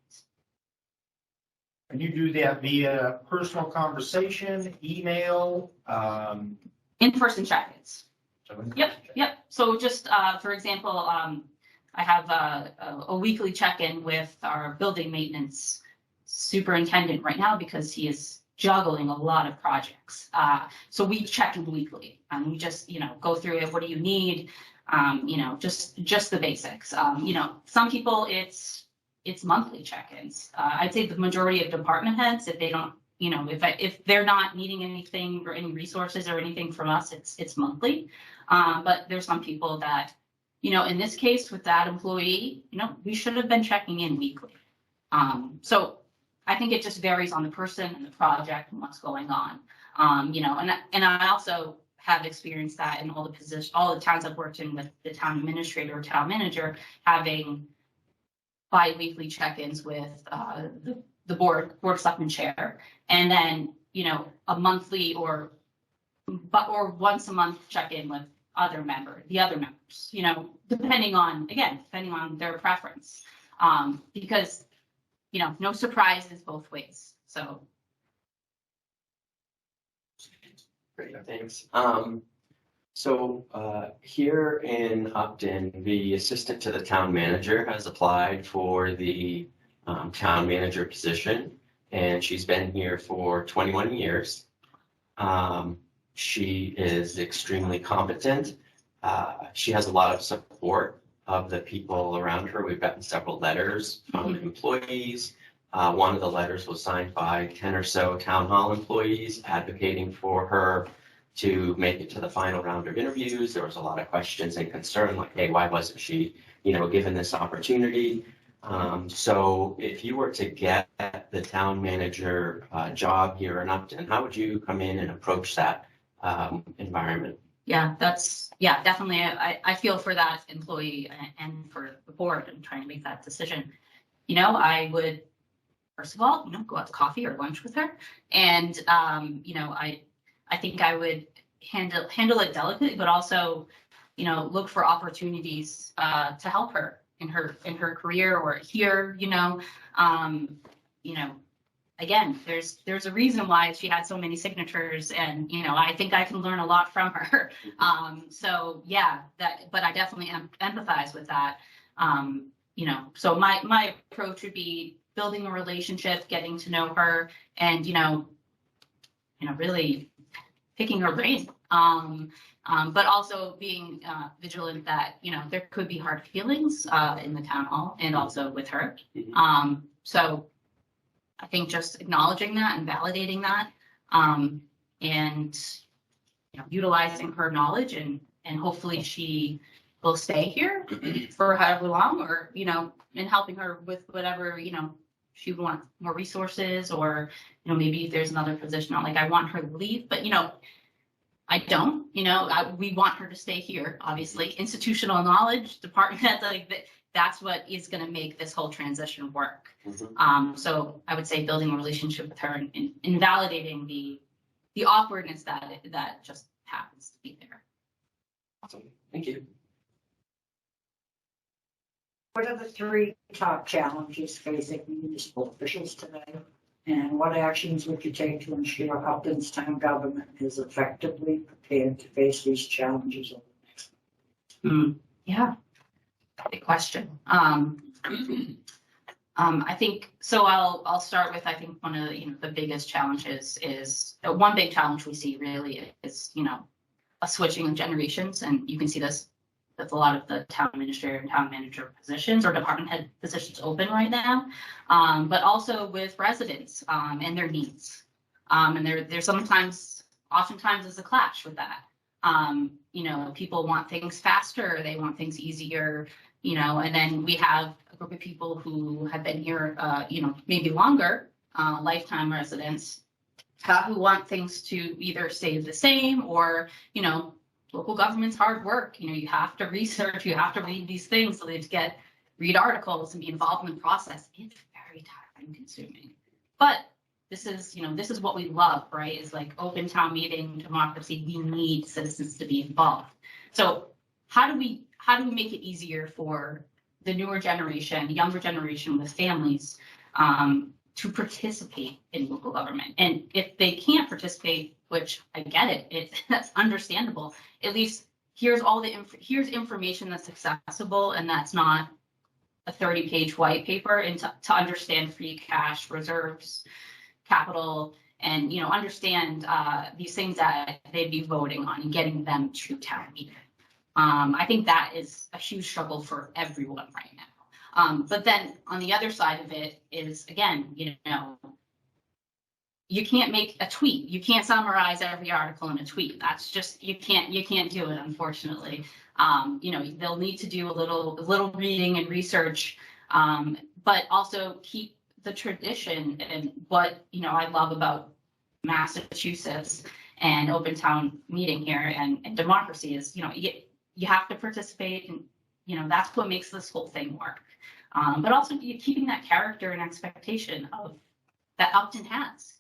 And you do that via personal conversation, email, In-person check-ins. Yep. So just, for example, I have a weekly check-in with our building maintenance superintendent right now, because he is juggling a lot of projects. So we check in weekly, and we just, go through it. What do you need? Just the basics. Some people it's monthly check-ins. I'd say the majority of department heads, if they don't, if they're not needing anything or any resources or anything from us, it's monthly. But there's some people that, in this case with that employee, we should have been checking in weekly. So I think it just varies on the person and the project and what's going on. And I also have experienced that in all the towns I've worked in, with the town administrator or town manager having bi-weekly check-ins with the board of selectmen chair, and then a monthly or once a month check-in with the other members, depending on their preference, because no surprises both ways. So great, thanks. Here in Upton, the assistant to the town manager has applied for the town manager position, and she's been here for 21 years. She is extremely competent. She has a lot of support of the people around her. We've gotten several letters from employees. One of the letters was signed by 10 or so town hall employees advocating for her to make it to the final round of interviews. There was a lot of questions and concern, like, hey, why wasn't she, given this opportunity? So if you were to get the town manager job here in Upton, how would you come in and approach that environment? Yeah, definitely. I feel for that employee and for the board and trying to make that decision. I would, first of all, go out to coffee or lunch with her. And, I think I would handle it delicately, but also, look for opportunities to help her in her career or here, again, there's a reason why she had so many signatures, and, I think I can learn a lot from her. But I definitely empathize with that. So my approach would be building a relationship, getting to know her, and, really picking her brain But also being vigilant that, there could be hard feelings in the town hall and also with her. So I think just acknowledging that and validating that, and utilizing her knowledge, and hopefully she will stay here for however long, or and helping her with whatever she wants, more resources, or maybe there's another position. Not like I want her to leave, but I don't. We want her to stay here. Obviously, institutional knowledge department, that's what is going to make this whole transition work. So I would say building a relationship with her and validating the awkwardness that just happens to be there. Awesome. Thank you. What are the 3 top challenges facing municipal officials today? And what actions would you take to ensure Upton's town government is effectively prepared to face these challenges over the next? Yeah, big question. I think so. I'll start with, I think one of the biggest challenges is one big challenge we see really is a switching of generations, and you can see this with a lot of the town administrator and town manager positions or department head positions open right now, but also with residents and their needs. And there's oftentimes there's a clash with that. People want things faster, they want things easier, and then we have a group of people who have been here, maybe longer, lifetime residents, who want things to either stay the same or, local government's hard work. You have to research, you have to read these things, so they read articles and be involved in the process. It's very time consuming, but this is what we love, right? Is like open town meeting, democracy. We need citizens to be involved. So how do we make it easier for the newer generation, younger generation with families, to participate in local government? And if they can't participate, which I get it, that's understandable. At least here's information that's accessible and that's not a 30-page white paper, and to understand free cash, reserves, capital, and understand these things that they'd be voting on and getting them to town meeting. I think that is a huge struggle for everyone right now. But then on the other side of it is, again, you can't make a tweet. You can't summarize every article in a tweet. That's just, you can't do it, unfortunately. They'll need to do a little reading and research, but also keep the tradition. And what, I love about Massachusetts and open town meeting here and democracy is, you have to participate, and, that's what makes this whole thing work. But also keeping that character and expectation of that Upton has.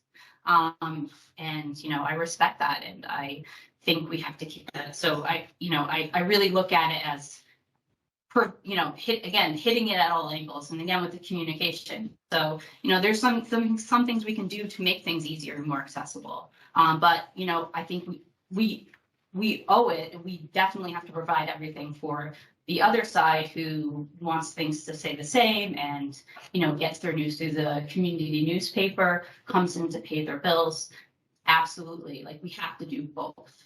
And, I respect that, and I think we have to keep that. So I really look at it as, hitting it at all angles, and again with the communication. So there's some things we can do to make things easier and more accessible. But I think we owe it, and we definitely have to provide everything for the other side who wants things to stay the same and, gets their news through the community newspaper, comes in to pay their bills. Absolutely. Like, we have to do both.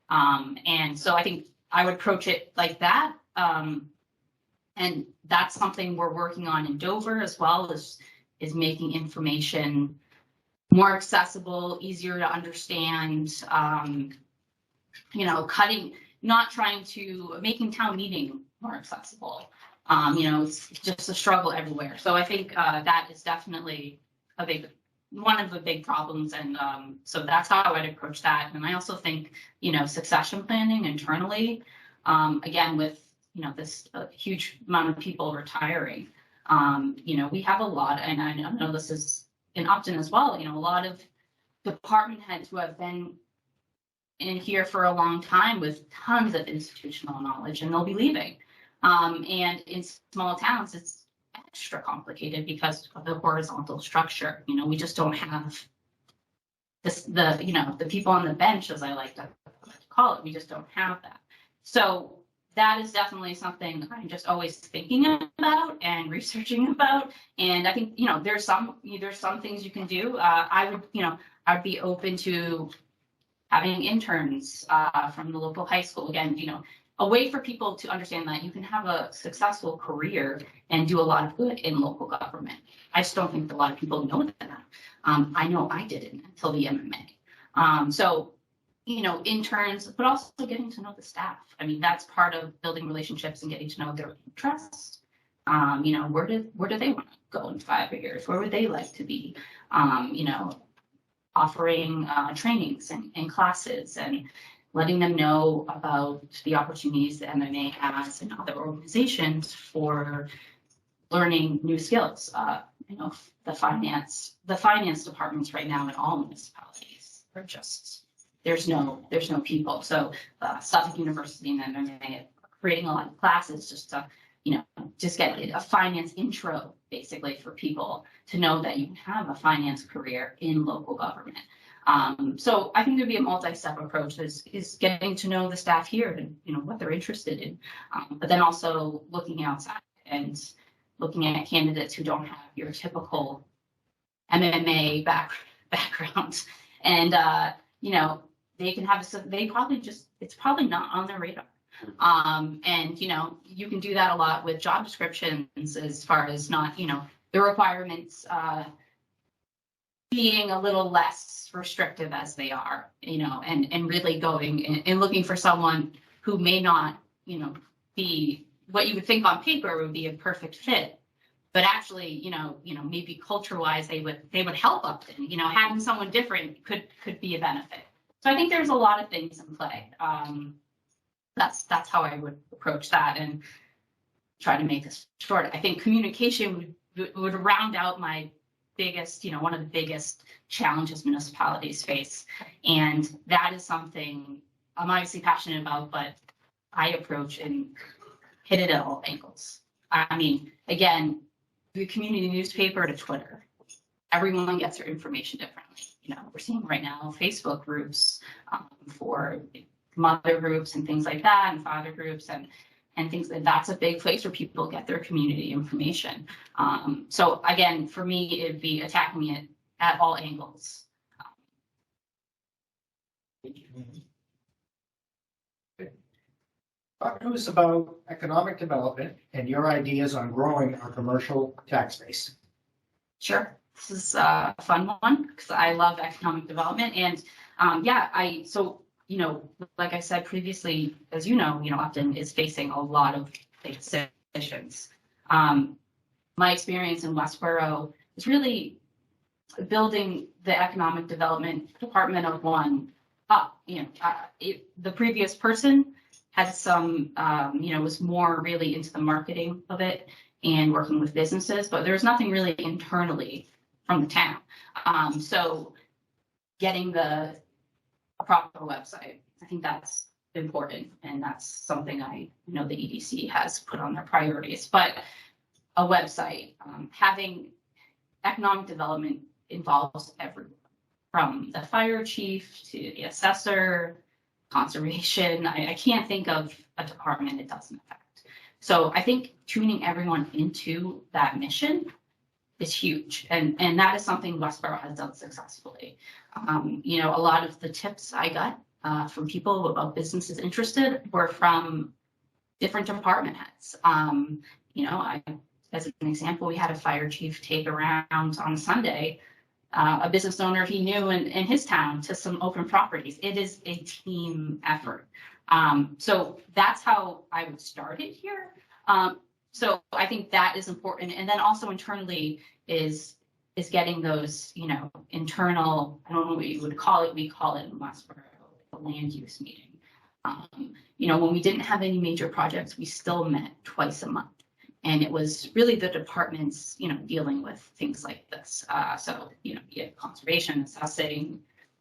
And so I think I would approach it like that. And that's something we're working on in Dover as well, is making information more accessible, easier to understand, making town meeting more accessible. It's just a struggle everywhere. So I think that is definitely one of the big problems. And so that's how I'd approach that. And I also think, succession planning internally, again, with, this huge amount of people retiring, we have a lot, and I know this is in Upton as well, a lot of department heads who have been in here for a long time with tons of institutional knowledge, and they'll be leaving. And in small towns, it's extra complicated because of the horizontal structure. We just don't have the people on the bench, as I like to call it. We just don't have that. So that is definitely something I'm just always thinking about and researching about. And I think, there's some things you can do. I'd be open to having interns from the local high school. Again, a way for people to understand that you can have a successful career and do a lot of good in local government. I just don't think a lot of people know that. I know I didn't until the MMA. So, interns, but also getting to know the staff. I mean, that's part of building relationships and getting to know their interests. Where do they want to go in 5 years? Where would they like to be? Offering trainings and classes and letting them know about the opportunities that MMA has and other organizations for learning new skills. The finance departments right now in all municipalities are just, there's no people. So Suffolk University and MMA are creating a lot of classes just to, just get a finance intro basically for people to know that you can have a finance career in local government. So I think there'd be a multi-step approach is getting to know the staff here and what they're interested in, but then also looking outside and looking at candidates who don't have your typical MMA background, and they can have it's probably not on their radar. And you can do that a lot with job descriptions as far as not the requirements being a little less restrictive as they are, and really going and looking for someone who may not, be what you would think on paper would be a perfect fit, but actually, maybe culture-wise they would help Upton. Having someone different could be a benefit. So I think there's a lot of things in play. That's how I would approach that and try to make this short. I think communication would round out my biggest, one of the biggest challenges municipalities face. And that is something I'm obviously passionate about, but I approach and hit it at all angles. I mean, again, the community newspaper to Twitter, everyone gets their information differently. We're seeing right now Facebook groups for mother groups and things like that, and father groups and things. That's a big place where people get their community information. So again, for me, it'd be attacking it at all angles. Talk to us about economic development and your ideas on growing our commercial tax base. Sure. This is a fun one because I love economic development. And like I said previously, as Upton is facing a lot of big decisions. My experience in Westboro is really building the economic development department of one up. The previous person had some, was more really into the marketing of it and working with businesses, but there's nothing really internally from the town. So getting a proper website, I think that's important, and that's something I know the EDC has put on their priorities. But a website, having economic development involves everyone, from the fire chief to the assessor, conservation. I can't think of a department it doesn't affect. So I think tuning everyone into that mission is huge. And that is something Westboro has done successfully. A lot of the tips I got from people about businesses interested were from different department heads. As an example, we had a fire chief take around on Sunday a business owner he knew in his town to some open properties. It is a team effort. So that's how I would start it here. So I think that is important. And then also internally is getting those, internal, I don't know what you would call it. We call it in Westboro the land use meeting. When we didn't have any major projects, we still met twice a month. And it was really the departments, dealing with things like this. So, you have conservation, assessing,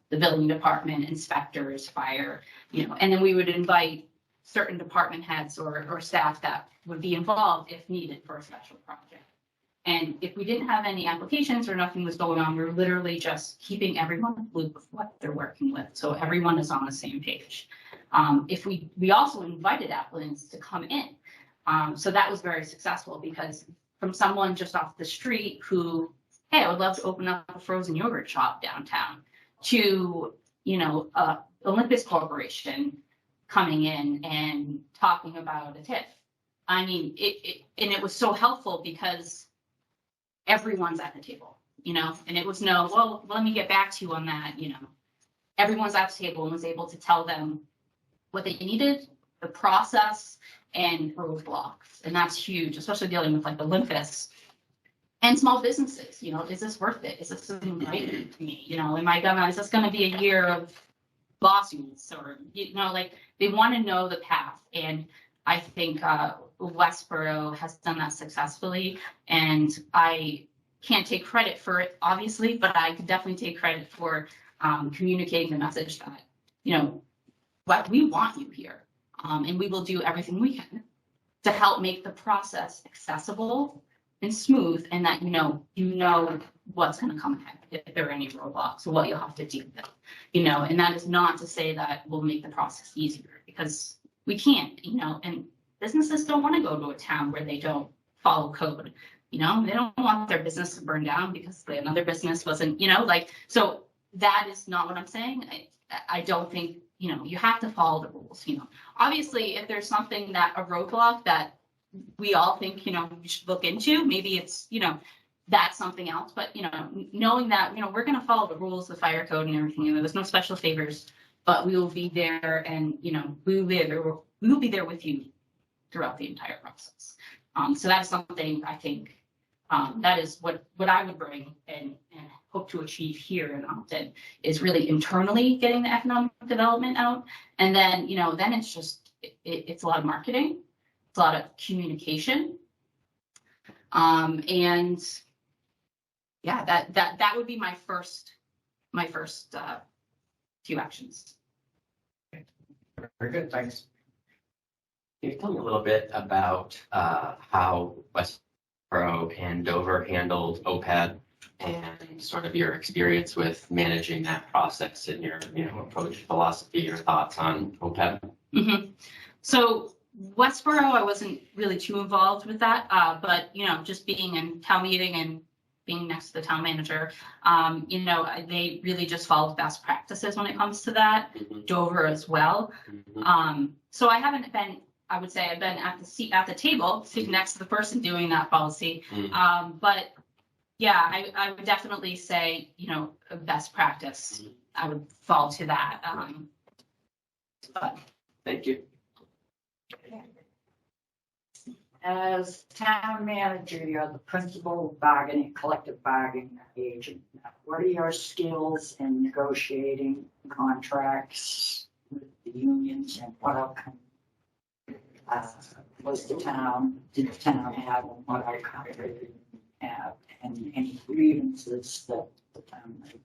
the building department, inspectors, fire, and then we would invite certain department heads or staff that would be involved if needed for a special project. And if we didn't have any applications or nothing was going on, we were literally just keeping everyone in the loop of what they're working with. So everyone is on the same page. If we also invited applicants to come in. So that was very successful because from someone just off the street who, hey, I would love to open up a frozen yogurt shop downtown, to, a Olympus Corporation coming in and talking about a TIF. I mean, and it was so helpful because everyone's at the table, you know, and it was no, well, let me get back to you on that, you know. Everyone's at the table and was able to tell them what they needed, the process, and roadblocks. And that's huge, especially dealing with like Olympus and small businesses. You know, is this worth it? Is this right to me? You know, is this gonna be a year of lawsuits, or, you know, like, they want to know the path. And I think Westboro has done that successfully, and I can't take credit for it, obviously, but I could definitely take credit for communicating the message that, you know, what we want you here, and we will do everything we can to help make the process accessible and smooth, and that you know what's going to come ahead if there are any roadblocks or what you'll have to deal with, you know. And that is not to say that we'll make the process easier, because we can't, you know. And businesses don't want to go to a town where they don't follow code, you know. They don't want their business to burn down because another business wasn't, you know, like. So that is not what I'm saying. I don't think, you know, you have to follow the rules, you know. Obviously, if there's something that a roadblock that we all think, you know, we should look into, maybe it's, you know, that's something else. But, you know, knowing that, you know, we're going to follow the rules, the fire code and everything, you know, there's no special favors, but we will be there, and, you know, we will be there with you throughout the entire process. So that's something I think that is what I would bring and hope to achieve here in Upton, is really internally getting the economic development out. And then, you know, then it's just, it's a lot of marketing. A lot of communication, and yeah, that would be my first few actions. Very good, thanks. Can you tell me a little bit about how Westboro and Dover handled OPEB, and sort of your experience with managing that process, and your, you know, approach, philosophy, your thoughts on OPEB? Mm-hmm. So Westboro, I wasn't really too involved with that, but, you know, just being in town meeting and being next to the town manager, you know, they really just followed best practices when it comes to that. Mm-hmm. Dover as well. Mm-hmm. So I haven't been, I would say I've been at the table, sitting next to the person doing that policy. Mm-hmm. But yeah, I would definitely say, you know, best practice. Mm-hmm. I would fall to that. But Thank you. As town manager, you're the principal collective bargaining agent. What are your skills in negotiating contracts with the unions, and what outcome did the town have, and what outcome did it have, and any grievances that the town might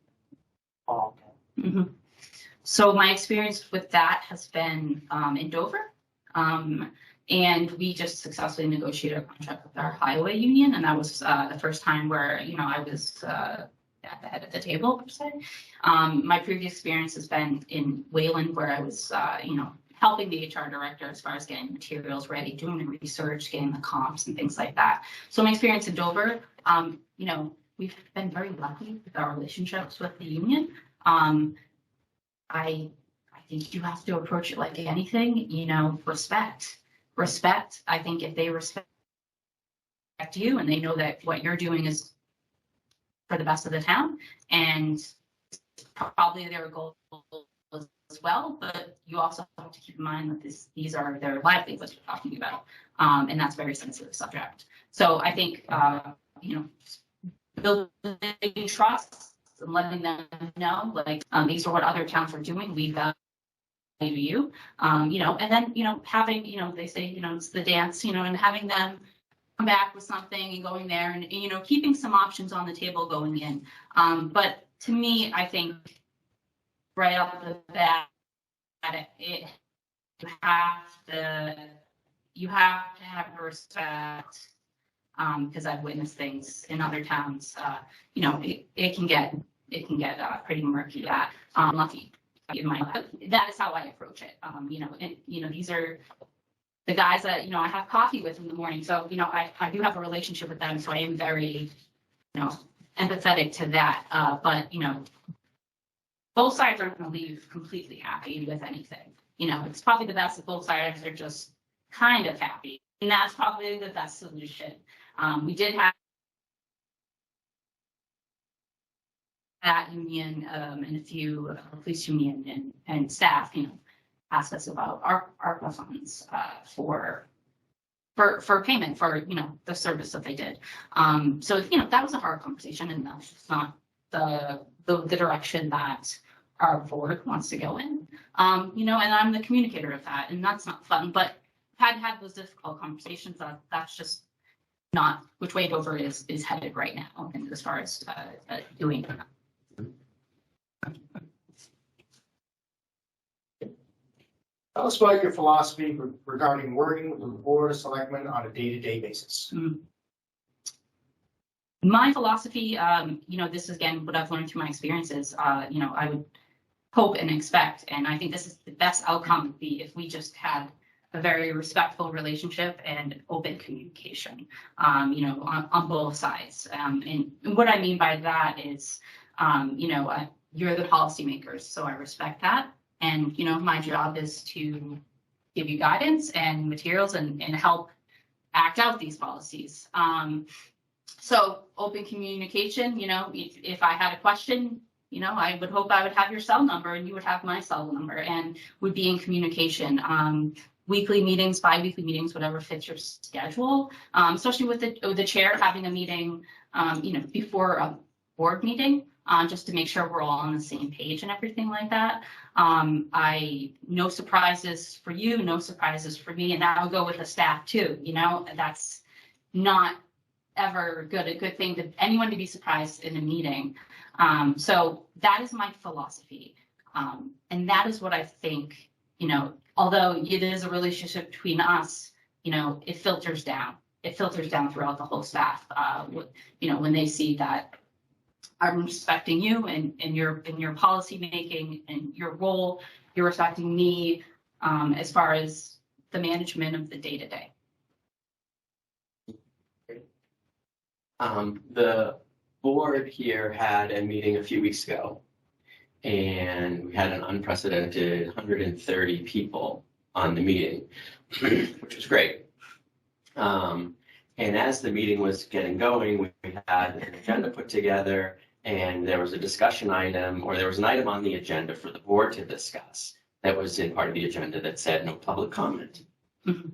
involved in? mm-hmm. So my experience with that has been in Dover. And we just successfully negotiated a contract with our highway union, and that was the first time where, you know, I was at the head of the table, per se. My previous experience has been in Wayland, where I was, you know, helping the HR director as far as getting materials ready, doing the research, getting the comps and things like that. So my experience in Dover, you know, we've been very lucky with our relationships with the union. I think you have to approach it like anything, you know, respect. I think if they respect you and they know that what you're doing is for the best of the town, and probably their goal as well, but you also have to keep in mind that these are their livelihoods we're talking about, and that's a very sensitive subject. So I think, you know, building trust and letting them know, like, these are what other towns are doing. We value you, you know, and then, you know, having, you know, they say, you know, it's the dance, you know, and having them come back with something and going there, and, you know, keeping some options on the table going in. But to me, I think right off the bat, you have to have respect, because I've witnessed things in other towns. You know, it can get pretty murky. Lucky. That is how I approach it. You know, and, you know, these are the guys that, you know, I have coffee with in the morning. So, you know, I do have a relationship with them. So I am very, you know, empathetic to that. But, you know, both sides aren't going to leave completely happy with anything. You know, it's probably the best if both sides are just kind of happy. And that's probably the best solution. We did have that union and a few police union and staff, you know, asked us about our funds for payment for, you know, the service that they did. So, you know, that was a hard conversation, and that's just not the direction that our board wants to go in. You know, and I'm the communicator of that, and that's not fun, but had those difficult conversations. That's just not which way Dover is headed right now, and as far as doing that. Tell us about your philosophy regarding working with the Board of Selectmen on a day-to-day basis. My philosophy, you know, this is again what I've learned through my experiences. You know, I would hope and expect, and I think this is the best outcome would be if we just had a very respectful relationship and open communication, you know, on both sides. And what I mean by that is, you know, you're the policymakers, so I respect that. And, you know, my job is to give you guidance and materials and help act out these policies. So open communication, you know, if I had a question, you know, I would hope I would have your cell number and you would have my cell number and would be in communication. Weekly meetings, bi-weekly meetings, whatever fits your schedule, especially with the chair having a meeting, you know, before a board meeting. Just to make sure we're all on the same page and everything like that. No surprises for you, no surprises for me, and that would go with the staff too. You know, that's not ever a good thing to anyone to be surprised in a meeting. So that is my philosophy, and that is what I think. You know, although it is a relationship between us, you know, it filters down. It filters down throughout the whole staff. You know, when they see that I'm respecting you and your policy making and your role, you're respecting me as far as the management of the day-to-day. The board here had a meeting a few weeks ago, and we had an unprecedented 130 people on the meeting, which was great. And as the meeting was getting going, we had an agenda put together, and there was a discussion item, or there was an item on the agenda for the board to discuss that was in part of the agenda that said no public comment. Mm-hmm.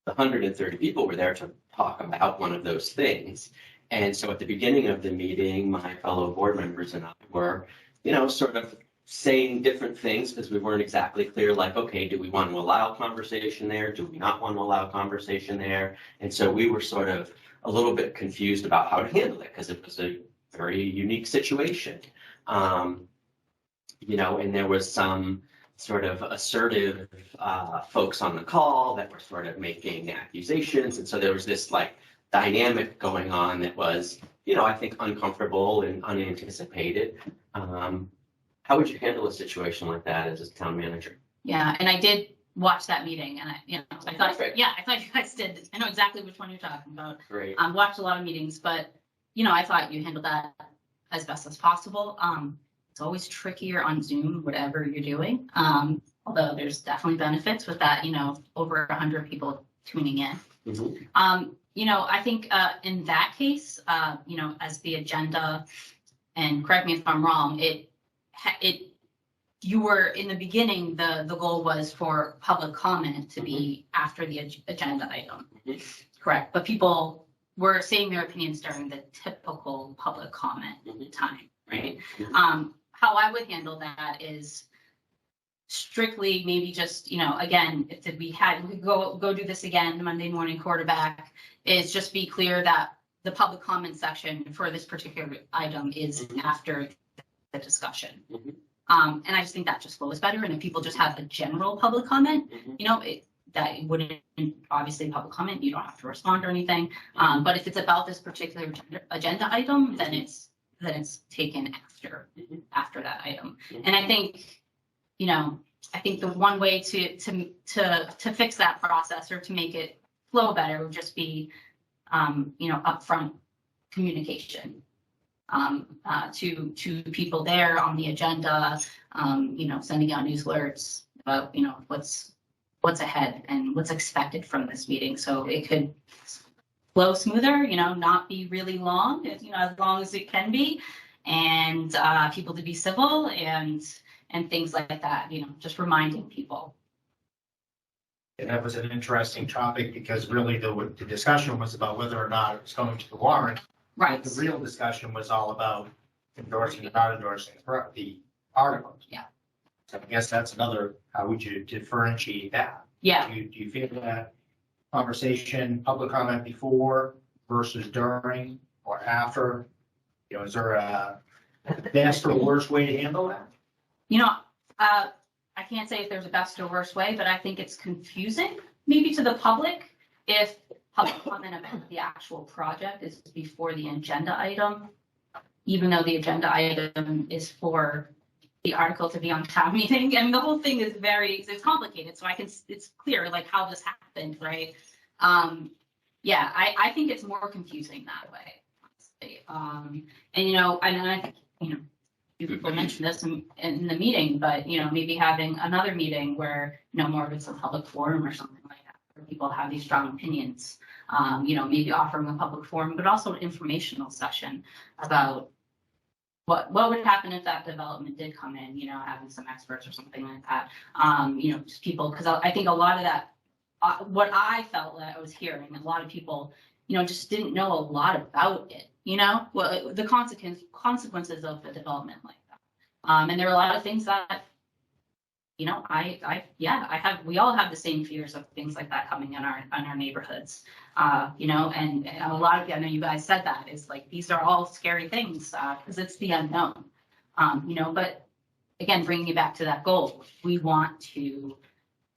The 130 people were there to talk about one of those things. And so at the beginning of the meeting, my fellow board members and I were, you know, sort of saying different things because we weren't exactly clear, like, okay, do we want to allow conversation there? Do we not want to allow conversation there? And so we were sort of a little bit confused about how to handle it because it was a very unique situation. You know, and there was some sort of assertive folks on the call that were sort of making accusations. And so there was this like dynamic going on that was, you know, I think uncomfortable and unanticipated. How would you handle a situation like that as a town manager? Yeah, and I did watch that meeting, and I thought you guys did. I know exactly which one you're talking about. Great. Watched a lot of meetings, but you know, I thought you handled that as best as possible. It's always trickier on Zoom, whatever you're doing. Although there's definitely benefits with that, you know, over 100 people tuning in. Mm-hmm. You know, I think in that case, you know, as the agenda, and correct me if I'm wrong, you were in the beginning, the goal was for public comment to be after the agenda item. Mm-hmm. Correct, but people were saying their opinions during the typical public comment time, right? Mm-hmm. How I would handle that is strictly maybe just, you know, again, if we go do this again, the Monday morning quarterback, is just be clear that the public comment section for this particular item is after the discussion. Mm-hmm. And I just think that just flows better. And if people just have a general public comment, you know, that wouldn't obviously public comment, you don't have to respond or anything. But if it's about this particular agenda item, then it's taken after that item. And I think, you know, the one way to fix that process or to make it flow better would just be, you know, upfront communication. to people there on the agenda, sending out news alerts about, what's ahead and what's expected from this meeting. So it could flow smoother, not be really long, as long as it can be, and people to be civil and things like that, just reminding people. And that was an interesting topic because really the discussion was about whether or not it was going to the warrant. Right. The real discussion was all about endorsing or not endorsing the article. Yeah. So I guess that's another, how would you differentiate that? Yeah. Do you feel that conversation, public comment before versus during or after? Is there a best or worst way to handle that? I can't say if there's a best or worst way, but I think it's confusing maybe to the public if public comment about the actual project is before the agenda item, even though the agenda item is for the article to be on town meeting. And the whole thing is it's complicated. So it's clear like how this happened, right? I think it's more confusing that way. And I think, people mentioned this in the meeting, but, maybe having another meeting where, more of it's a public forum or something like that, where people have these strong opinions, maybe offering a public forum, but also an informational session about what would happen if that development did come in, having some experts or something like that. Just people, because I think a lot of that, what I felt that I was hearing, a lot of people, just didn't know a lot about it, the consequences of the development like that. And there are a lot of things that, we all have the same fears of things like that coming in our neighborhoods, and a lot of, I know you guys said that is like, these are all scary things, because it's the unknown, but again, bringing you back to that goal, we want to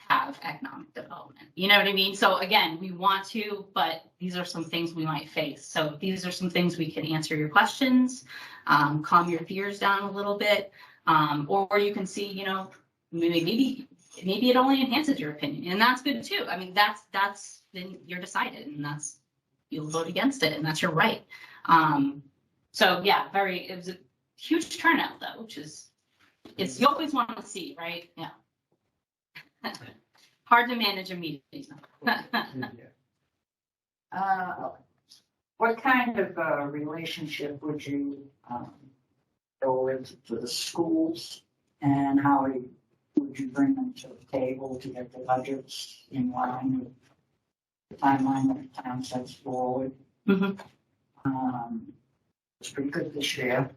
have economic development. You know what I mean? So again, we want to, but these are some things we might face. So these are some things we can answer your questions, calm your fears down a little bit, or you can see, maybe it only enhances your opinion, and that's good too. I mean, that's then you're decided, and you'll vote against it, and that's your right. So yeah, it was a huge turnout though, which is you always want to see, right? Yeah. Hard to manage a meeting. What kind of relationship would you go with to the schools, and how would you bring them to the table to get the budgets in line with the timeline that the town sets forward? It's pretty good this year.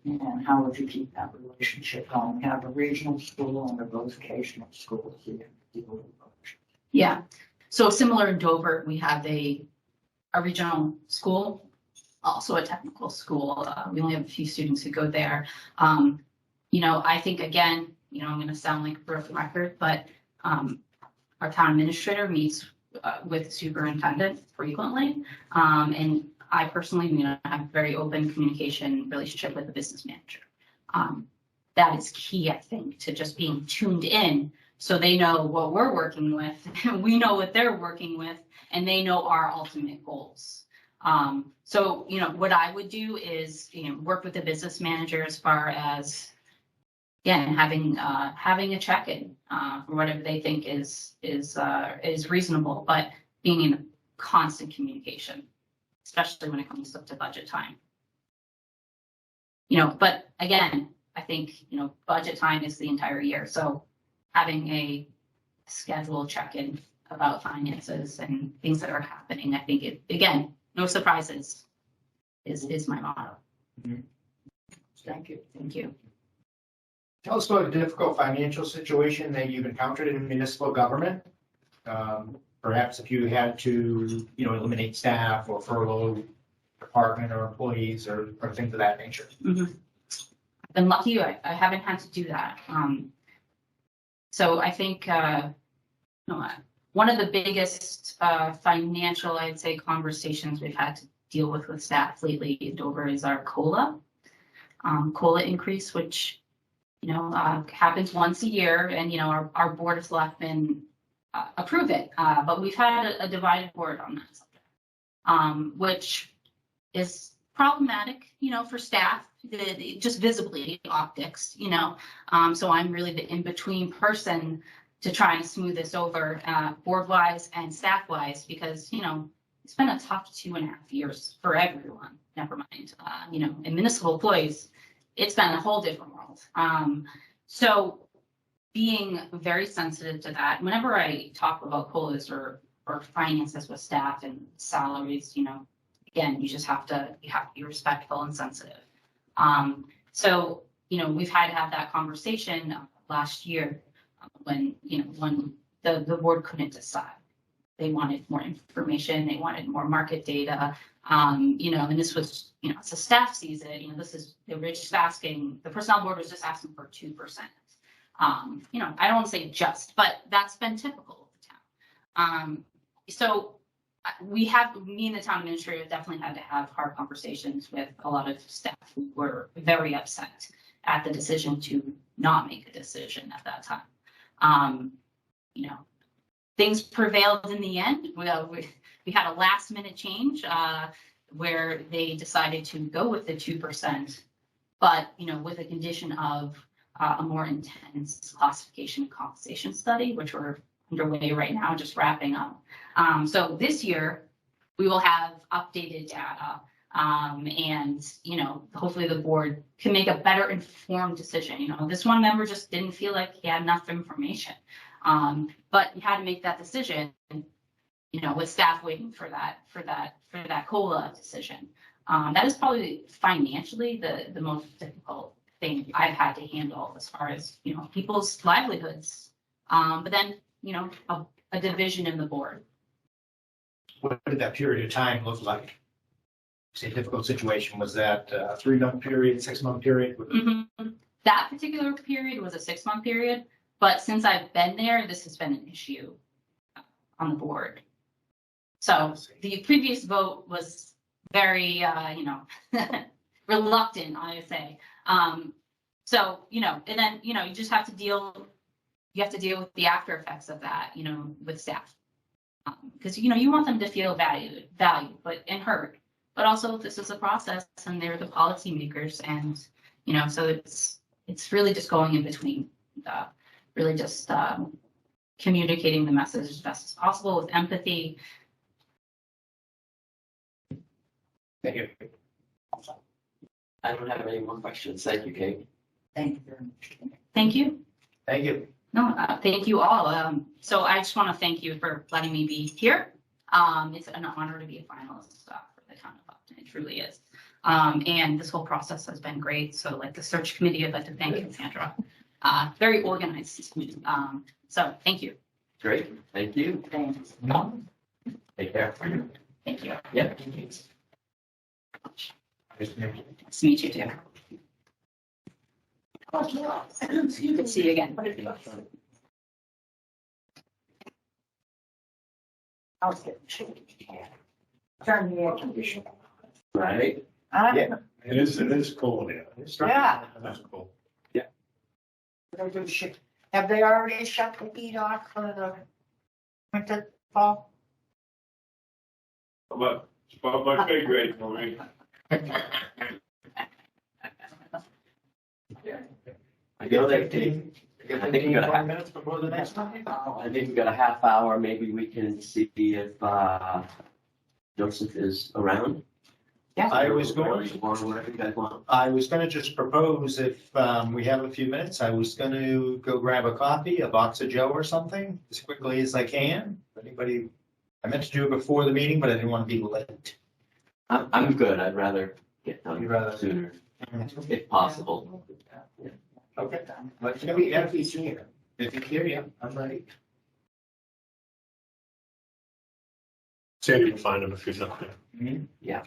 And how would you keep that relationship going? We have a regional school and a vocational school here. Yeah. So similar in Dover, we have a regional school, also a technical school. We only have a few students who go there. I think, again, I'm going to sound like a broken record, but our town administrator meets with the superintendent frequently. And I personally, have a very open communication relationship with the business manager. That is key, I think, to just being tuned in, so they know what we're working with, we know what they're working with, and they know our ultimate goals. So, what I would do is, work with the business manager as far as, again, having a check-in for whatever they think is reasonable, but being in constant communication, especially when it comes up to budget time. But again, I think, budget time is the entire year. So having a scheduled check-in about finances and things that are happening, I think again, no surprises is my motto. Thank you. Thank you. Tell us about a difficult financial situation that you've encountered in municipal government. Perhaps if you had to, eliminate staff or furlough department or employees or things of that nature. I've been lucky. I haven't had to do that. So I think one of the biggest financial, I'd say, conversations we've had to deal with staff lately in Dover is our COLA increase, which happens once a year, and our board of selectmen approve it, but we've had a divided board on that subject, which is problematic, for staff, just visibly optics, So I'm really the in-between person to try and smooth this over, board-wise and staff-wise, because, it's been a tough 2.5 years for everyone, never mind, in municipal employees, it's been a whole different world. So being very sensitive to that, whenever I talk about COLAs or finances with staff and salaries, again, you have to be respectful and sensitive. So, we've had to have that conversation last year when the board couldn't decide. They wanted more information, they wanted more market data, and this was, it's a staff season, they were just asking, the personnel board was just asking for 2%. I don't want to say just, but that's been typical of the town. So me and the town administrator definitely had to have hard conversations with a lot of staff who were very upset at the decision to not make a decision at that time. Things prevailed in the end. We had a last minute change where they decided to go with the 2%, but with a condition of a more intense classification and compensation study, which we're underway right now, just wrapping up. So this year we will have updated data, and hopefully the board can make a better informed decision. This one member just didn't feel like he had enough information, but he had to make that decision. With staff waiting for that COLA decision. That is probably financially the most difficult thing I've had to handle as far as people's livelihoods. But then a division in the board. What did that period of time look like? It's a difficult situation. Was that a 3-month period, 6-month period? Mm-hmm. That particular period was a 6-month period, but since I've been there, this has been an issue on the board. So the previous vote was very, reluctant, I would say. So, and then, you just have to deal with the after effects of that, with staff. Because, you want them to feel valued, and heard, but also this is a process and they're the policymakers. And, so it's really just going in between, really just communicating the message as best as possible with empathy. Thank you. I don't have any more questions. Thank you, Kate. Thank you very much. Thank you. Thank you. No, thank you all. So I just want to thank you for letting me be here. It's an honor to be a finalist for the town of Upton. It truly is. And this whole process has been great. So like the search committee, I'd like to thank Cassandra. Very organized. So thank you. Great. Thank you. Thanks. Take care. Thank you. Yep. Nice to meet you too. Good to see you again. Turn the air conditioner. Right. Yeah. It is cold, yeah. Yeah. That's cool. Have they already shut the heat off for the winter fall? But it's about my pay grade for me. I think we got a minutes before the next one. I think we got a half hour. Maybe we can see if Joseph is around. Yeah. I was going Or whatever you guys want. to just propose if we have a few minutes, I was going to go grab a coffee, a box of Joe or something as quickly as I can. Anybody, I meant to do it before the meeting, but I didn't want to be late. I'm good. I'd rather get done You'd rather- sooner, if possible. Okay. But you know, if he's here, if he's here, yeah, I'm ready. Sandy will find him if he's not there. Yeah.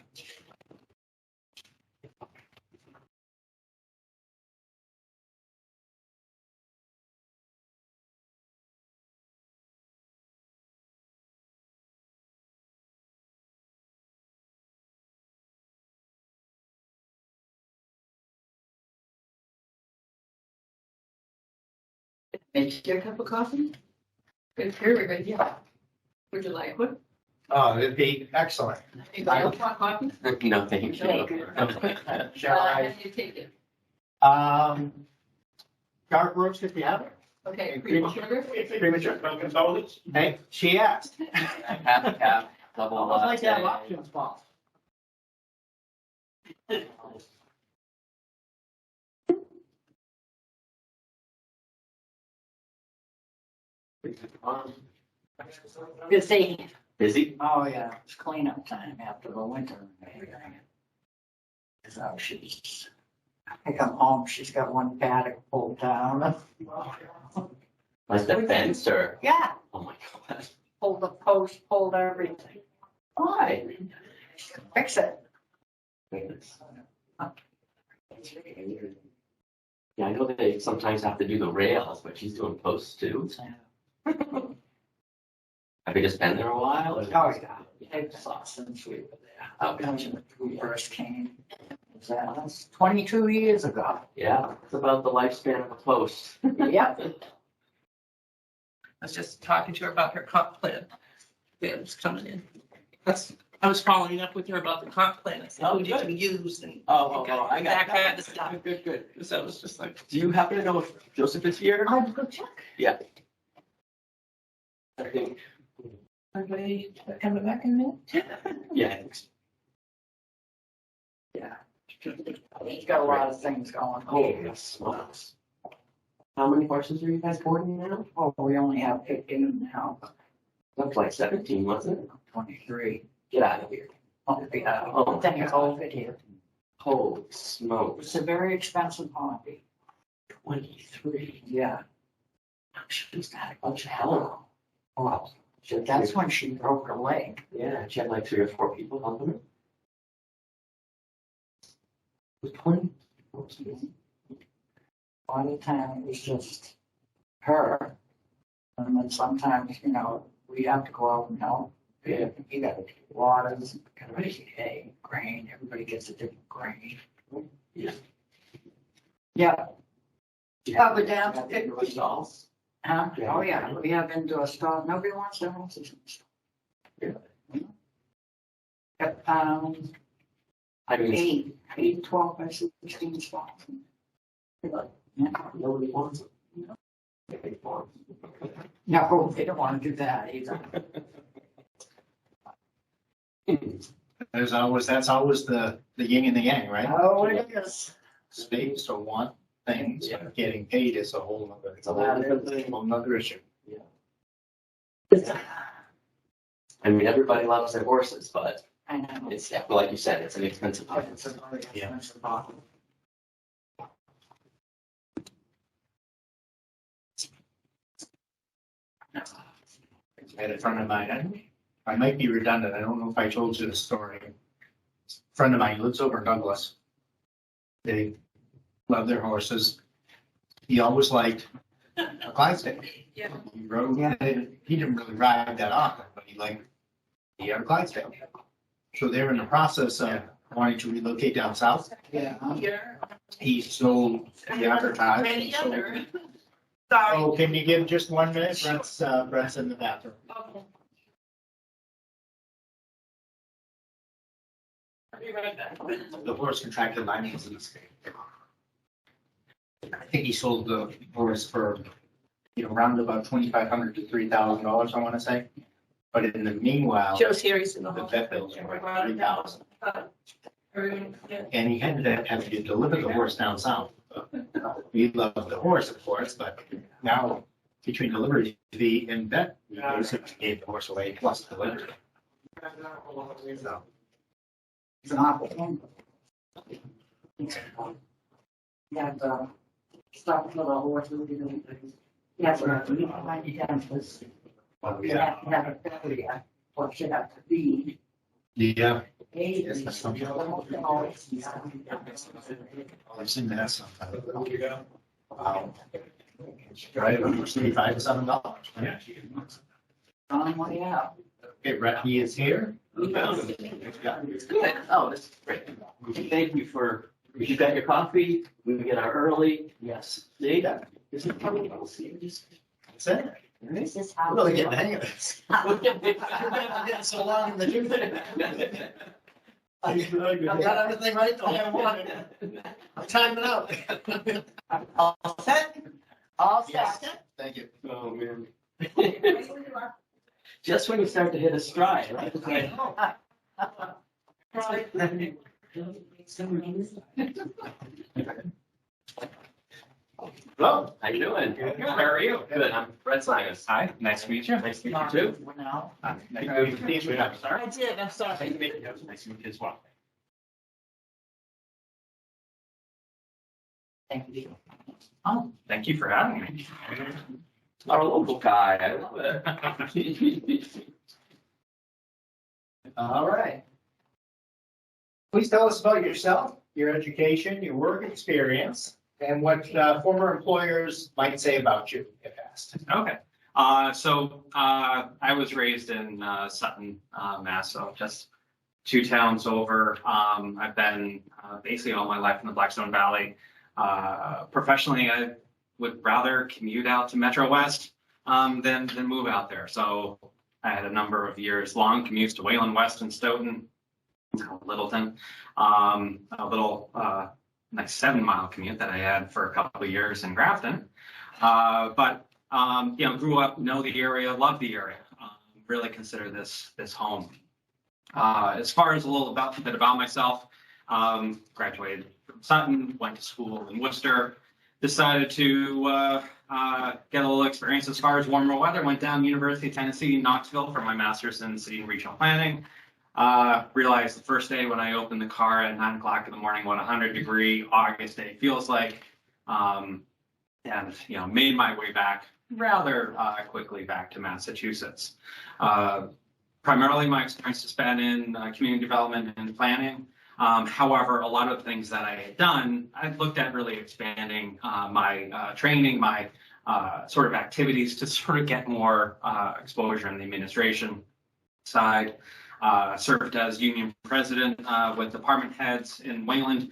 Make you a cup of coffee? Good, very good, yeah. Would you like one? Oh, it'd be excellent. You guys want coffee? No, thank you. Shall How I, do you take it? dark roast if you have it? Okay, cream sugar? Premature. Hey, she asked. Half a cap, double Almost like that latte. options, boss. Busy. Busy? Oh, yeah, it's cleanup time after the winter. So she's, I come home, she's got one paddock pulled down. Like the fence or? Yeah, Oh my God. pulled the post, pulled everything. Why? Fix it. Yeah, I know they sometimes have to do the rails, but she's doing posts too. Have you just been there a while? Oh, yeah, it's since we were there. Okay. When we first came. That's 22 years ago. Yeah, it's about the lifespan of a post. Yep. I was just talking to her about her comp plan. It was coming in. I was following up with her about the comp plan. I said, Oh, who did good. you use? And I got that that. kind of stuff. Good, good. So it was just like, Do you happen to know if Joseph is here? I'll go check. I think, are they coming back in a minute? yeah. thanks. Yeah. He's got a lot of things going on. Holy smokes. How many horses are you guys boarding now? Oh, we only have 15 now, Looked like 17, wasn't it? 23. Get out of here. Oh, yeah. Oh, Then COVID here. Holy smokes. It's a very expensive hobby. 23. Yeah. She's got a bunch of hell. Well, that's when she broke her leg. Yeah, she had like 3 or 4 people helping her. It was 20. All the time it was just her. And then sometimes, you know, we have to go out and help. Yeah. You gotta take waters, gotta take hay, grain, everybody gets a different grain. Yeah. Yeah. Yeah. But down to Have indoor stalls. Huh? Yeah. Oh, yeah, we have indoor stall, nobody wants their houses. Yeah. Got, I mean, 8, 12 by 16 stalls. nobody wants it. Big farm. No, they don't wanna do that either. That's always the yin and the yang, right? Oh, it is. Space or want things, Yeah. but getting paid is a whole other, It's a whole different thing. whole other issue. I mean, everybody loves their horses, but I know. it's, like you said, it's an expensive hobby. It's a very expensive hobby. I had a friend of mine, I might be redundant, I don't know if I told you the story. Friend of mine lives over in Douglas. They love their horses. He always liked a Clydesdale. Yeah. He rode, he didn't really ride that often, but he had a Clydesdale. So they're in the process of wanting to relocate down south. Yeah. Here. He sold the advertised. Any other? Sorry. Oh, can you give just 1 minute? Brett's in the bathroom. Okay. I'll be right back. The horse contracted Lyme disease. I think he sold the horse for, around about $2,500 to $3,000, I want to say. But in the meanwhile, Joe's here, he's in the the hall. vet bills were $3,000. Everyone, yeah. And he had to deliver the horse down south. We love the horse, of course, but now between delivery fee and vet, we basically gave the horse away plus delivery. So, It's an awful thing. Yeah, the stuff for the horse, we do things. Yeah, but we find the dentist. You have to have a belly, what you have to feed. yeah, Hey, Yes, that's something. I've seen that sometime. Wow. Right, $65 to $7. Yeah. Yeah. Okay, Brett, he is here. We found him. Good. Oh, that's great. Thank you for, you got your coffee, we get our early. Yes. See? Isn't it funny? We'll see. Just That's it. This is how. Really getting the hang of this. I'm getting so long in the tooth. I got everything right, though. I have one. I'm timing out. All set? All Yes. set. Thank you. Oh, man. Just when you start to hit a stride, right? Hello. How you doing? Good. How are you? Good. I'm Brett Simons. Hi, nice to meet you. Nice to meet you too. Now. Nice to meet you. Sorry. I did, I'm sorry. Nice to meet you. Nice to meet you as well. Thank you. Oh, thank you for having me. Our local guy. I love it. All right. Please tell us about yourself, your education, your work experience, and what former employers might say about you, if asked. Okay. So I was raised in Sutton, Mass, so just 2 towns over. I've been basically all my life in the Blackstone Valley. Professionally, I would rather commute out to Metro West than move out there. So I had a number of years long commutes to Wayland West and Stoughton, Littleton, a little nice 7-mile commute that I had for a couple of years in Grafton. But grew up, know the area, love the area, really consider this home. As far as a little bit about myself, graduated from Sutton, went to school in Worcester, decided to get a little experience as far as warmer weather, went down to University of Tennessee in Knoxville for my master's in city and regional planning. Realized the first day when I opened the car at 9 o'clock in the morning what a 100-degree August day feels like, and made my way back rather quickly back to Massachusetts. Primarily my experience has been in community development and planning. However, a lot of things that I had done, I looked at really expanding my training, my sort of activities to sort of get more exposure in the administration side. Served as union president with department heads in Wayland,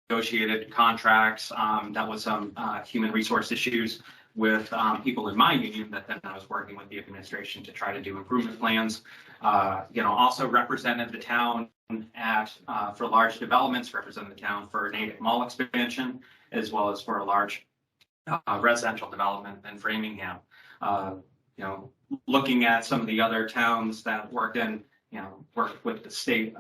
negotiated contracts, dealt with some human resource issues with people in my union that then I was working with the administration to try to do improvement plans. Also represented the town at for large developments, represented the town for Natick Mall expansion, as well as for a large residential development in Framingham. Looking at some of the other towns that worked with the state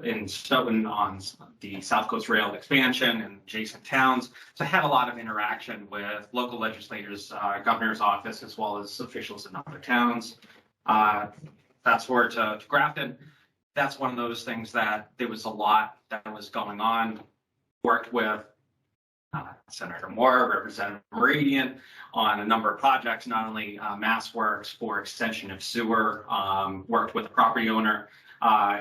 in Stoughton on the South Coast Rail expansion and adjacent towns. So I had a lot of interaction with local legislators, governor's office, as well as officials in other towns. Fast forward to Grafton. That's one of those things that there was a lot that was going on. Worked with Senator Moore, Representative Meridian on a number of projects, not only mass works for extension of sewer, worked with a property owner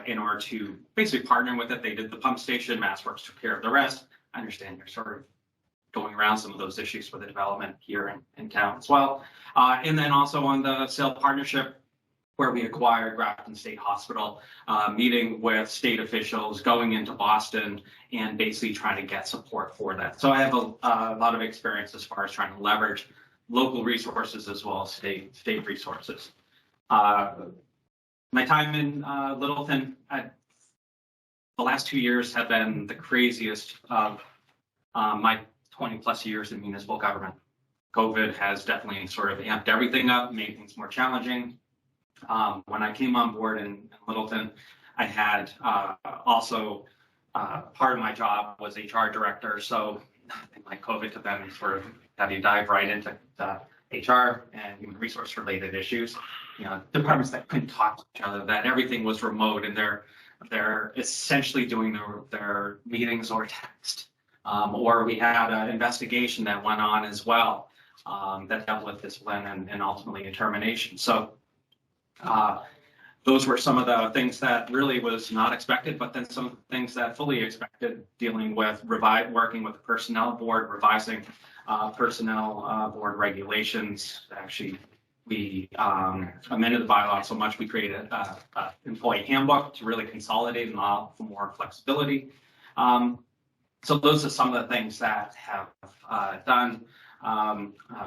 in order to basically partner with it. They did the pump station, mass works took care of the rest. I understand you're sort of going around some of those issues with the development here in town as well. And then also on the sale partnership, where we acquired Grafton State Hospital, meeting with state officials, going into Boston, and basically trying to get support for that. So I have a lot of experience as far as trying to leverage local resources as well as state resources. My time in Littleton, the last 2 years have been the craziest of my 20 plus years in municipal government. COVID has definitely sort of amped everything up, made things more challenging. When I came on board in Littleton, I had also part of my job was HR director. So I think like COVID to then sort of have you dive right into the HR and human resource related issues. Departments that couldn't talk to each other, that everything was remote, and they're essentially doing their meetings over text. Or we had an investigation that went on as well that dealt with discipline and ultimately a termination. So those were some of the things that really was not expected, but then some of the things that fully expected, dealing with working with the personnel board, revising personnel board regulations. Actually, we amended the bylaw so much we created an employee handbook to really consolidate and allow for more flexibility. So those are some of the things that have done.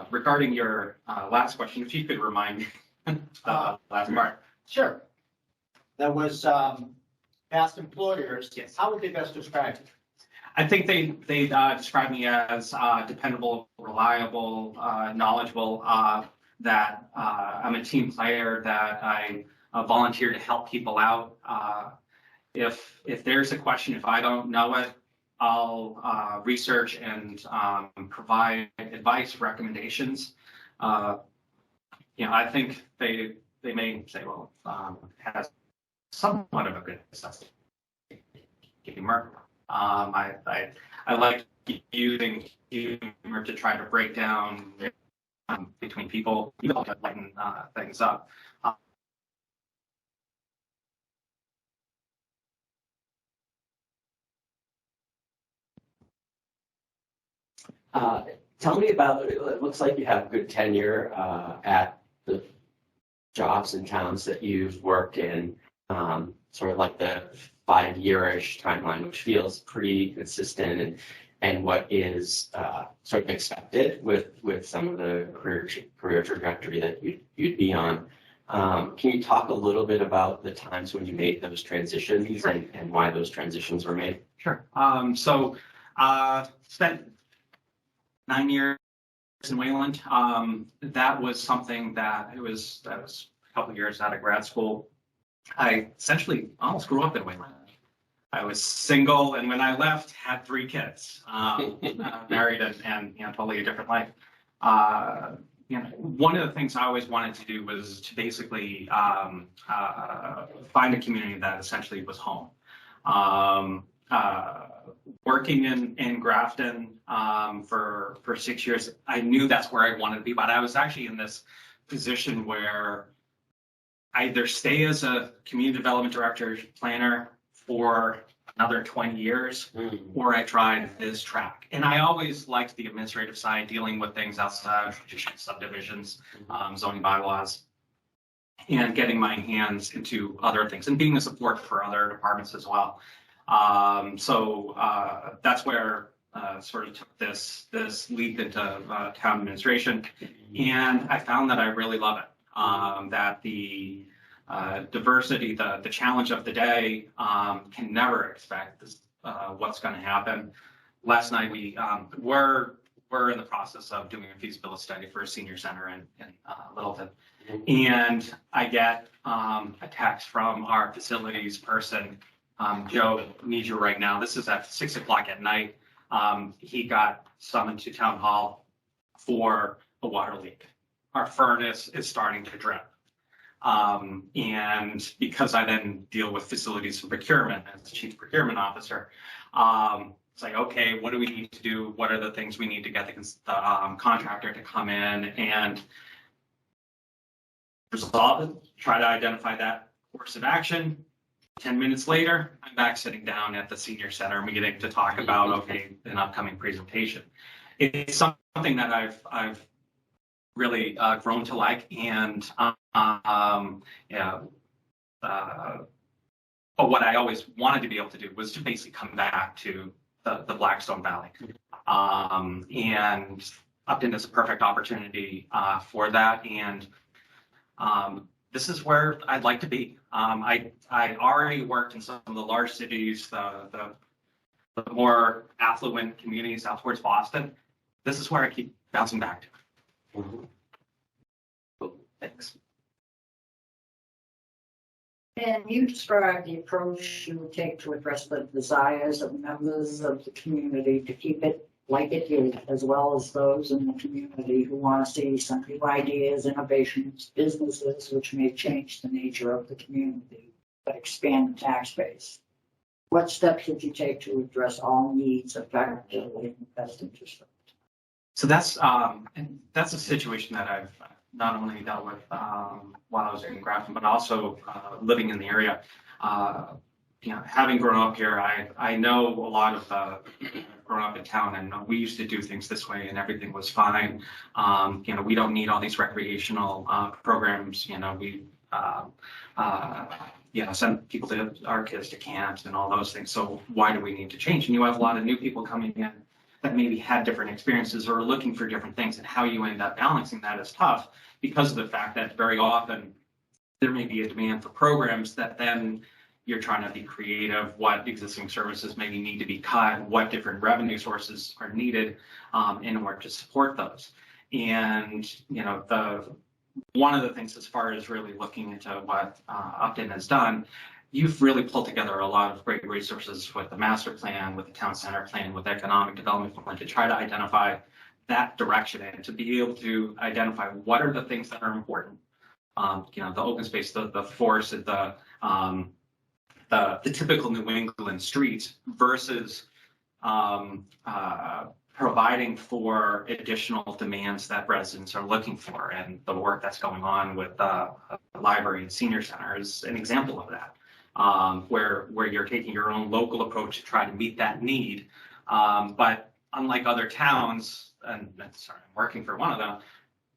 Regarding your last question, if you could remind me the last part. Sure. That was, past employers. Yes. How would they best describe it? I think they describe me as dependable, reliable, knowledgeable, that I'm a team player, that I volunteer to help people out. If there's a question, if I don't know it, I'll research and provide advice, recommendations. I think they may say, well, has somewhat of a good sense of humor. I like using humor to try to break down between people, to lighten things up. Tell me about, it looks like you have good tenure at the jobs and towns that you've worked in, sort of like the 5-year-ish timeline, which feels pretty consistent and what is sort of expected with some of the career trajectory that you'd be on. Can you talk a little bit about the times when you made those transitions and why those transitions were made? Sure. Spent 9 years in Wayland. That was something that was a couple of years out of grad school. I essentially almost grew up in Wayland. I was single, and when I left, had 3 kids, married and totally a different life. One of the things I always wanted to do was to basically find a community that essentially was home. Working in Grafton for 6 years, I knew that's where I wanted to be, but I was actually in this position where I either stay as a community development director, planner for another 20 years, or I tried this track. And I always liked the administrative side, dealing with things outside of traditional subdivisions, zoning bylaws, and getting my hands into other things and being a support for other departments as well. So that's where sort of took this leap into town administration, and I found that I really love it. That the diversity, the challenge of the day, can never expect what's going to happen. Last night we were in the process of doing a feasibility study for a senior center in Littleton, and I get a text from our facilities person. Joe, need you right now. This is at 6 o'clock at night. He got summoned to town hall for a water leak. Our furnace is starting to drip. And because I then deal with facilities and procurement as the chief procurement officer, it's like, okay, what do we need to do? What are the things we need to get the contractor to come in and resolve it? Try to identify that course of action. 10 minutes later, I'm back sitting down at the senior center meeting to talk about, okay, an upcoming presentation. It's something that I've really grown to like, and but what I always wanted to be able to do was to basically come back to the Blackstone Valley, and Upton is a perfect opportunity for that, and this is where I'd like to be. I already worked in some of the large cities, the more affluent communities out towards Boston. This is where I keep bouncing back to. Mm-hmm. Cool. Thanks. And you described the approach you would take to address the desires of members of the community to keep it like it is, as well as those in the community who want to see some new ideas, innovations, businesses which may change the nature of the community, but expand the tax base. What steps did you take to address all needs effectively in the best interest of it? So that's a situation that I've not only dealt with while I was in Grafton, but also living in the area. Having grown up here, I know a lot of grown up in town, and we used to do things this way, and everything was fine. We don't need all these recreational programs. We send people to our kids to camps and all those things. So why do we need to change? And you have a lot of new people coming in, that maybe had different experiences or are looking for different things, and how you end up balancing that is tough because of the fact that very often there may be a demand for programs that then you're trying to be creative, what existing services maybe need to be cut, what different revenue sources are needed in order to support those. And, you know, one of the things as far as really looking into what Upton has done, you've really pulled together a lot of great resources with the master plan, with the town center plan, with economic development plan to try to identify that direction and to be able to identify what are the things that are important. You know, the open space, the forest, the typical New England streets versus providing for additional demands that residents are looking for, and the work that's going on with the library and senior center is an example of that, where you're taking your own local approach to try to meet that need. But unlike other towns, and sorry, I'm working for one of them,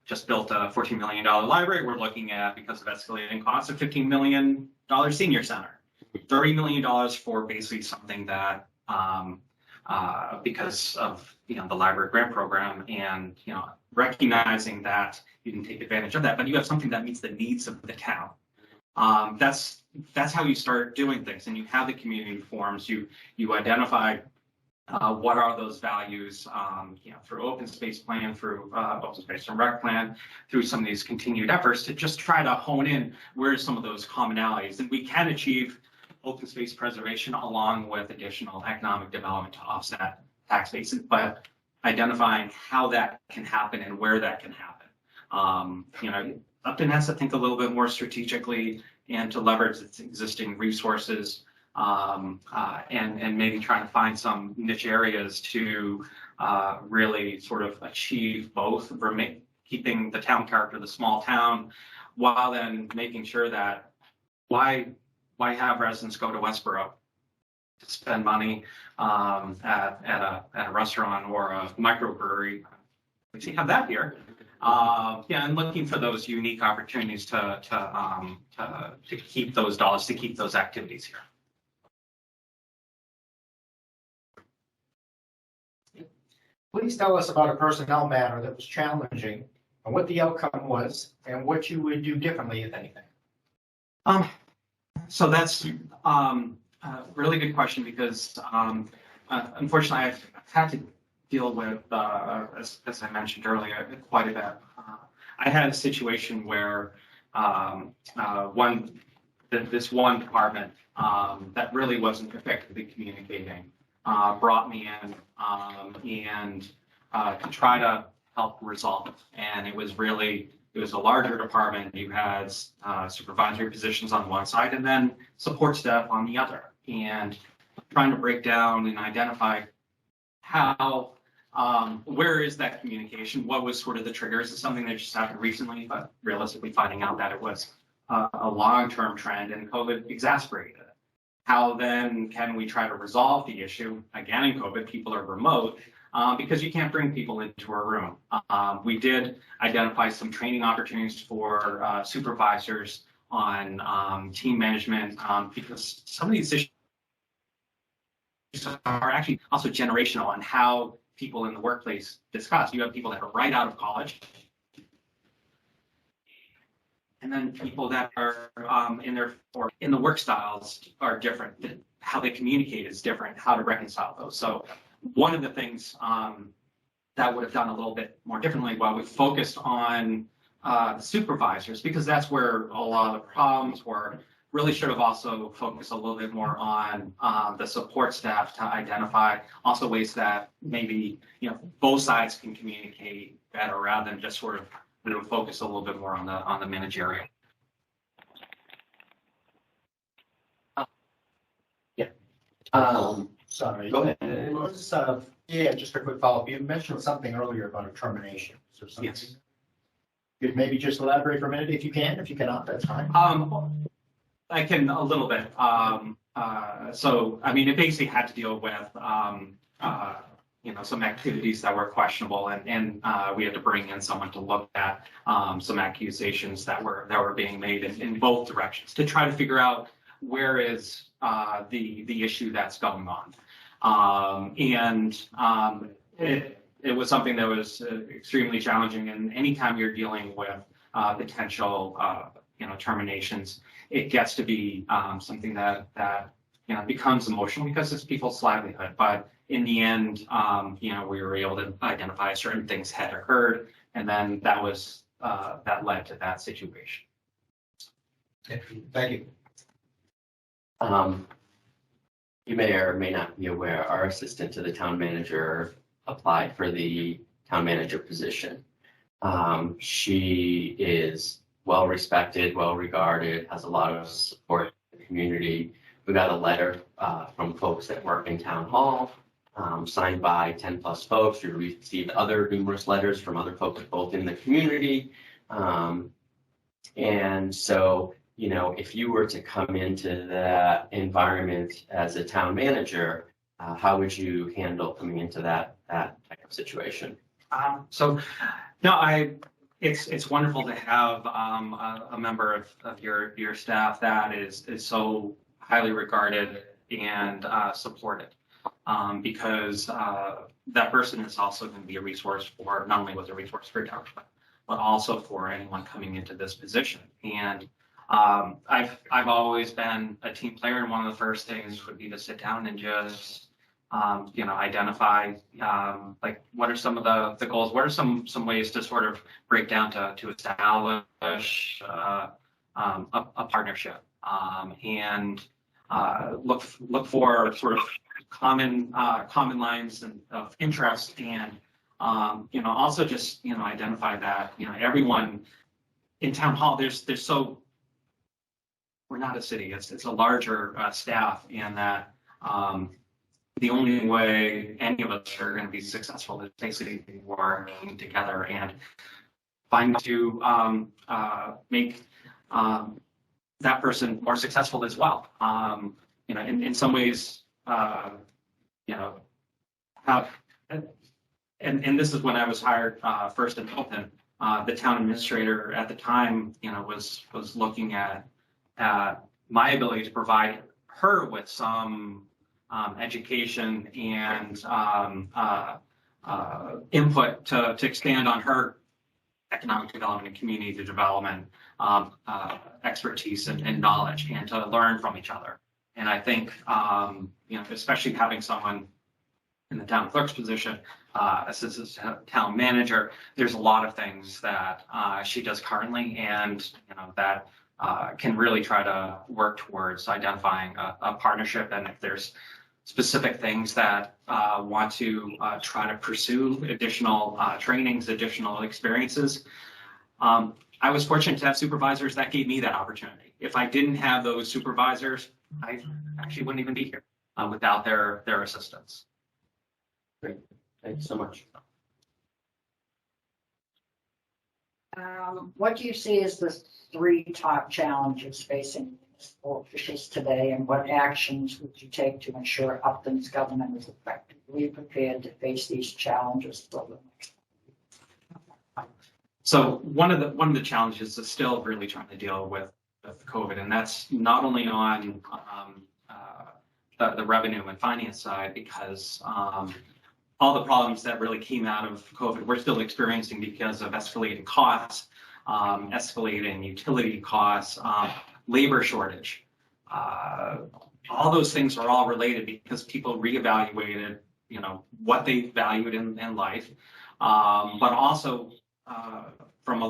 just built a $14 million library. We're looking at, because of escalating costs, a $15 million senior center, $30 million for basically something that, because of, you know, the library grant program and, you know, recognizing that you can take advantage of that, but you have something that meets the needs of the town. That's how you start doing things, and you have the community forums. You identify what are those values, you know, through open space plan, through open space and rec plan, through some of these continued efforts to just try to hone in where some of those commonalities, and we can achieve open space preservation along with additional economic development to offset tax bases, but identifying how that can happen and where that can happen. You know, Upton has to think a little bit more strategically and to leverage its existing resources, and maybe trying to find some niche areas to really sort of achieve both, keeping the town character, the small town, while then making sure that why have residents go to Westboro to spend money at a restaurant or a microbrewery? We have that here. Yeah, and looking for those unique opportunities to keep those dollars, to keep those activities here. Please tell us about a personnel matter that was challenging and what the outcome was and what you would do differently, if anything. So that's a really good question, because unfortunately I've had to deal with, as I mentioned earlier, quite a bit. I had a situation where this one department that really wasn't effectively communicating brought me in and to try to help resolve it. And it was a larger department. You had supervisory positions on one side and then support staff on the other, and trying to break down and identify how, where is that communication? What was sort of the triggers? It's something that just happened recently, but realistically finding out that it was a long-term trend and COVID exacerbated it. How then can we try to resolve the issue? Again, in COVID, people are remote because you can't bring people into a room. We did identify some training opportunities for supervisors on team management, because some of these issues are actually also generational on how people in the workplace discuss. You have people that are right out of college, and then people that are in the work styles are different. How they communicate is different. How to reconcile those. So one of the things that would have done a little bit more differently, while we focused on the supervisors, because that's where a lot of the problems were, really should have also focused a little bit more on the support staff to identify also ways that maybe, you know, both sides can communicate better, rather than just sort of, you know, focus a little bit more on the managerial. Sorry. Go ahead. Yeah, just a quick follow-up. You mentioned something earlier about a termination. So something. Yes. Could maybe just elaborate for a minute if you can. If you cannot, that's fine. I can a little bit. So, I mean, it basically had to deal with, you know, some activities that were questionable, and we had to bring in someone to look at some accusations that were being made in both directions to try to figure out where is the issue that's going on. And it was something that was extremely challenging. And anytime you're dealing with potential, terminations, it gets to be something that becomes emotional because it's people's livelihood. But in the end, we were able to identify certain things had occurred, and then that led to that situation. Thank you. You may or may not be aware, our assistant to the town manager applied for the town manager position. She is well respected, well regarded, has a lot of support in the community. We got a letter from folks that work in town hall, signed by 10 plus folks. We received other numerous letters from other folks both in the community. And so, if you were to come into that environment as a town manager, how would you handle coming into that type of situation? It's wonderful to have a member of your staff that is so highly regarded and supported, because that person is also going to be a resource for, not only was a resource for town, but also for anyone coming into this position. And I've always been a team player, and one of the first things would be to sit down and just identify what are some of the goals, what are some ways to sort of break down to establish a partnership, and look for sort of common lines of interest, and also just identify that everyone in town hall, we're not a city, it's a larger staff, and that the only way any of us are going to be successful is basically working together and find to make that person more successful as well. In some ways, and this is when I was hired first in Milton. The town administrator at the time, was looking at my ability to provide her with some education and input to expand on her economic development and community development expertise and knowledge, and to learn from each other. And I think, especially having someone in the town clerk's position, assistant town manager, there's a lot of things that she does currently, and that can really try to work towards identifying a partnership. And if there's specific things that want to try to pursue additional trainings, additional experiences, I was fortunate to have supervisors that gave me that opportunity. If I didn't have those supervisors, I actually wouldn't even be here without their assistance. Great, thank you so much. What do you see as the 3 top challenges facing municipal officials today, and what actions would you take to ensure Upton's government is effectively prepared to face these challenges over the next? So one of the challenges is still really trying to deal with COVID, and that's not only on the revenue and finance side, because all the problems that really came out of COVID we're still experiencing because of escalating costs, escalating utility costs, labor shortage. All those things are all related because people reevaluated, what they valued in life, but also from a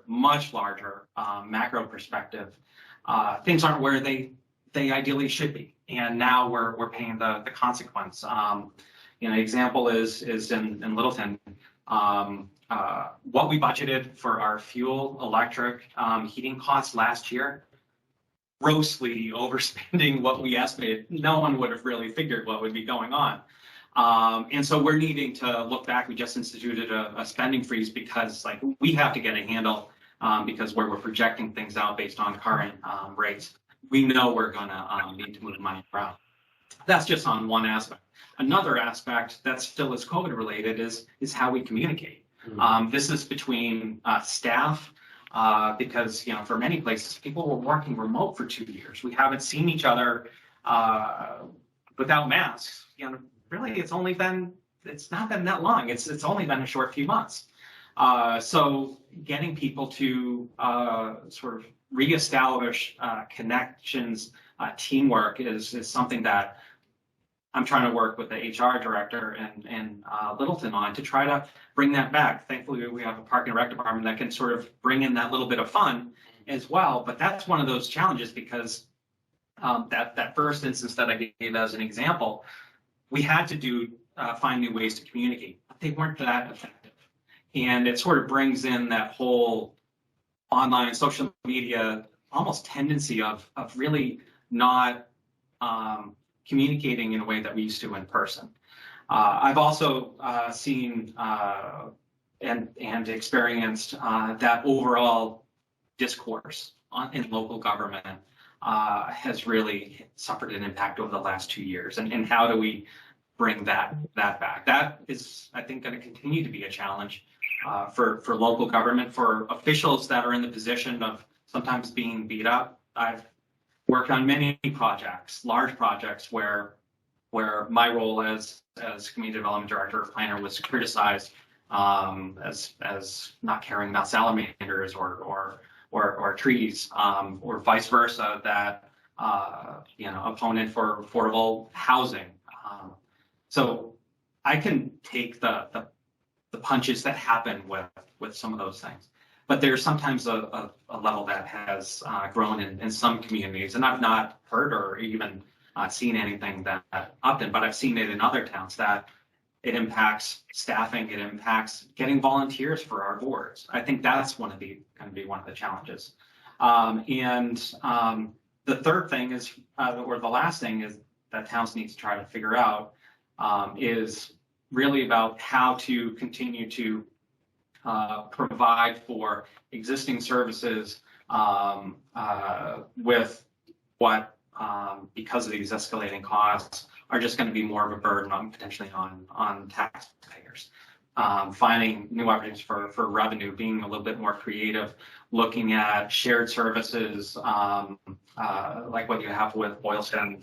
much larger macro perspective, things aren't where they ideally should be, and now we're paying the consequence. Example is in Littleton. What we budgeted for our fuel, electric, heating costs last year, grossly overspending what we estimated. No one would have really figured what would be going on. And so we're needing to look back. We just instituted a spending freeze because we have to get a handle, because where we're projecting things out based on current rates, we know we're gonna need to move money around. That's just on one aspect. Another aspect that still is COVID related is how we communicate. This is between staff, because for many places people were working remote for 2 years. We haven't seen each other without masks. Really, it's only been it's not been that long. It's only been a short few months. So getting people to sort of reestablish connections, teamwork is something that I'm trying to work with the HR director and Littleton on to try to bring that back. Thankfully, we have a park and rec department that can sort of bring in that little bit of fun as well. But that's one of those challenges because that first instance that I gave as an example, we had to find new ways to communicate, but they weren't that effective. And it sort of brings in that whole online social media almost tendency of really not communicating in a way that we used to in person. I've also seen and experienced that overall discourse in local government has really suffered an impact over the last 2 years. And how do we bring that back? That is, I think, going to continue to be a challenge for local government, for officials that are in the position of sometimes being beat up. I've worked on many projects, large projects, where my role as community development director or planner was criticized as not caring about salamanders or trees, or vice versa, that opponent for affordable housing. So I can take the punches that happen with some of those things. But there's sometimes a level that has grown in some communities, and I've not heard or even seen anything that Upton, but I've seen it in other towns that it impacts staffing, it impacts getting volunteers for our boards. I think that's going to be one of the challenges. The third thing is, or the last thing is that towns need to try to figure out is really about how to continue to provide for existing services with what, because of these escalating costs, are just going to be more of a burden potentially on taxpayers. Finding new opportunities for revenue, being a little bit more creative, looking at shared services like what you have with Boylston,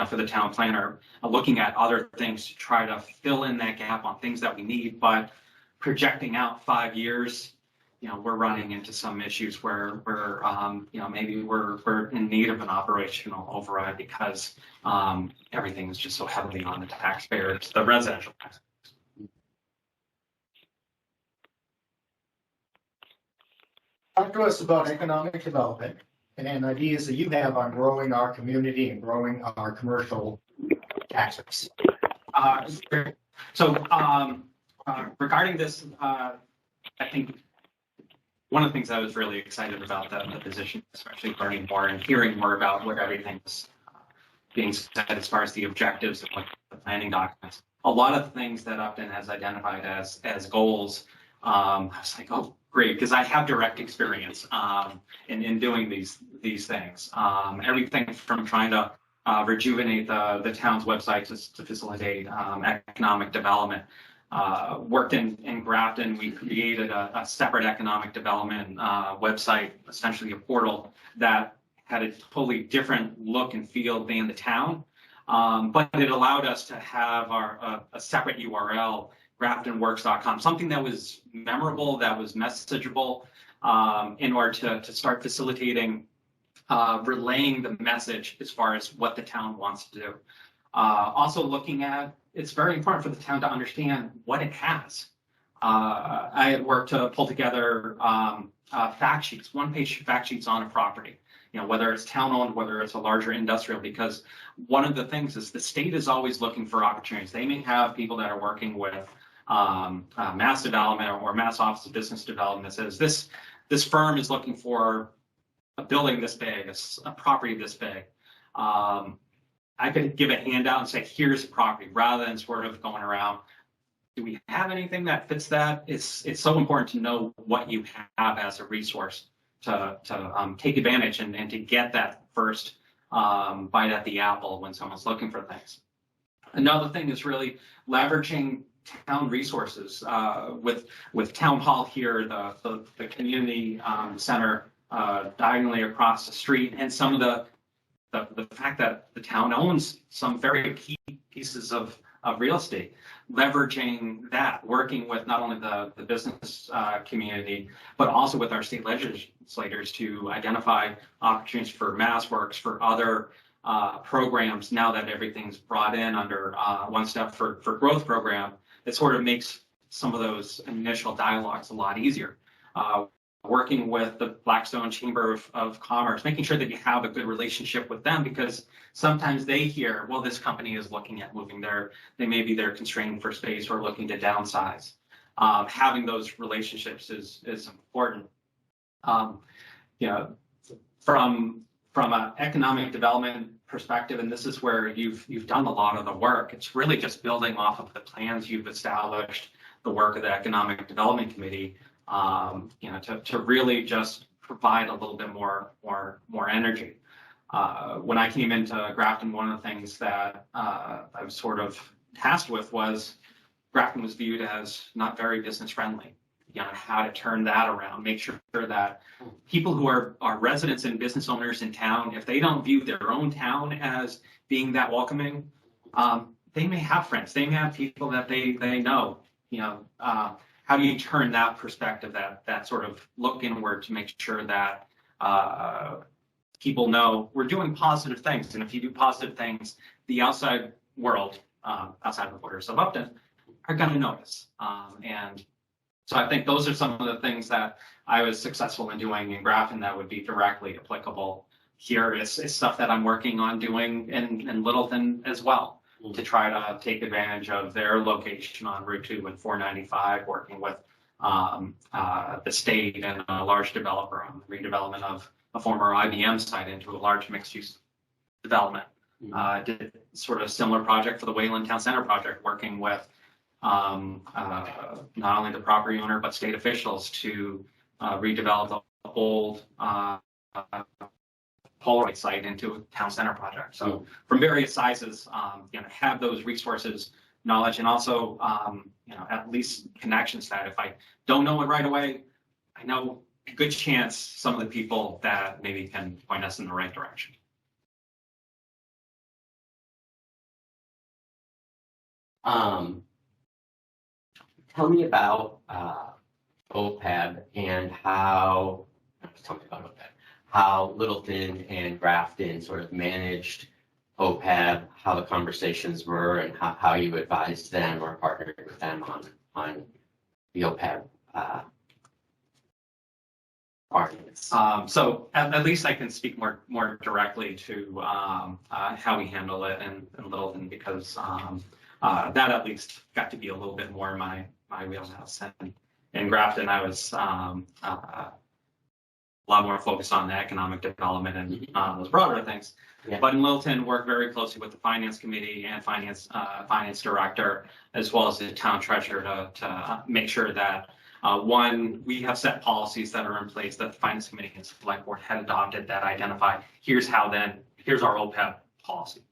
for the town planner, looking at other things to try to fill in that gap on things that we need, but projecting out 5 years, we're running into some issues where maybe we're in need of an operational override because everything is just so heavily on the taxpayers, the residential taxpayers. Talk to us about economic development and ideas that you have on growing our community and growing our commercial taxes. Regarding this, I think one of the things I was really excited about the position, especially learning more and hearing more about what everything's being said as far as the objectives of the planning documents. A lot of the things that Upton has identified as goals, I was like, oh, great, because I have direct experience in doing these things. Everything from trying to rejuvenate the town's website to facilitate economic development. Worked in Grafton, we created a separate economic development website, essentially a portal that had a totally different look and feel than the town. But it allowed us to have a separate URL, graftonworks.com, something that was memorable, that was messageable, in order to start facilitating, relaying the message as far as what the town wants to do. Also looking at, it's very important for the town to understand what it has. I had worked to pull together fact sheets, one-page fact sheets on a property, whether it's town-owned, whether it's a larger industrial, because one of the things is the state is always looking for opportunities. They may have people that are working with mass development or mass office of business development that says this firm is looking for a building this big, a property this big. I could give a handout and say, here's the property, rather than sort of going around, do we have anything that fits that? It's so important to know what you have as a resource to take advantage and to get that first bite at the apple when someone's looking for things. Another thing is really leveraging town resources with town hall here, the community center diagonally across the street, and some of the fact that the town owns some very key pieces of real estate, leveraging that, working with not only the business community, but also with our state legislators to identify opportunities for MassWorks, for other programs. Now that everything's brought in under One Step for Growth program, it sort of makes some of those initial dialogues a lot easier. Working with the Blackstone Chamber of Commerce, making sure that you have a good relationship with them, because sometimes they hear, well, this company is looking at moving maybe they're constrained for space or looking to downsize. Having those relationships is important. From an economic development perspective, and this is where you've done a lot of the work, it's really just building off of the plans you've established, the work of the Economic Development Committee, to really just provide a little bit more energy. When I came into Grafton, one of the things that I was sort of tasked with was Grafton was viewed as not very business friendly. How to turn that around, make sure that people who are residents and business owners in town, if they don't view their own town as being that welcoming, they may have friends, they may have people that they know. How do you turn that perspective, that sort of look inward, to make sure that people know we're doing positive things? And if you do positive things, the outside world, outside of the borders of Upton, are going to notice. And so I think those are some of the things that I was successful in doing in Grafton that would be directly applicable here. It's stuff that I'm working on doing in Littleton as well, to try to take advantage of their location on Route 2 and 495, working with the state and a large developer on the redevelopment of a former IBM site into a large mixed-use development. Did sort of a similar project for the Wayland Town Center project, working with not only the property owner, but state officials to redevelop the old Polaroid site into a town center project. So from various sizes, have those resources, knowledge, and also, at least connections that if I don't know it right away, I know a good chance some of the people that maybe can point us in the right direction. Tell me about OPEB and how Littleton and Grafton sort of managed OPEB, how the conversations were, and how you advised them or partnered with them on the OPEB arguments. So at least I can speak more directly to how we handle it in Littleton, because that at least got to be a little bit more my wheelhouse. And in Grafton, I was a lot more focused on the economic development and those broader things. Yeah. But in Littleton, worked very closely with the finance committee and finance director, as well as the town treasurer, to make sure that one, we have set policies that are in place that the finance committee and select board had adopted that identify here's our OPEB policy.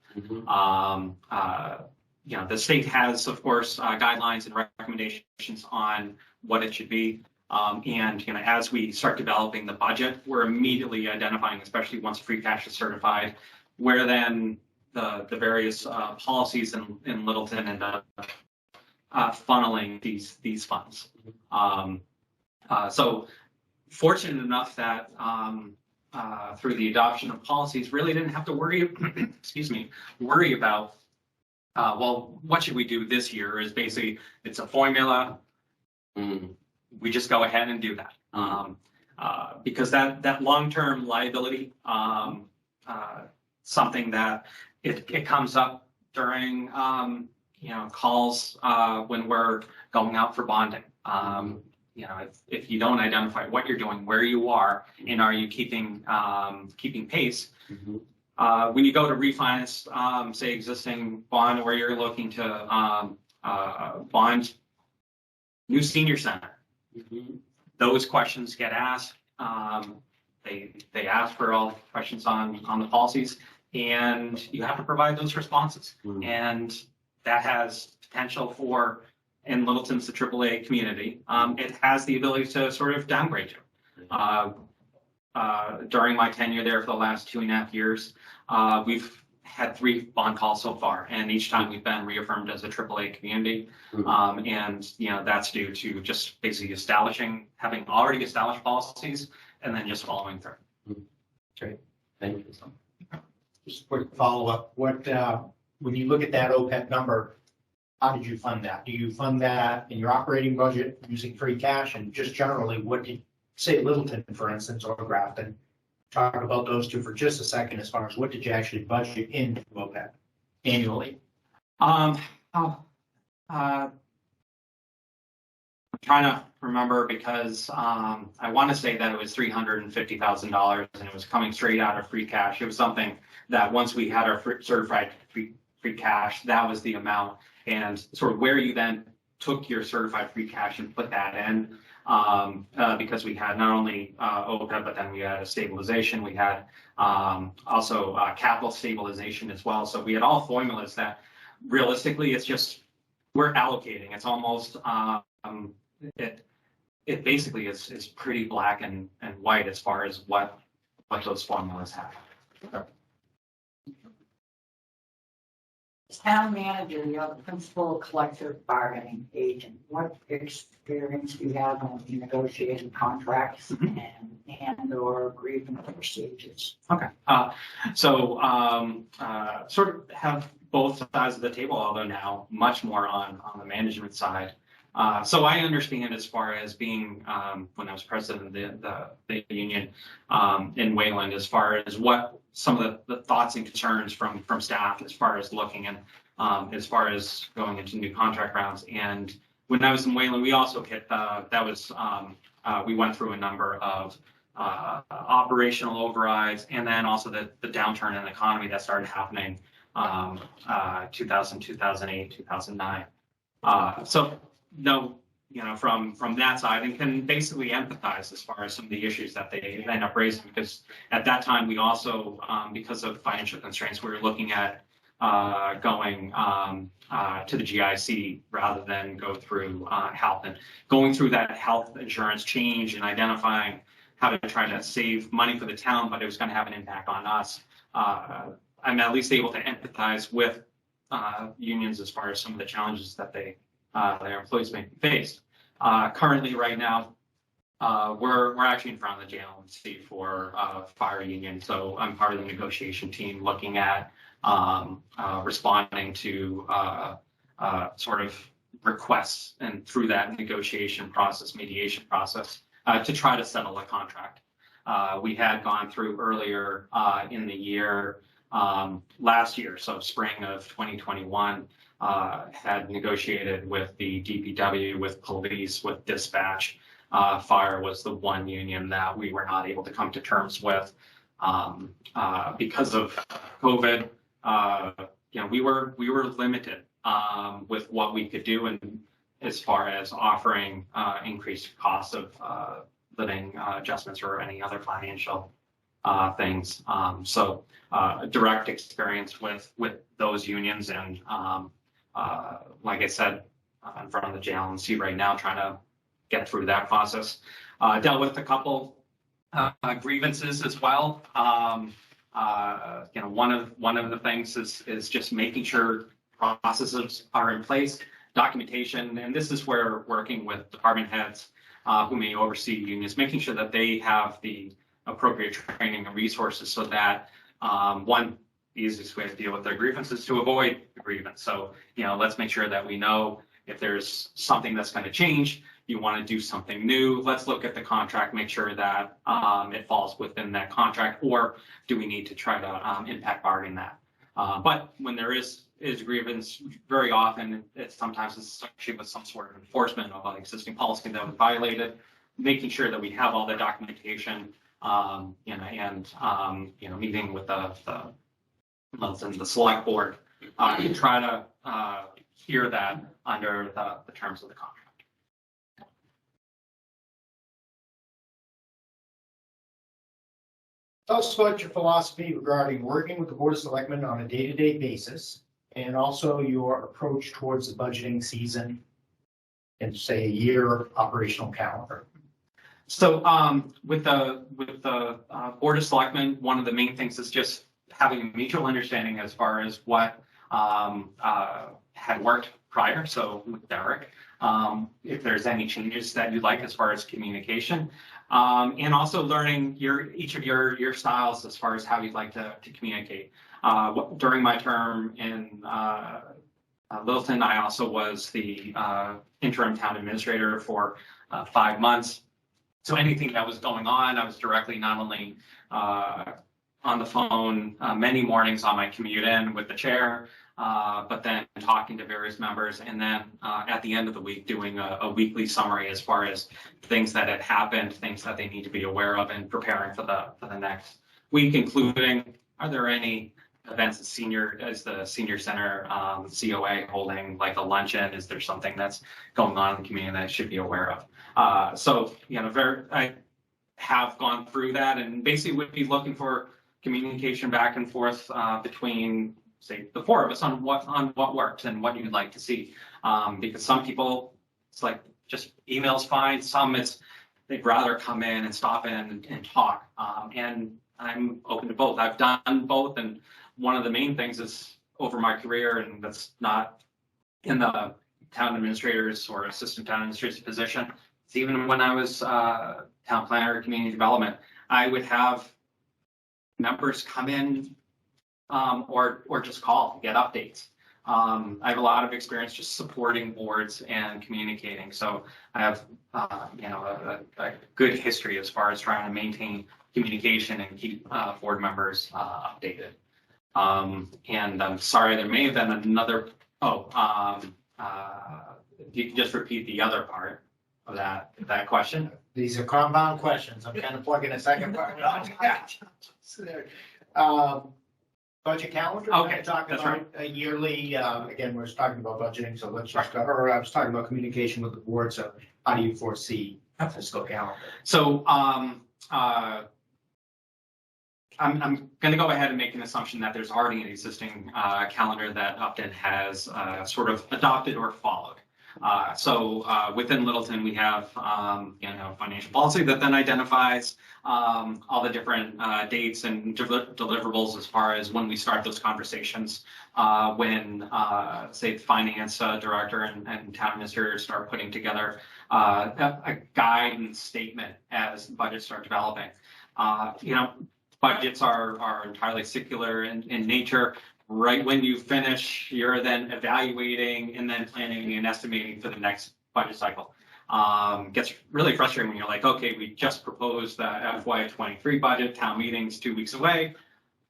The state has, of course, guidelines and recommendations on what it should be. And as we start developing the budget, we're immediately identifying, especially once free cash is certified, where then the various policies in Littleton and funneling these funds. So fortunate enough that through the adoption of policies, really didn't have to worry about well, what should we do this year? Is basically, it's a formula. We just go ahead and do that. Because that long-term liability, something that it comes up during calls when we're going out for bonding. If you don't identify what you're doing, where you are, and are you keeping pace, when you go to refinance, say existing bond, where you're looking to bond new senior center, those questions get asked. They ask for all questions on the policies, and you have to provide those responses. And that has potential for, in Littleton's the AAA community, it has the ability to sort of downgrade you. During my tenure there for the last 2.5 years, we've had 3 bond calls so far, and each time we've been reaffirmed as a AAA community. And, you know, that's due to just basically having already established policies and then just following through. Great, thank you. Just a quick follow-up. When you look at that OPEB number, how did you fund that? Do you fund that in your operating budget using free cash? And just generally, what did, say Littleton, for instance, or Grafton, talk about those two for just a second as far as what did you actually budget into OPEB annually? I'm trying to remember because I want to say that it was $350,000 and it was coming straight out of free cash. It was something that once we had our certified free cash, that was the amount. And sort of where you then took your certified free cash and put that in, because we had not only OPEB, but then we had a stabilization. We had also capital stabilization as well. So we had all formulas that realistically, it's just, we're allocating. It's almost, it basically is pretty black and white as far as what those formulas have. Town manager, you're the principal collective bargaining agent. What experience do you have on negotiating contracts and or grievance procedures? Okay. So sort of have both sides of the table, although now much more on the management side. So I understand as far as being, when I was president of the union in Wayland, as far as what some of the thoughts and concerns from staff as far as looking and as far as going into new contract rounds. And when I was in Wayland, we also hit, we went through a number of operational overrides, and then also the downturn in the economy that started happening 2000, 2008, 2009. So no, you know, from that side, and can basically empathize as far as some of the issues that they end up raising, because at that time we also, because of financial constraints, we were looking at going to the GIC rather than go through health, and going through that health insurance change and identifying how to try to save money for the town, but it was going to have an impact on us. I'm at least able to empathize with unions as far as some of the challenges that their employees may be faced. Currently, right now, we're actually in front of the JLMC for fire union. So I'm part of the negotiation team looking at responding to sort of requests, and through that negotiation process, mediation process, to try to settle a contract. We had gone through earlier in the year, last year, so spring of 2021, had negotiated with the DPW, with police, with dispatch. Fire was the one union that we were not able to come to terms with because of COVID. You know, we were limited with what we could do, and as far as offering increased costs of living adjustments or any other financial things. So direct experience with those unions, and like I said, in front of the JLMC right now, trying to get through that process. Dealt with a couple grievances as well. You know, one of the things is just making sure processes are in place, documentation, and this is where working with department heads who may oversee unions, making sure that they have the appropriate training and resources so that one, the easiest way to deal with their grievances is to avoid the grievance. So, you know, let's make sure that we know if there's something that's going to change, you want to do something new, let's look at the contract, make sure that it falls within that contract, or do we need to try to impact bargain that? But when there is grievance, very often sometimes it's associated with some sort of enforcement of an existing policy that was violated, making sure that we have all the documentation, you know, and you know, meeting with the select board to try to hear that under the terms of the contract. Tell us about your philosophy regarding working with the Board of Selectmen on a day-to-day basis, and also your approach towards the budgeting season and, say, a year operational calendar. So with the Board of Selectmen, one of the main things is just having a mutual understanding as far as what had worked prior. So with Derek, if there's any changes that you'd like as far as communication, and also learning each of your styles as far as how you'd like to communicate. During my term in Littleton, I also was the interim town administrator for 5 months. So anything that was going on, I was directly not only on the phone many mornings on my commute in with the chair, but then talking to various members, and then at the end of the week doing a weekly summary as far as things that had happened, things that they need to be aware of, and preparing for the next week, including are there any events is the senior center COA holding like a luncheon? Is there something that's going on in the community that I should be aware of? So I have gone through that, and basically would be looking for communication back and forth between, say, the four of us on what works and what you'd like to see. Because some people, it's like just email's fine. Some they'd rather come in and stop in and talk. And I'm open to both. I've done both, and one of the main things is over my career, and that's not in the town administrator's or assistant town administrator's position. It's even when I was town planner, community development, I would have members come in or just call, get updates. I have a lot of experience just supporting boards and communicating. So I have, a good history as far as trying to maintain communication and keep board members updated. And I'm sorry, there may have been another, if you can just repeat the other part of that question. These are compound questions. I'm kind of plugging a second part. Budget calendar. Okay, Talking that's about a yearly, again, we're talking about budgeting, so let's just, or I was talking about communication with the board, so how do you foresee a fiscal calendar? So I'm going to go ahead and make an assumption that there's already an existing calendar that Upton has sort of adopted or followed. So within Littleton, we have financial policy that then identifies all the different dates and deliverables as far as when we start those conversations. When say the finance director and town administrator start putting together a guidance statement as budgets start developing. Budgets are entirely circular in nature. Right when you finish, you're then evaluating and then planning and estimating for the next budget cycle. Gets really frustrating when you're like, okay, we just proposed the FY23 budget, town meeting's 2 weeks away.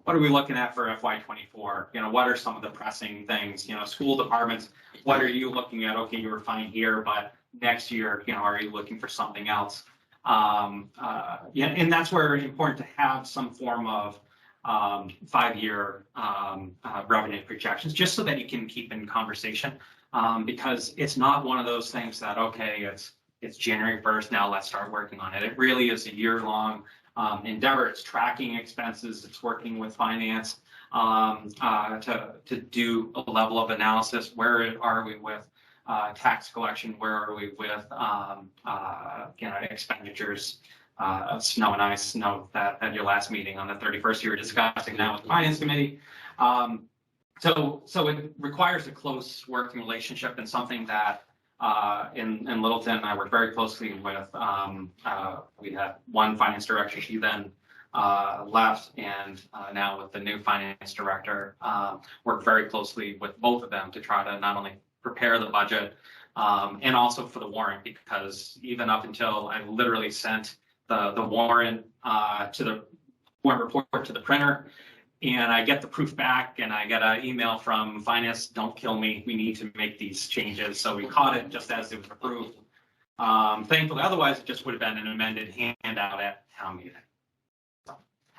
What are we looking at for FY24? What are some of the pressing things? School departments, what are you looking at? Okay, you were fine here, but next year, are you looking for something else? And that's where it's important to have some form of 5-year revenue projections, just so that you can keep in conversation, because it's not one of those things that, okay, it's January 1st, now let's start working on it. It really is a year-long endeavor. It's tracking expenses, it's working with finance to do a level of analysis. Where are we with tax collection? Where are we with expenditures? Snow and ice. Know that at your last meeting on the 31st, you were discussing now with the finance committee. So it requires a close working relationship, and something that in Littleton I worked very closely with. We had one finance director. She then left, and now with the new finance director, worked very closely with both of them to try to not only prepare the budget and also for the warrant, because even up until I literally sent the warrant to the warrant report to the printer, and I get the proof back, and I get an email from finance, don't kill me, we need to make these changes. So we caught it just as it was approved. Thankfully, otherwise it just would have been an amended handout at town meeting.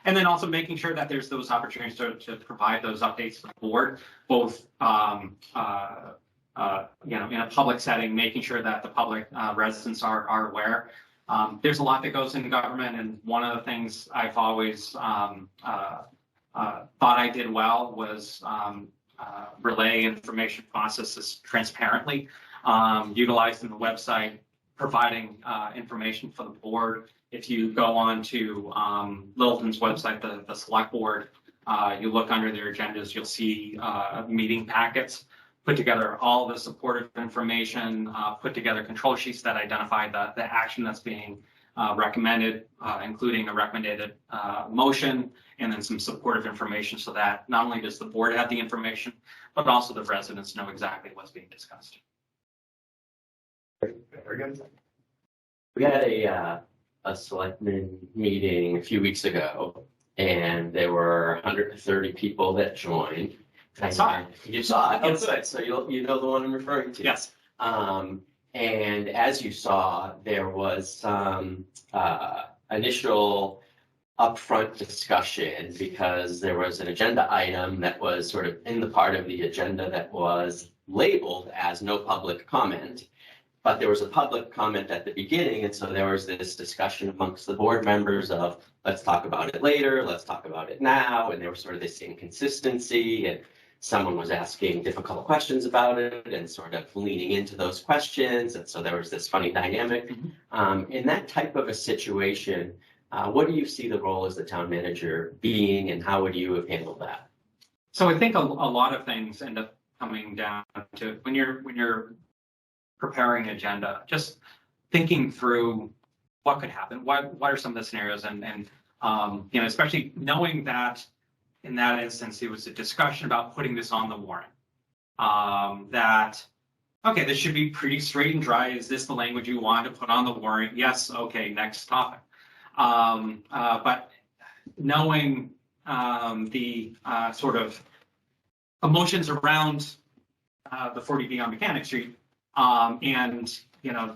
And then also making sure that there's those opportunities to provide those updates to the board, both in a public setting, making sure that the public residents are aware. There's a lot that goes into government, and one of the things I've always thought I did well was relay information processes transparently, utilizing the website, providing information for the board. If you go on to Littleton's website, the select board You look under their agendas, you'll see meeting packets, put together all the supportive information, put together control sheets that identify the action that's being recommended, including a recommended motion, and then some supportive information so that not only does the board have the information, but also the residents know exactly what's being discussed. Very good. We had a selectmen meeting a few weeks ago, and there were 130 people that joined. I saw it. You saw it? Oh, Yes. good. So you know the one I'm referring to. Yes. And as you saw, there was some initial upfront discussion because there was an agenda item that was sort of in the part of the agenda that was labeled as no public comment. But there was a public comment at the beginning, and so there was this discussion amongst the board members of, let's talk about it later, let's talk about it now, and there was sort of this inconsistency, and someone was asking difficult questions about it and sort of leaning into those questions, and so there was this funny dynamic. In that type of a situation, what do you see the role as the town manager being, and how would you have handled that? So I think a lot of things end up coming down to when you're preparing an agenda, just thinking through what could happen, what are some of the scenarios, and you know, especially knowing that in that instance it was a discussion about putting this on the warrant. That okay, this should be pretty straight and dry. Is this the language you want to put on the warrant? Yes. Okay. Next topic. But knowing the sort of emotions around the 40B on Mechanic Street, and you know,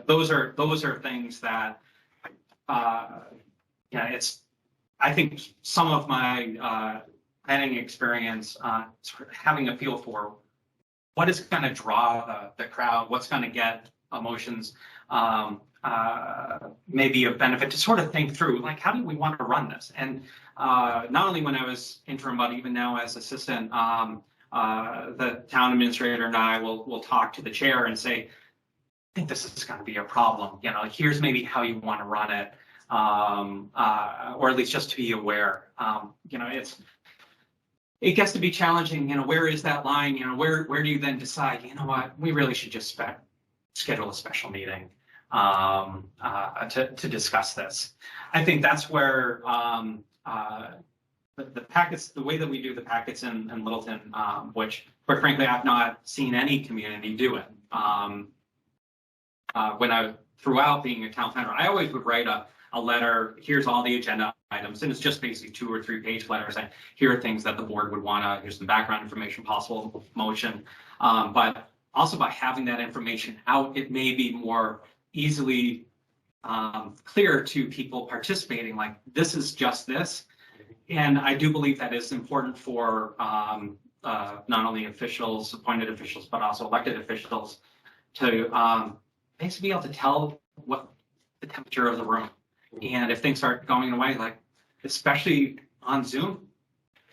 those are things that yeah, it's. I think some of my planning experience, sort of having a feel for what is going to draw the crowd, what's going to get emotions, maybe a benefit to sort of think through, like, how do we want to run this? And not only when I was interim, but even now as assistant, the town administrator and I will talk to the chair and say, I think this is going to be a problem. You know, here's maybe how you want to run it, or at least just to be aware. You know, it gets to be challenging. You know, where is that line? You know, where do you then decide? You know what, we really should just schedule a special meeting to discuss this. I think that's where the packets, the way that we do the packets in Littleton, which quite frankly I've not seen any community do it. Throughout being a town planner, I always would write a letter. Here's all the agenda items, and it's just basically 2 or 3 page letters saying here are things that the board would want to. Here's some background information, possible motion, but also by having that information out, it may be more easily clear to people participating. Like, this is just this, and I do believe that is important for not only officials, appointed officials, but also elected officials to basically be able to tell what the temperature of the room. And if things start going away, like especially on Zoom,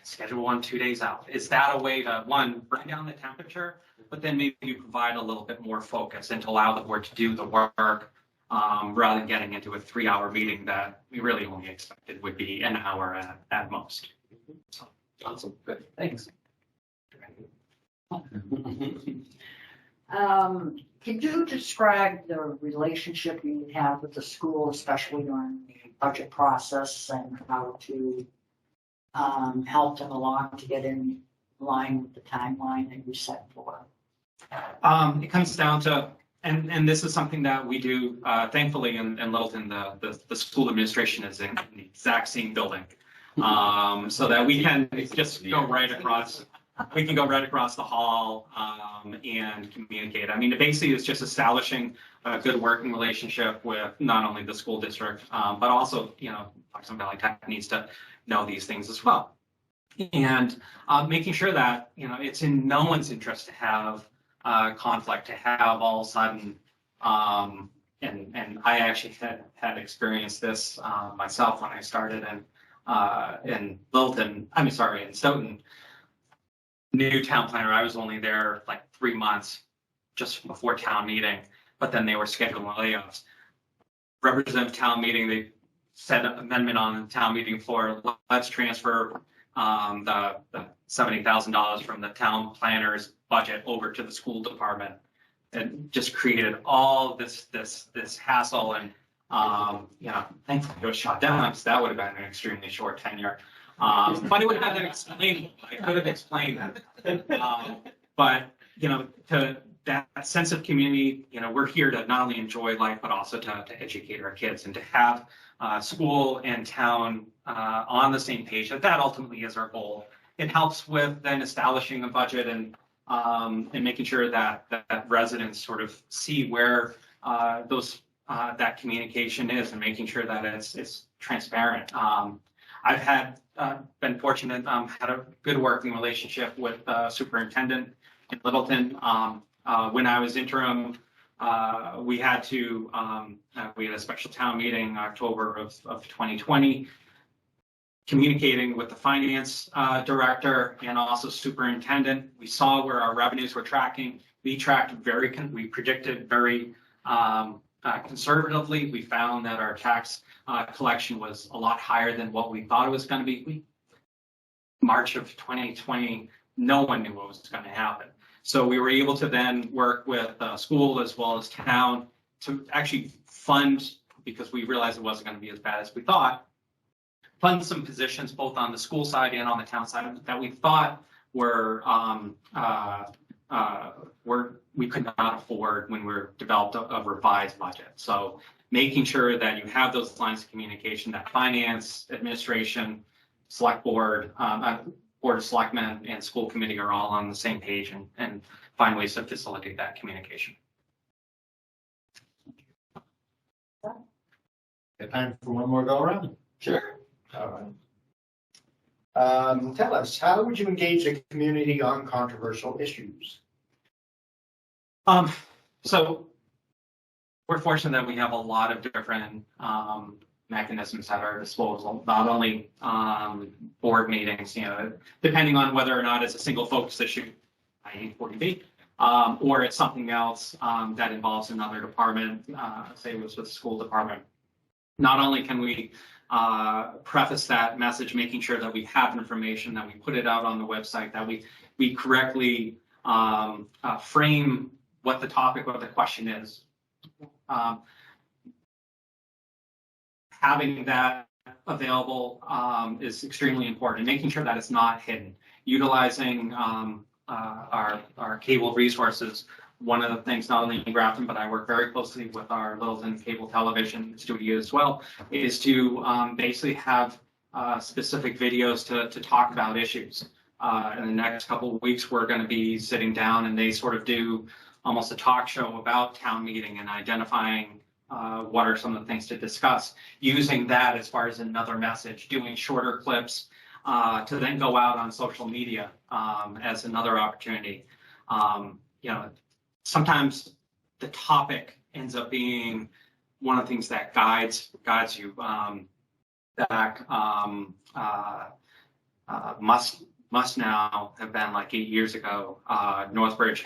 schedule 1 2 days out. Is that a way to, one, bring down the temperature, but then maybe you provide a little bit more focus and to allow the board to do the work rather than getting into a 3-hour meeting that we really only expected would be an hour at most. So, Awesome. Good. Thanks. Can you describe the relationship you have with the school, especially during the budget process, and how to help them along to get in line with the timeline that you set for? It comes down to, and this is something that we do, thankfully in Littleton, the school administration is in the exact same building. So that we can just go right across. We can go right across the hall and communicate. I mean, it basically is just establishing a good working relationship with not only the school district, but also, you know, Blackstone Valley Tech needs to know these things as well. And making sure that, you know, it's in no one's interest to have conflict, to have all of a sudden, and I actually had experienced this myself when I started in Littleton, in Stoughton. New town planner, I was only there like 3 months just before town meeting, but then they were scheduling layoffs. Representative town meeting, they said amendment on the town meeting floor, let's transfer the $70,000 from the town planner's budget over to the school department. And just created all this hassle and, thankfully it was shot down because that would have been an extremely short tenure. But it would have been explained. I could have explained that. But, to that sense of community, we're here to not only enjoy life, but also to educate our kids and to have school and town on the same page. That ultimately is our goal. It helps with then establishing a budget and making sure that residents sort of see where that communication is and making sure that it's transparent. I've been fortunate, had a good working relationship with superintendent in Littleton. When I was interim, we had a special town meeting in October of 2020, communicating with the finance director and also superintendent. We saw where our revenues were tracking. We predicted very conservatively. We found that our tax collection was a lot higher than what we thought it was going to be. March of 2020, no one knew what was going to happen. So we were able to then work with school as well as town to actually fund, because we realized it wasn't going to be as bad as we thought, fund some positions both on the school side and on the town side that we thought were we could not afford when we developed a revised budget. So making sure that you have those lines of communication, that finance, administration, select board, board of selectmen, and school committee are all on the same page and find ways to facilitate that communication. Got time for one more go around? Sure. All right. Tell us, how would you engage the community on controversial issues? So we're fortunate that we have a lot of different mechanisms at our disposal, not only board meetings, depending on whether or not it's a single focus issue, i.e. 40B, or it's something else that involves another department, say it was with the school department. Not only can we preface that message, making sure that we have information, that we put it out on the website, that we correctly frame what the topic or the question is. Having that available is extremely important, making sure that it's not hidden. Utilizing our cable resources. One of the things, not only in Grafton, but I work very closely with our Littleton cable television studio as well, is to basically have specific videos to talk about issues. In the next couple of weeks, we're going to be sitting down and they sort of do almost a talk show about town meeting and identifying what are some of the things to discuss, using that as far as another message, doing shorter clips to then go out on social media as another opportunity. Sometimes the topic ends up being one of the things that guides you. Must now have been like 8 years ago. Northbridge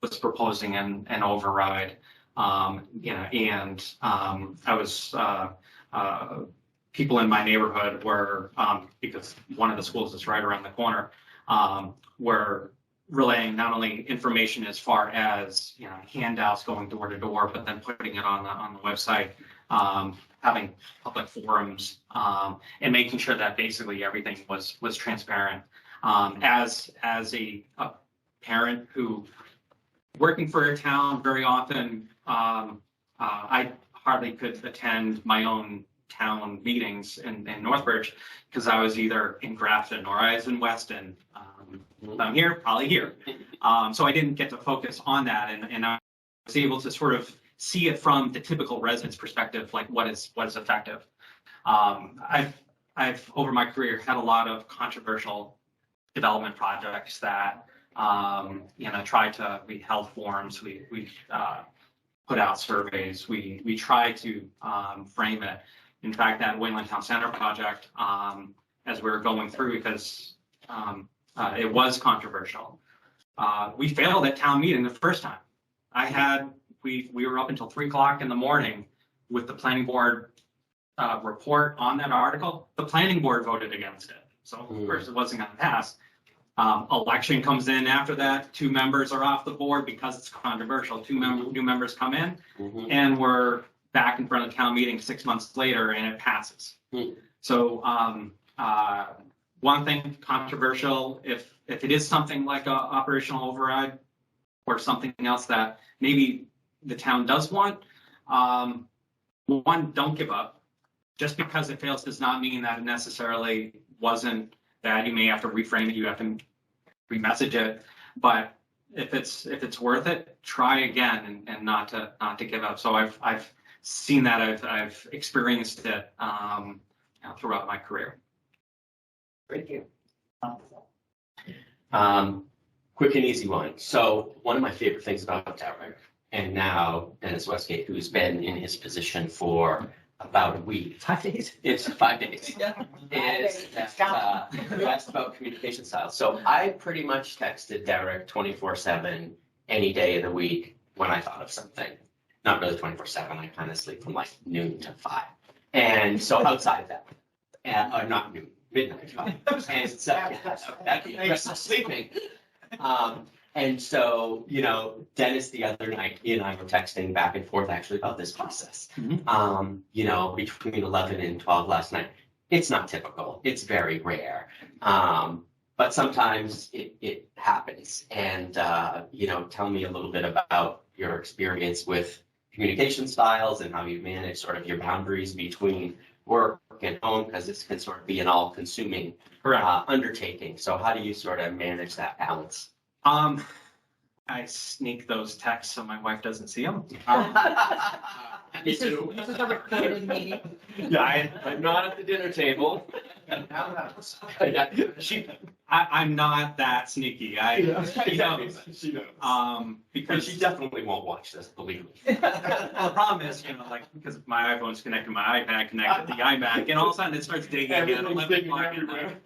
was proposing an override. And I was people in my neighborhood were because one of the schools is right around the corner, were relaying not only information as far as handouts going door to door, but then putting it on the website, having public forums, and making sure that basically everything was transparent. As a parent who working for a town, very often I hardly could attend my own town meetings in Northbridge because I was either in Grafton or I was in Weston. If I'm here, probably here. So I didn't get to focus on that, and I was able to sort of see it from the typical resident's perspective, like what is effective. I've over my career had a lot of controversial development projects that we held forums, we put out surveys, we try to frame it. In fact, that Wayland Town Center project, as we were going through, because it was controversial, we failed at town meeting the first time. We were up until 3 o'clock in the morning with the planning board report on that article, the planning board voted against it. So of course it wasn't going to pass. Election comes in after that. 2 members are off the board because it's controversial. New members come in, and we're back in front of town meeting 6 months later, and it passes. So one thing controversial, if it is something like a operational override or something else that maybe the town does want, one, don't give up. Just because it fails does not mean that it necessarily wasn't bad. You may have to reframe it. You have to remessage it. But if it's worth it, try again and not to give up. So I've seen that. I've experienced it throughout my career. Thank you. Quick and easy one. So one of my favorite things about Derek, and now Dennis Westgate, who's been in his position for about a week. 5 days. It's 5 days. Is that you asked about communication styles. So I pretty much texted Derek 24/7 any day of the week when I thought of something. Not really 24/7. I kind of sleep from like noon to 5. And so outside of that, or not noon, midnight. And so that'd be aggressive sleeping. And so, Dennis, the other night, he and I were texting back and forth actually about this process. Between 11 and 12 last night. It's not typical. It's very rare. But sometimes it happens. And, tell me a little bit about your experience with communication styles and how you manage sort of your boundaries between work and home, because this can sort of be an all-consuming undertaking. So how do you sort of manage that balance? I sneak those texts so my wife doesn't see them. Me too. This is a recorded meeting. Yeah, I'm not at the dinner table. I'm not that sneaky. Because she definitely won't watch this, believe me. Well, the problem is, because my iPhone's connected to my iPad, connected to the iMac, and all of a sudden it starts digging at 11 o'clock at night.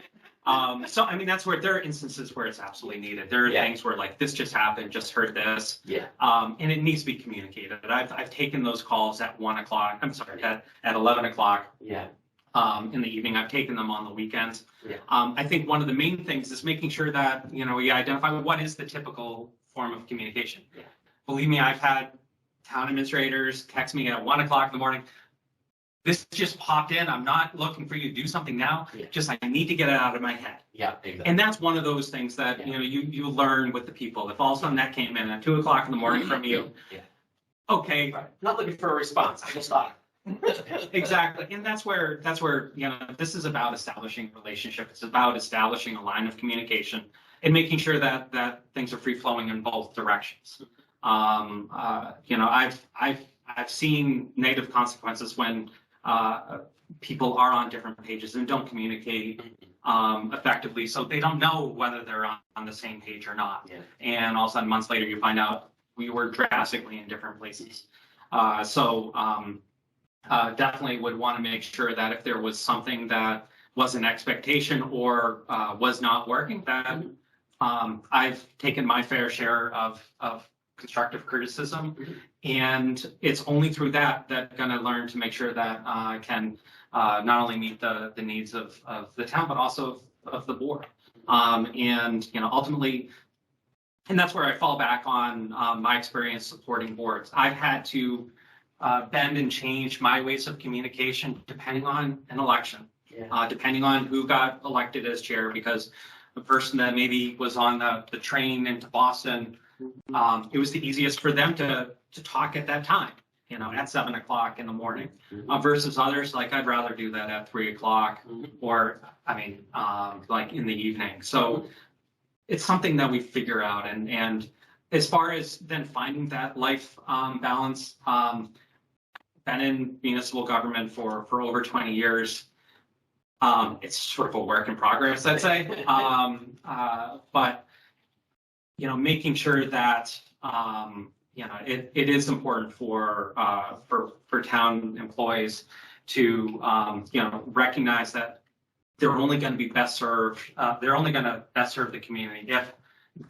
So, that's where there are instances where it's absolutely needed. There are things where this just happened, just heard this. Yeah. And it needs to be communicated. I've taken those calls at 1 o'clock, at 11 o'clock. Yeah. In the evening. I've taken them on the weekends. Yeah. I think one of the main things is making sure that, we identify what is the typical form of communication. Yeah. Believe me, I've had town administrators text me at 1 o'clock in the morning. This just popped in. I'm not looking for you to do something now. Yeah. Just I need to get it out of my head. Yeah, exactly. And that's one of those things that, you learn with the people. If all of a sudden that came in at 2 o'clock in the morning from you. Yeah. Okay. Right. Not looking for a response. I just thought. Exactly. And that's where, this is about establishing a relationship. It's about establishing a line of communication and making sure that things are free flowing in both directions. I've seen negative consequences when people are on different pages and don't communicate effectively, so they don't know whether they're on the same page or not. Yeah. And all of a sudden, months later, you find out we were drastically in different places. Definitely would want to make sure that if there was something that was an expectation or was not working, that I've taken my fair share of constructive criticism, and it's only through that going to learn to make sure that I can not only meet the needs of the town, but also of the board. Ultimately, and that's where I fall back on my experience supporting boards. I've had to bend and change my ways of communication depending on an election, depending on who got elected as chair, because the person that maybe was on the train into Boston, it was the easiest for them to talk at that time, at 7 o'clock in the morning, versus others, like I'd rather do that at 3 o'clock or, like in the evening. So it's something that we figure out. And as far as then finding that life balance, been in municipal government for over 20 years. It's sort of a work in progress, I'd say. But making sure that it is important for town employees to recognize that they're only going to be best served. They're only going to best serve the community if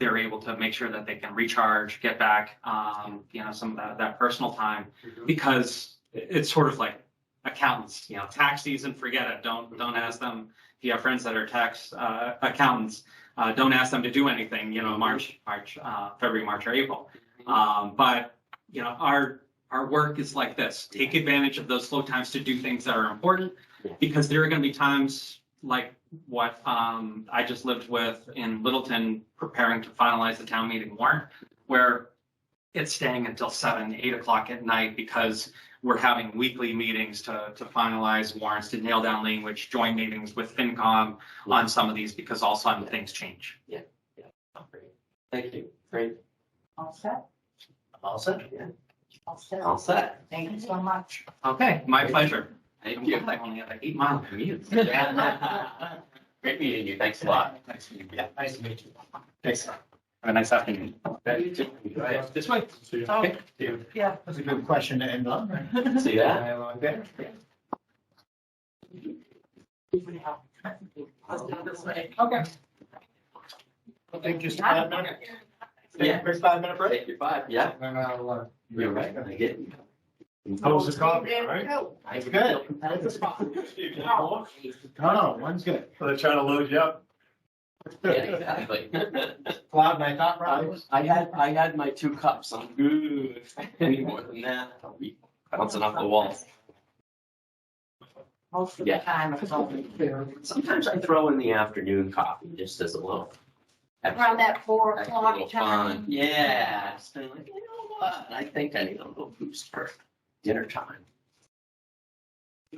they're able to make sure that they can recharge, get back, some of that personal time, because it's sort of like accountants, tax season, forget it. Don't ask them. If you have friends that are tax accountants, don't ask them to do anything, February, March, or April. But our work is like this. Take advantage of those slow times to do things that are important, because there are going to be times like what I just lived with in Littleton, preparing to finalize the town meeting warrant, where it's staying until 7, 8 o'clock at night because we're having weekly meetings to finalize warrants, to nail down language, joint meetings with FinCom on some of these, because all of a sudden things change. Yeah. Great. Thank you. Great. All set? All set? Yeah. All set. All set. Thank you so much. Okay, my pleasure. Thank you. I only have an 8-mile commute. Great meeting you. Thanks a lot. Nice to meet you. Thanks. Have a nice afternoon. You too. Go ahead. This way. See you. Okay. Yeah. That's a good question to end on, right? See that? Dialogue there. Let's do it this way. Okay. I think just 5 minutes. Take a quick 5-minute break. Take your 5. Yeah. And then I'll, You're right. I get it. How's the coffee, all right? It's good. Oh, No, one's good. They're trying to load you up. Yeah, exactly. Cloud, my thought process. I had my 2 cups. I'm good. Any more than that, I'll be bouncing off the walls. Most of the Yeah. time it's only 2. Sometimes I throw in the afternoon coffee just as a little. Around that 4 extra o'clock little time. fun. Yeah. Just kinda like, you know what? I think I need a little boost for dinner time.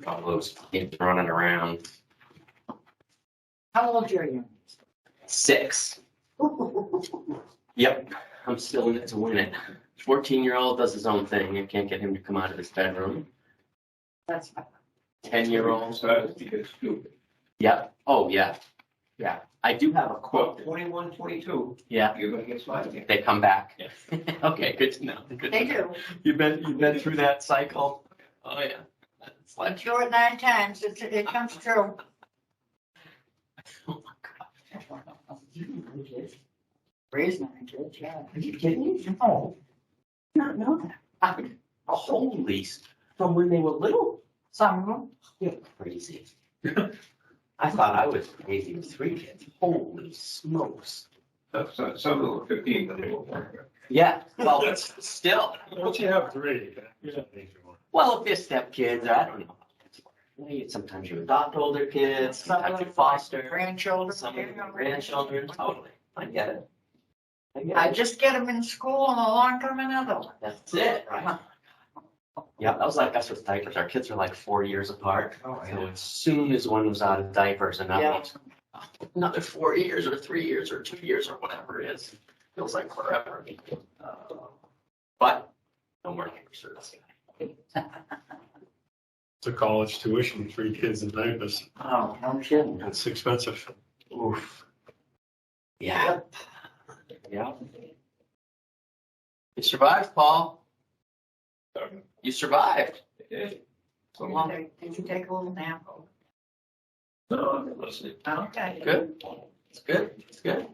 All those kids running around. How old are you? 6. Yep. I'm still in it to win it. 14-year-old does his own thing. I can't get him to come out of his bedroom. That's fine. 10-year-old. Because Yeah. Oh, yeah. Yeah. I do have a quote. 21, 22, Yeah. you're gonna get sliding. They come back. Okay, good to know. Good They to know. do. You've been through that cycle. Oh, yeah. It's like, Once you're at 9 times, it comes true. oh my God. Raise 9 kids, yeah. Are you kidding me? Oh, Not know that. A whole lease from when they were little. some of them. You're crazy. I thought I was crazy with 3 kids. Holy smokes. Some of them were 15, but they were younger. Yeah, well, it's still. Once you have 3, Well, if they're stepkids, I don't know. Sometimes you adopt older kids, sometimes you foster, Grandchildren. some of your grandchildren. Totally. I get it. I just get them in school and along come another one. That's it, right? Yeah, that was like us with diapers. Our kids are like 4 years apart. Oh, So as soon as one was out of diapers, another Yeah. one's another 4 years or 3 years or 2 years or whatever it is. Feels like forever. But no more diapers. It's a college tuition, 3 kids and diapers. Oh, no kidding. It's expensive. Oof. Yeah. Yeah. You survived, Paul. You survived. So long. Did you take a little nap? no, listen, Okay. Good. It's good. It's good.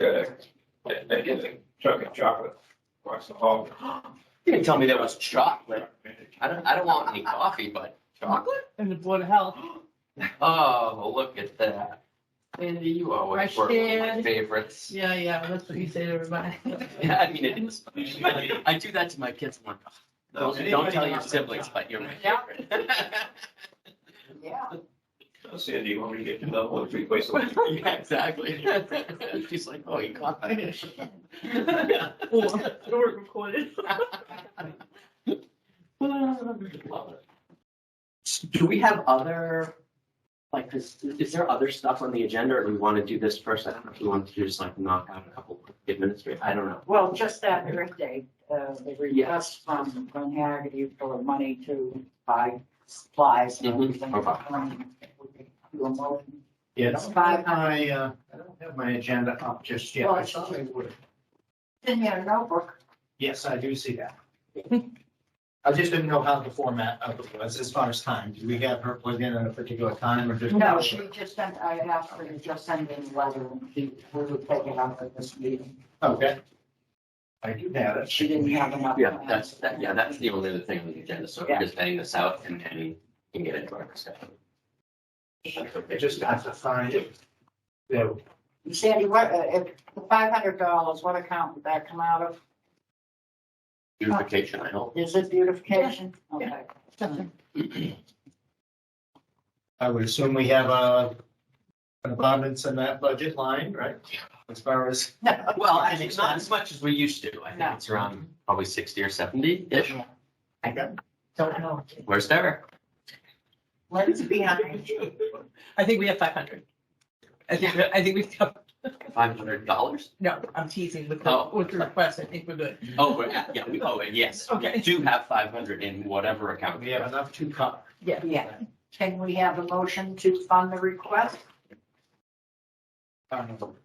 I get a chunk of chocolate across the hall. You didn't tell me there was chocolate. I don't want any coffee, but chocolate? And the Board of Health. Oh, look at that. Andy, you always Fresh were one of my kid. favorites. Yeah, that's what you say to everybody. Yeah, I mean, it is. I do that to my kids. I'm like, don't tell your siblings, but you're my Yeah. favorite. Yeah. Sandy, you want me to get you another one, 3 places? Yeah, exactly. She's like, oh, you caught that. We're recorded. Do we have other, like, is there other stuff on the agenda, or do we want to do this first? I don't know if we want to just like knock out a couple administrative, I don't know. Well, just that birthday, the request from Haggerty for money to buy supplies and Mhm. everything. Okay. Do a motion. Yeah, I don't have my agenda up just yet. Well, I thought I would. In your notebook. Yes, I do see that. I just didn't know how the format of it was as far as time. Do we have her plug in at a particular time or just? No, she just sent, I asked her to just send in a letter and she would take it up at this meeting. Okay. I do have it. She didn't have enough. Yeah, that's the only other thing on the agenda, so we're just heading this out and then you can get into our discussion. I just have to find it. Yeah, Sandy, what, if the $500, what account would that come out of? Beautification, I hope. Is it beautification? Okay. I would assume we have an abundance in that budget line, right? As far as. Well, actually, not as much as we used to. I think it's around probably 60 or 70-ish. Okay. Don't know. Where's Derek? Let's be honest. I think we have 500. I think we've got, $500? no, I'm teasing with Oh. with the request. I think we're good. Oh, but yes. Okay. We do have 500 in whatever account. We have enough to cover. Yeah. Can we have a motion to fund the request?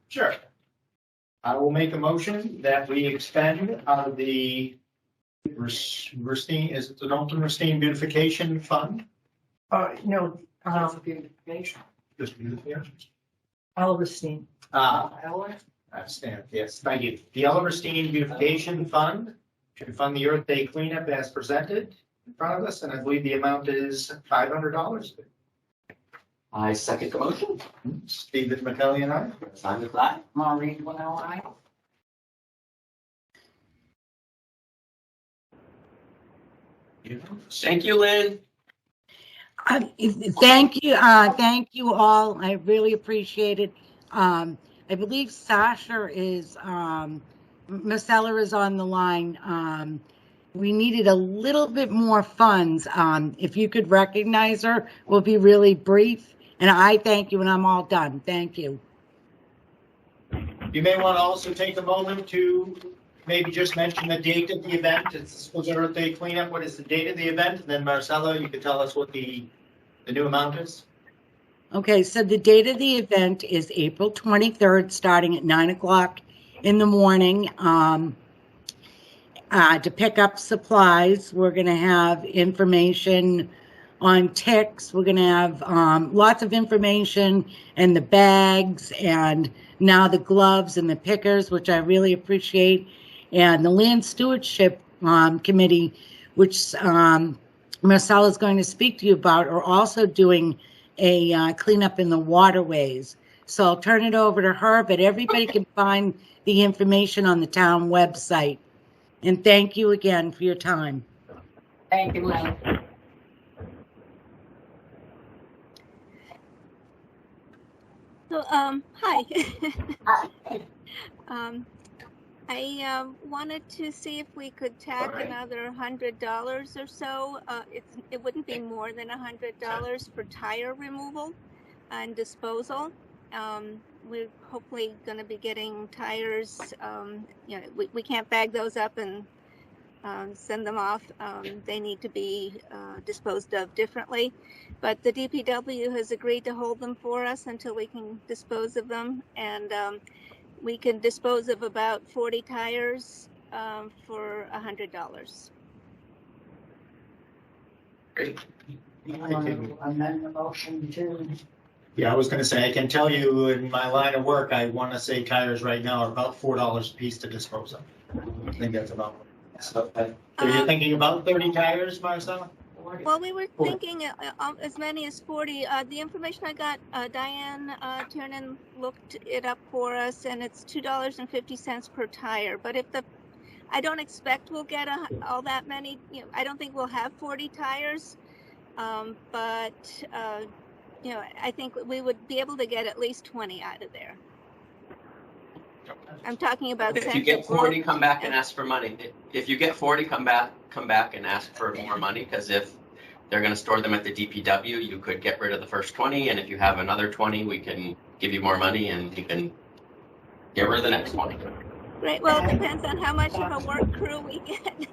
Sure. I will make a motion that we expend out of the Rustine, is it the Dalton Rustine Beautification Fund? No, Beautification. Just beautification. Oliver Steen. I understand, yes, thank you. The Oliver Steen Beautification Fund to fund the Earth Day cleanup as presented in front of us, and I believe the amount is $500. I second the motion. Stephen McCully and I. Sign the flag. Maureen, one I. Thank you, Lynn. Thank you all. I really appreciate it. I believe Sasha is, Marcella is on the line. We needed a little bit more funds. If you could recognize her, we'll be really brief. And I thank you, and I'm all done. Thank you. You may want to also take a moment to maybe just mention the date of the event. It's the Earth Day cleanup. What is the date of the event? And then Marcella, you can tell us what the new amount is. Okay, so the date of the event is April 23rd, starting at 9 o'clock in the morning. To pick up supplies, we're going to have information on ticks. We're going to have lots of information and the bags and now the gloves and the pickers, which I really appreciate. And the Land Stewardship Committee, which Marcella is going to speak to you about, are also doing a cleanup in the waterways. So I'll turn it over to her, but everybody can find the information on the town website. And thank you again for your time. Thank you, Lynn. So, hi. I wanted to see if we could tack another $100 or so. It wouldn't be more than $100 for tire removal and disposal. We're hopefully going to be getting tires. We can't bag those up and send them off. They need to be disposed of differently. But the DPW has agreed to hold them for us until we can dispose of them. And we can dispose of about 40 tires for $100. Great. You want to amend the motion to? Yeah, I was going to say, I can tell you in my line of work, I want to say tires right now are about $4 a piece to dispose of. I think that's about. So you're thinking about 30 tires, Marcella? Well, we were thinking as many as 40. The information I got, Diane Tiernan looked it up for us, and it's $2.50 per tire. But I don't expect we'll get all that many. I don't think we'll have 40 tires, but I think we would be able to get at least 20 out of there. I'm talking about. If you get 40, come back and ask for money. If you get 40, come back and ask for more money, because if they're going to store them at the DPW, you could get rid of the first 20, and if you have another 20, we can give you more money and you can get rid of the next 20. Right. Well, it depends on how much of a work crew we get.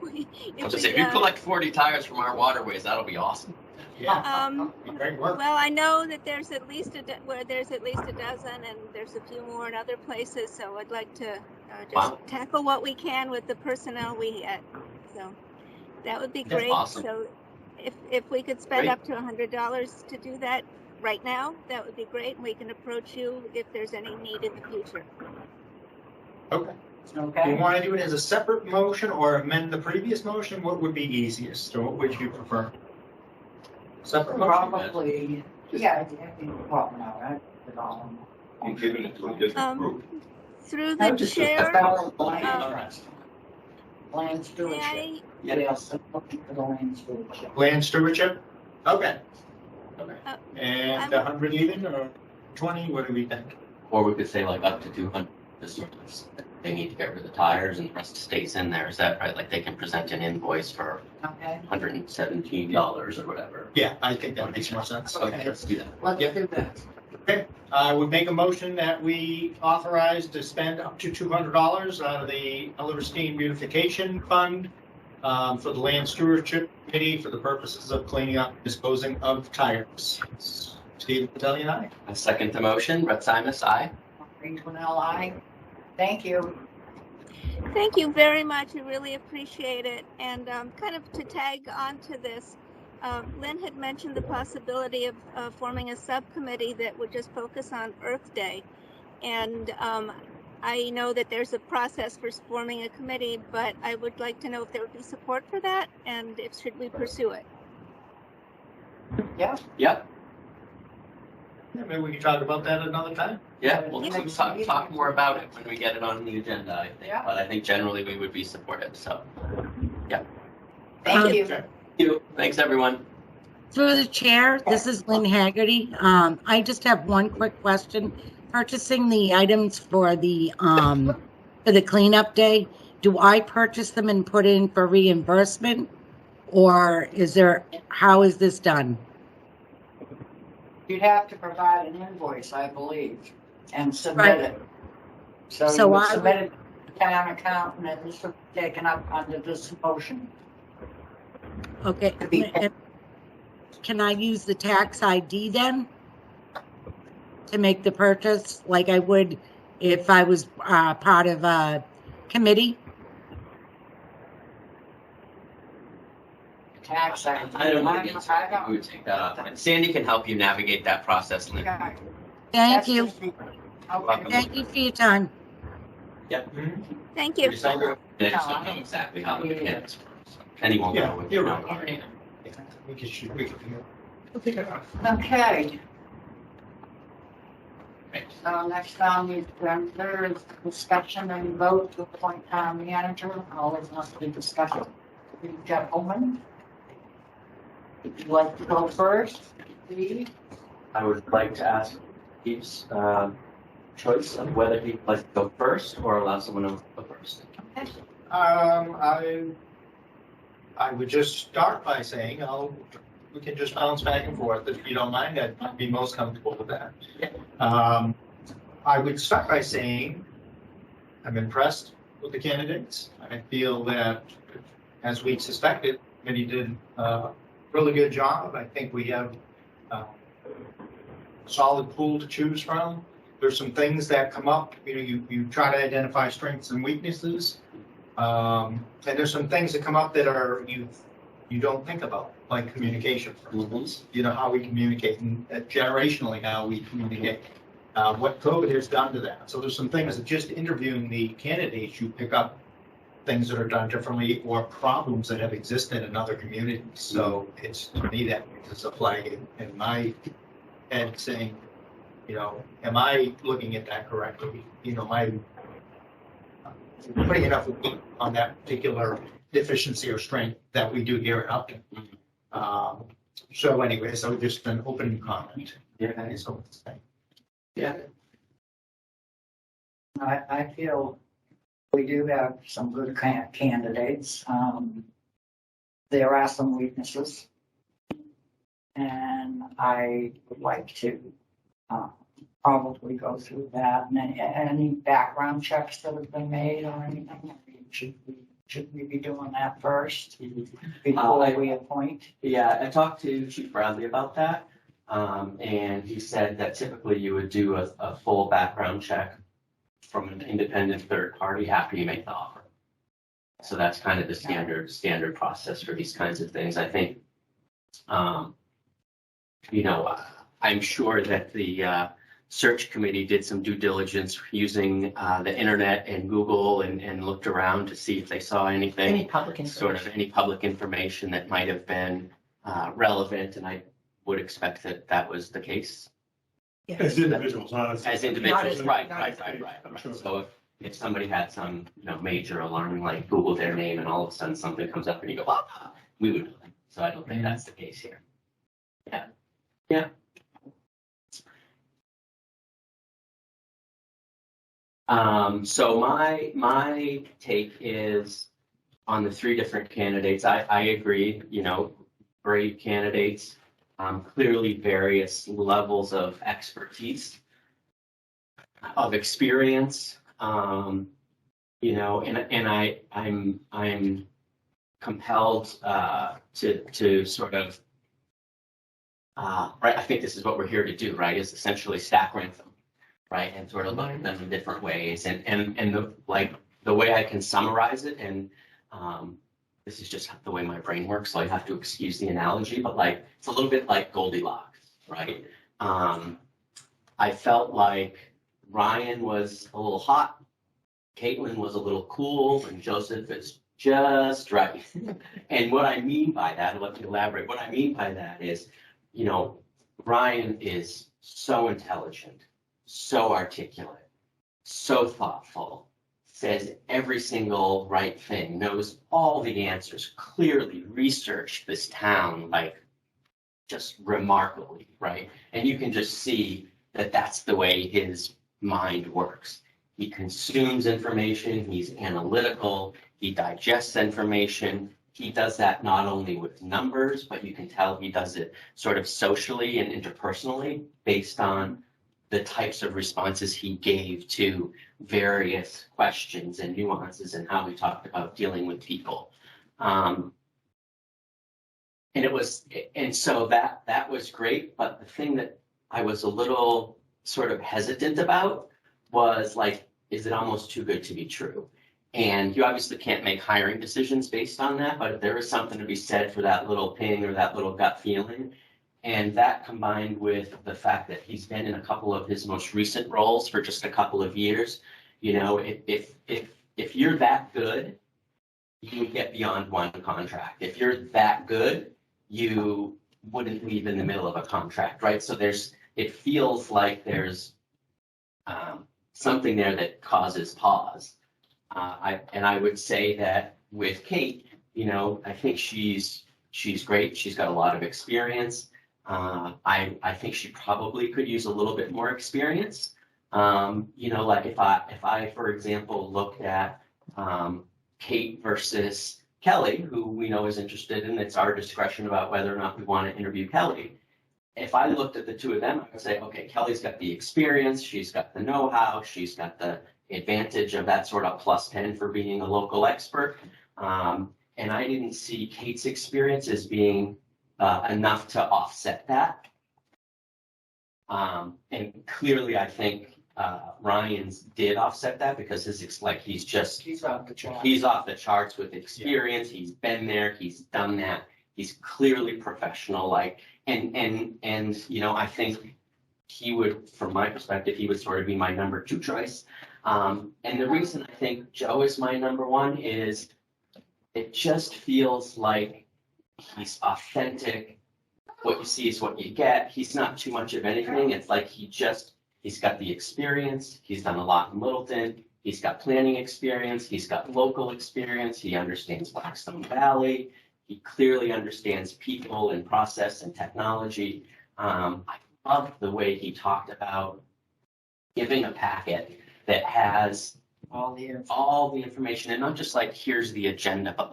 If you collect 40 tires from our waterways, that'll be awesome. Yeah. Great work. Well, I know that there's at least a dozen, and there's a few more in other places. So I'd like to just tackle what we can with the personnel we get. So that would be great. Awesome. So if we could spend up to $100 to do that right now, that would be great. And we can approach you if there's any need in the future. Okay. Do you Okay, want to do it as a separate motion or amend the previous motion? What would be easiest, or what would you prefer? Separate motion? probably, yeah, well, no, I put it all in. I'm giving it to a different group. Through I the would just chair, Land stewardship. may Yes, for the land stewardship. Land stewardship? Okay. Okay. And 100 even, or 20, what do we think? Or we could say like up to 200, just they need to get rid of the tires and the rest stays in there, is that right? Like they can present an invoice for Okay, $117 or whatever. Yeah, I think that makes more sense. Okay, let's do that. let's Yep. do that. Okay, I would make a motion that we authorize to spend up to $200 out of the Ellerstein Beautification Fund for the Land Stewardship Committee for the purposes of cleaning up, disposing of tires. Steve Padelli and I. I second the motion. Brett Simus, aye. Green Twinell, aye. Thank you. Thank you very much. I really appreciate it. And kind of to tag on to this, Lynn had mentioned the possibility of forming a subcommittee that would just focus on Earth Day. And I know that there's a process for forming a committee, but I would like to know if there would be support for that and if should we pursue it. Yeah. Yep. Yeah, maybe we can talk about that another time. Yeah, we'll talk more about it when we get it on the agenda, I think. Yeah. But I think generally we would be supportive, so. Thank you. Okay. Thank you. Thanks, everyone. Through the chair, this is Lynn Haggerty. I just have one quick question. Purchasing the items for the cleanup day, do I purchase them and put in for reimbursement? Or how is this done? You'd have to provide an invoice, I believe, and submit Right. it. So So you would I submit it to the town accountant and this will be taken up under this motion. Okay. And can I use the tax ID then to make the purchase like I would if I was part of a committee? Tax ID. I don't think it's, we would take that off. Sandy can help you navigate that process, Lynn. Okay. Thank you. Okay. Welcome. Thank you for your time. Yep. Thank you. Just don't know exactly how the mechanics work. So anyone Yeah, know if you're you know right. already. We can. We'll take it off. Okay, Right. so next on the agenda is discussion and vote to appoint town manager. All of us to discuss it. You gentlemen, would you like to go first? Steve? I would like to ask Steve's choice of whether he'd like to go first or allow someone else to go first. I would just start by saying, we can just bounce back and forth if you don't mind. I'd be most comfortable with that. I would start by saying I'm impressed with the candidates. I feel that, as we suspected, committee did a really good job. I think we have a solid pool to choose from. There's some things that come up. You try to identify strengths and weaknesses. And there's some things that come up that are you don't think about, like communication, for instance. How we communicate and generationally how we communicate. What COVID has done to that. So there's some things that just interviewing the candidates, you pick up things that are done differently or problems that have existed in other communities. So it's, to me, that is a flag in my head saying, am I looking at that correctly? Am I putting enough weight on that particular deficiency or strength that we do here at Upton? So anyway, so just an open comment. Yeah. So, Yeah. I feel we do have some good candidates. There are some weaknesses. And I would like to probably go through that. And any background checks that have been made or anything, should we be doing that first before we appoint? Yeah, I talked to Chief Bradley about that. And he said that typically you would do a full background check from an independent third party after you make the offer. So that's kind of the standard process for these kinds of things. I think, I'm sure that the search committee did some due diligence using the internet and Google and looked around to see if they saw anything. Any public Sort information. of any public information that might have been relevant, and I would expect that that was the case. As individuals, not As individuals, right. Sure. So if somebody had some, major alarm, like Google their name and all of a sudden something comes up and you go, ah, we would know. So I don't think that's the case here. Yeah. So my take is on the three different candidates. I agree, great candidates, clearly various levels of expertise, of experience, and I'm compelled to sort of right. I think this is what we're here to do, right? Is essentially stack rank them, right, and sort of look at them in different ways. And the way I can summarize it, and this is just the way my brain works, so I have to excuse the analogy, but it's a little bit like Goldilocks, right? I felt like Ryan was a little hot, Caitlin was a little cool, and Joseph is just right. And what I mean by that, let me elaborate. What I mean by that is, Ryan is so intelligent, so articulate, so thoughtful, says every single right thing, knows all the answers, clearly researched this town, just remarkably, right? And you can just see that that's the way his mind works. He consumes information, he's analytical, he digests information. He does that not only with numbers, but you can tell he does it sort of socially and interpersonally based on the types of responses he gave to various questions and nuances and how we talked about dealing with people. And so that was great. But the thing that I was a little sort of hesitant about was is it almost too good to be true? And you obviously can't make hiring decisions based on that, but there is something to be said for that little ping or that little gut feeling. And that combined with the fact that he's been in a couple of his most recent roles for just a couple of years, if you're that good, you would get beyond one contract. If you're that good, you wouldn't leave in the middle of a contract, right? So it feels like there's something there that causes pause. I would say that with Kate, I think she's great. She's got a lot of experience. I think she probably could use a little bit more experience. If I, for example, looked at Kate versus Kelly, who we know is interested in, it's our discretion about whether or not we want to interview Kelly. If I looked at the two of them, I would say, okay, Kelly's got the experience, she's got the know-how, she's got the advantage of that sort of +10 for being a local expert. And I didn't see Kate's experience as being enough to offset that. And clearly, I think Ryan's did offset that because he's off the charts. He's off the charts with experience. Yeah. He's been there. He's done that. He's clearly professional. I think he would, from my perspective, he would sort of be my number 2 choice. And the reason I think Joe is my number 1 is it just feels like he's authentic. What you see is what you get. He's not too much of anything. It's like he's got the experience. He's done a lot in Littleton. He's got planning experience. He's got local experience. He understands Blackstone Valley. He clearly understands people and process and technology. I love the way he talked about giving a packet that has all the information, and not just here's the agenda, but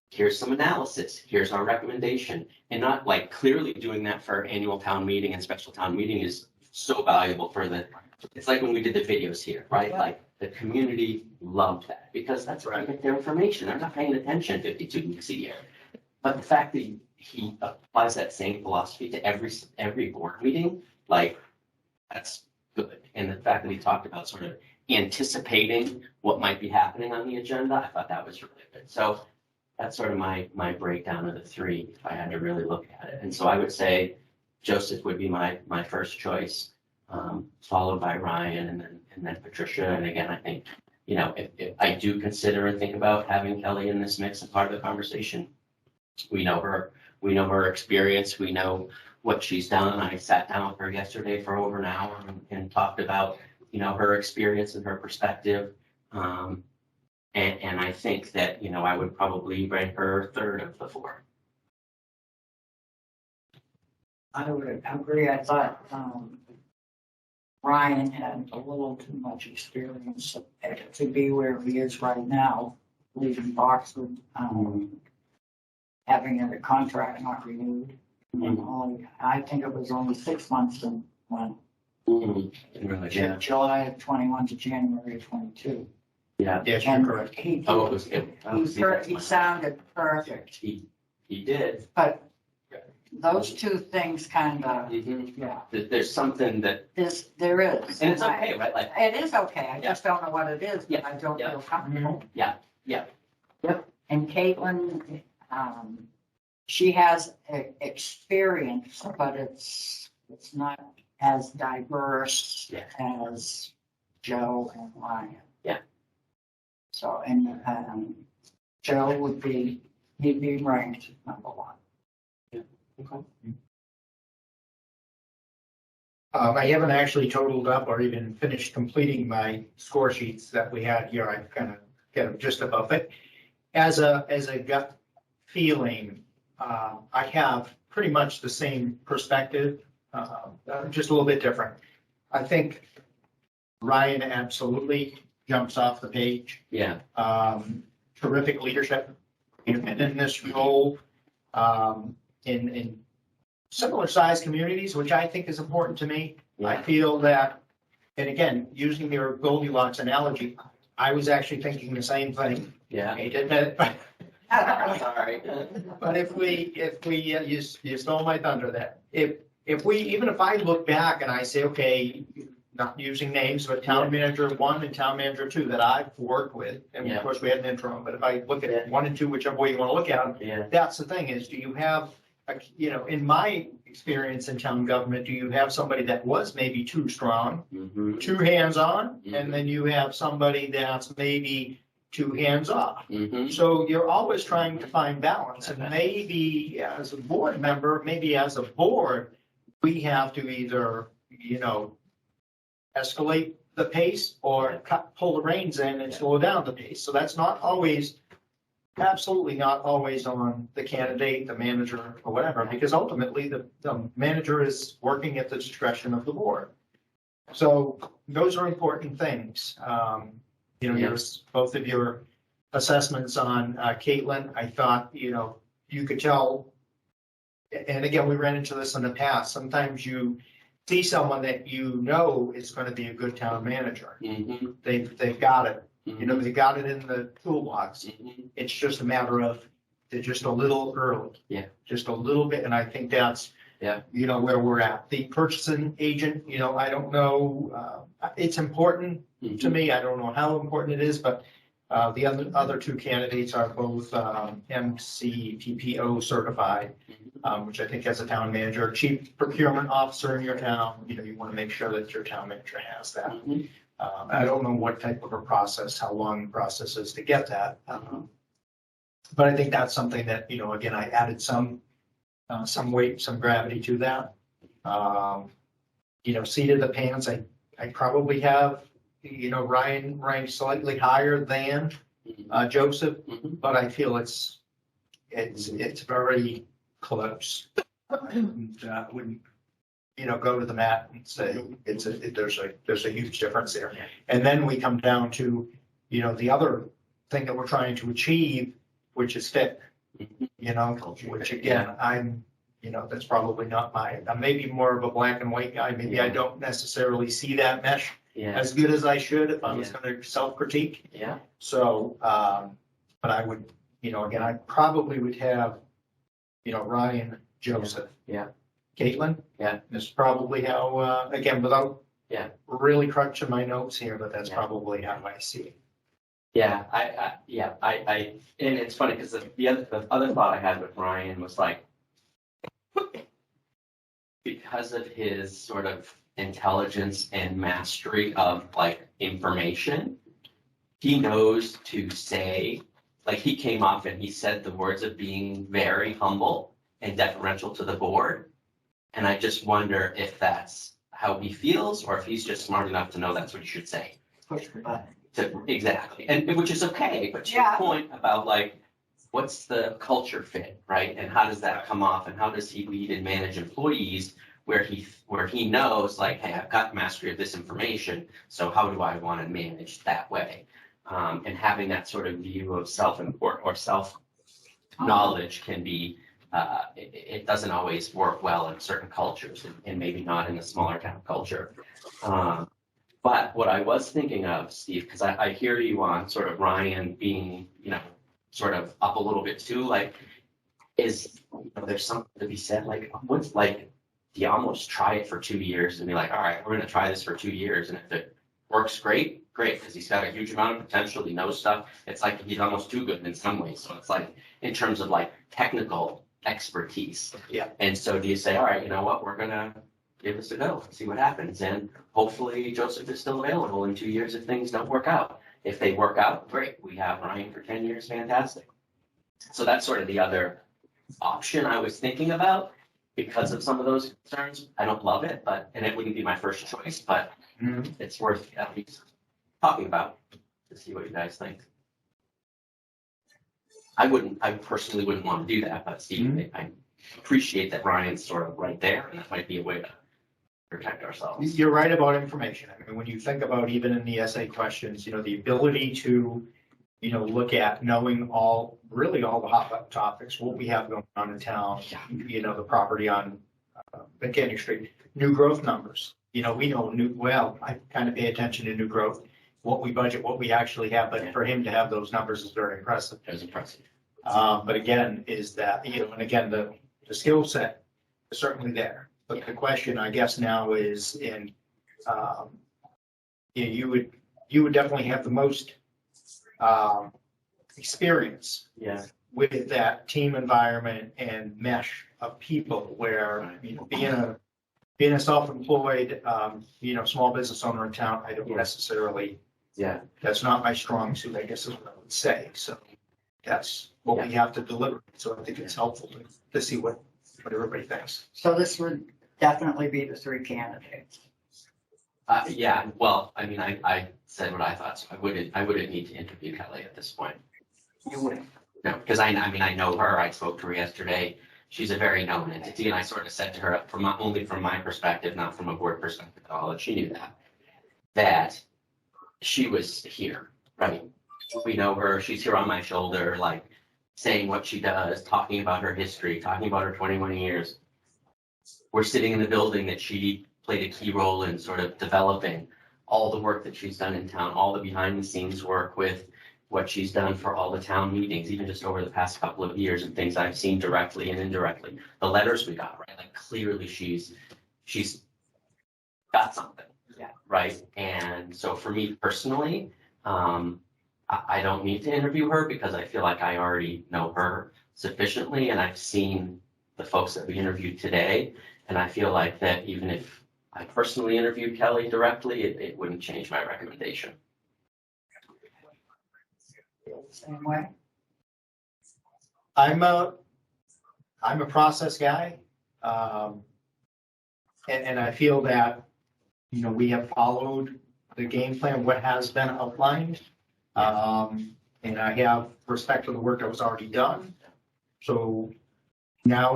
here's some analysis, here's our recommendation, and not clearly doing that for annual town meeting and special town meeting is so valuable it's like when we did the videos here, right? Yeah. The community loved that because that's where I get their information. They're not paying attention 52 weeks a year. But the fact that he applies that same philosophy to every board meeting, that's good. And the fact that he talked about sort of anticipating what might be happening on the agenda, I thought that was really good. So that's sort of my breakdown of the 3, if I had to really look at it. And so I would say Joseph would be my first choice. followed by Ryan and then Patricia. And again, I think, if I do consider and think about having Kelly in this mix and part of the conversation, we know her experience, we know what she's done. I sat down with her yesterday for over an hour and talked about, her experience and her perspective. And I think that, I would probably rank her third of the four. I would agree. I thought, Ryan had a little too much experience to be where he is right now, leaving Boxwood, having a contract not renewed. I think it was only 6 months and when July of 21 to January of 22. Yeah. Yes, you're correct. He sounded perfect. He did. But those two things kind of, yeah. There's something that. There is. And it's okay, right? Like, it is okay. I just don't know what it is. But I don't feel comfortable. Yeah. And Caitlin, she has experience, but it's not as diverse as Joe and Ryan. Yeah. So, and Joe he'd be ranked number one. Okay. I haven't actually totaled up or even finished completing my score sheets that we had here. I kind of get them just above it. As a gut feeling, I have pretty much the same perspective, just a little bit different. I think Ryan absolutely jumps off the page. Yeah. Terrific leadership in this role. In similar sized communities, which I think is important to me. Yeah. I feel that, and again, using your Goldilocks analogy, I was actually thinking the same thing. Yeah. I did that. Sorry. But if we, you stole my thunder there. Even if I look back and I say, okay, not using names, but town manager 1 and town manager 2 that I've worked with, and of course we had an interim, but if I look at 1 and 2, whichever way you want to look at them, that's the thing is, do you have, in my experience in town government, do you have somebody that was maybe too strong, too hands-on, and then you have somebody that's maybe too hands-off? So you're always trying to find balance, and maybe as a board member, maybe as a board, we have to either, escalate the pace or pull the reins in and slow down the pace. So that's not always, absolutely not always on the candidate, the manager, or whatever, because ultimately the manager is working at the discretion of the board. So those are important things. Both of your assessments on Caitlin, I thought, you could tell, and again, we ran into this in the past, sometimes you see someone that is going to be a good town manager. They've got it. They got it in the toolbox. It's just a matter of they're just a little early. Yeah. Just a little bit, and I think that's where we're at. The purchasing agent, I don't know. It's important to me. I don't know how important it is, but the other two candidates are both MCPPO certified, which I think as a town manager, chief procurement officer in your town, you want to make sure that your town manager has that. I don't know what type of a process, how long the process is to get that. But I think that's something that, again, I added some weight, some gravity to that. Seat of the pants, I probably have, Ryan ranked slightly higher than Joseph, but I feel it's very close. And wouldn't, go to the mat and say there's a huge difference there. And then we come down to, the other thing that we're trying to achieve, which is fit, which again, I'm, that's probably not I'm maybe more of a black and white guy. Maybe I don't necessarily see that mesh as good as I should if I was going to self-critique. So, but I would, again, I probably would have, Ryan, Joseph. Caitlin. This is probably how, again, without really crunching my notes here, but that's probably how I see it. I and it's funny because the other thought I had with Ryan was like, because of his sort of intelligence and mastery of like information, he knows to say, like he came off and he said the words of being very humble and deferential to the board. And I just wonder if that's how he feels or if he's just smart enough to know that's what you should say. Push the button. Exactly. And which is okay, but to your point about like, what's the culture fit, right? And how does that come off and how does he lead and manage employees where he knows like, hey, I've got mastery of this information, so how do I want to manage that way? And having that sort of view of self-import or self-knowledge can be, it doesn't always work well in certain cultures and maybe not in a smaller town culture. But what I was thinking of, Steve, because I hear you on sort of Ryan being, sort of up a little bit too, like, there's something to be said, like, what's like, do you almost try it for 2 years and be like, all right, we're going to try this for 2 years. And if it works, great, because he's got a huge amount of potential. He knows stuff. It's like he's almost too good in some ways. So it's like in terms of like technical expertise. Yeah. And so do you say, all right, you know what, we're going to give this a go, see what happens. And hopefully Joseph is still available in 2 years if things don't work out. If they work out, great. We have Ryan for 10 years, fantastic. So that's sort of the other option I was thinking about because of some of those concerns. I don't love it, and it wouldn't be my first choice, but it's worth at least talking about to see what you guys think. I personally wouldn't want to do that, but Steve, I appreciate that Ryan's sort of right there, and that might be a way to protect ourselves. You're right about information. I mean, when you think about even in the essay questions, the ability to, look at knowing really all the hot button topics, what we have going on in town, the property on Mechanic Street, new growth numbers. We know I kind of pay attention to new growth, what we budget, what we actually have, but for him to have those numbers is very impressive. It was impressive. But again, is that, and again, the skill set is certainly there. But the question, I guess, now is you would definitely have the most experience with that team environment and mesh of people where, being a self-employed, small business owner in town, I don't necessarily, that's not my strong suit, I guess is what I would say. So that's what we have to deliver. So I think it's helpful to see what everybody thinks. So this would definitely be the 3 candidates. Well, I mean, I said what I thought, so I wouldn't need to interview Kelly at this point. You would. No, because I know her. I spoke to her yesterday. She's a very known entity, and I sort of said to her, only from my perspective, not from a board perspective at all, and she knew that she was here, right? We know her. She's here on my shoulder, like saying what she does, talking about her history, talking about her 21 years. We're sitting in the building that she played a key role in sort of developing, all the work that she's done in town, all the behind the scenes work with what she's done for all the town meetings, even just over the past couple of years and things I've seen directly and indirectly. The letters we got, right? Like clearly she's got something, right? And so for me personally, I don't need to interview her because I feel like I already know her sufficiently and I've seen the folks that we interviewed today. And I feel like that even if I personally interviewed Kelly directly, it wouldn't change my recommendation. Same way. I'm a process guy. And I feel that, we have followed the game plan, what has been outlined. And I have respect for the work that was already done. So now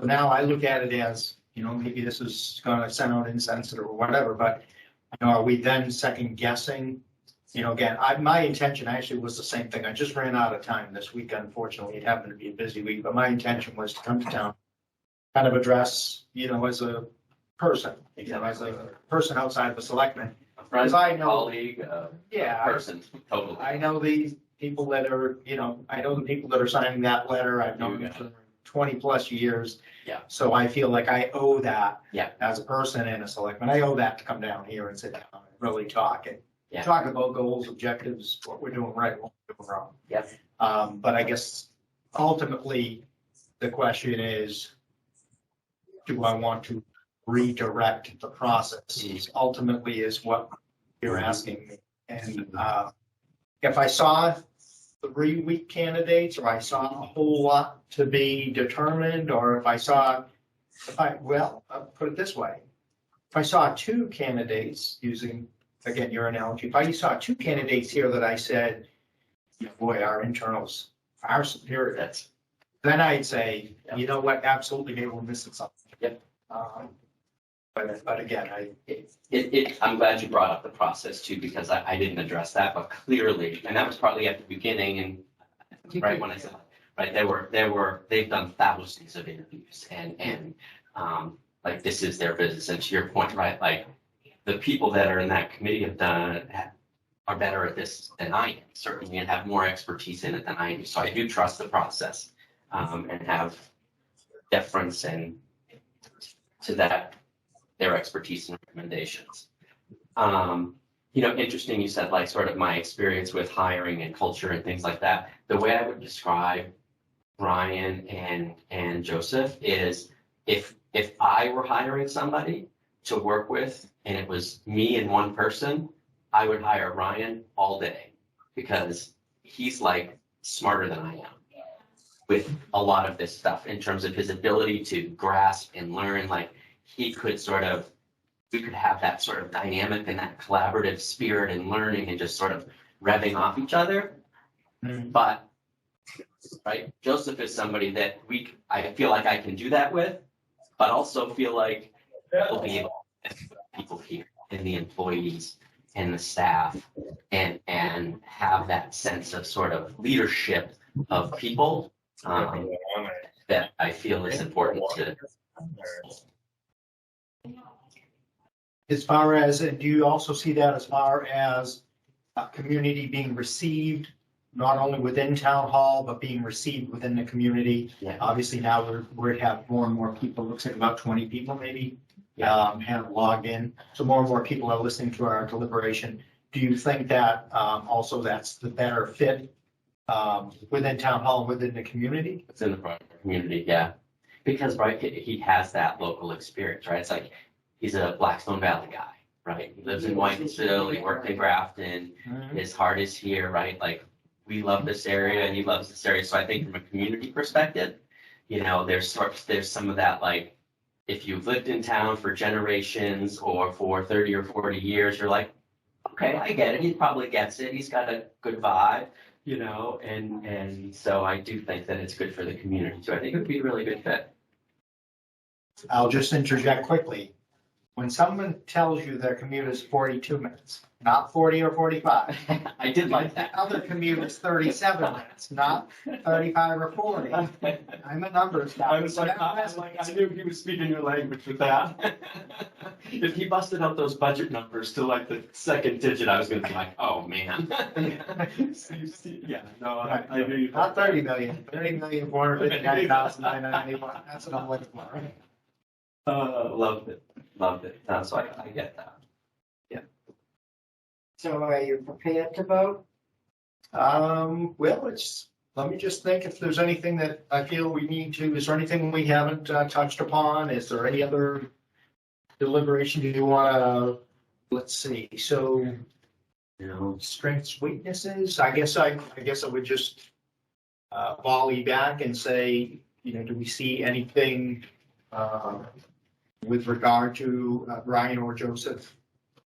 now I look at it as, maybe this is gonna sound out insensitive or whatever, but are we then second guessing? Again, my intention actually was the same thing. I just ran out of time this week. Unfortunately, it happened to be a busy week, but my intention was to come to town, kind of address, as a person, as a person outside of the selectmen. Friend, I know, colleague, person, totally. I know the people that are, I know the people that are signing that letter. I've known them for 20 plus years. Yeah. So I feel like I owe that Yeah. as a person and a selectman. I owe that to come down here and sit down and really talk and talk about goals, objectives, what we're doing right, what we're doing wrong. Yeah. But I guess ultimately the question is, do I want to redirect the process? Ultimately is what you're asking me. And if I saw 3-week candidates, or I saw a whole lot to be determined, or if I saw, I'll put it this way. If I saw 2 candidates, using, again, your analogy, if I saw 2 candidates here that I said, boy, our internals far superior, then I'd say, you know what, absolutely, maybe we're missing something. Yep. But again, I'm glad you brought up the process too, because I didn't address that, but clearly, and that was partly at the beginning and right when I said, right, they've done thousands of interviews and like this is their business. And to your point, right, like the people that are in that committee are better at this than I am, certainly, and have more expertise in it than I do. So I do trust the process and have deference and to that, their expertise and recommendations. Interesting, you said like sort of my experience with hiring and culture and things like that. The way I would describe Brian and Joseph is if I were hiring somebody to work with and it was me and one person, I would hire Ryan all day because he's like smarter than I am with a lot of this stuff in terms of his ability to grasp and learn. Like we could have that sort of dynamic and that collaborative spirit and learning and just sort of revving off each other. But right, Joseph is somebody that I feel like I can do that with, but also feel like we'll be able to get people here and the employees and the staff and have that sense of sort of leadership of people that I feel is important to. As far as, do you also see that as far as a community being received, not only within town hall, but being received within the community? Yeah. Obviously now we have more and more people, looks like about 20 people maybe, have logged in. So more and more people are listening to our deliberation. Do you think that also that's the better fit within town hall and within the community? It's in the community, yeah. Because, right, he has that local experience, right? It's like, he's a Blackstone Valley guy, right? He lives in Whitensville, he worked in Grafton, his heart is here, right? Like, we love this area and he loves this area. So I think from a community perspective, there's some of that, like, if you've lived in town for generations or for 30 or 40 years, you're like, okay, I get it. He probably gets it. He's got a good vibe, and so I do think that it's good for the community too. I think it would be a really good fit. I'll just interject quickly. When someone tells you their commute is 42 minutes, not 40 or 45. I did like that. Other commute is 37 minutes, not 35 or 40. I'm a numbers guy. I was like, I knew he was speaking your language with that. If he busted out those budget numbers to like the second digit, I was going to be like, oh man. Yeah, no, I knew you. Not 30 million, 30,459,991. That's what I'm looking for. Loved it. That's why I get that. Yeah. So are you prepared to vote? Well, let me just think if there's anything that I feel we need to, is there anything we haven't touched upon? Is there any other deliberation do you want to, let's see, so, strengths, weaknesses? I guess I would just volley back and say, do we see anything with regard to Ryan or Joseph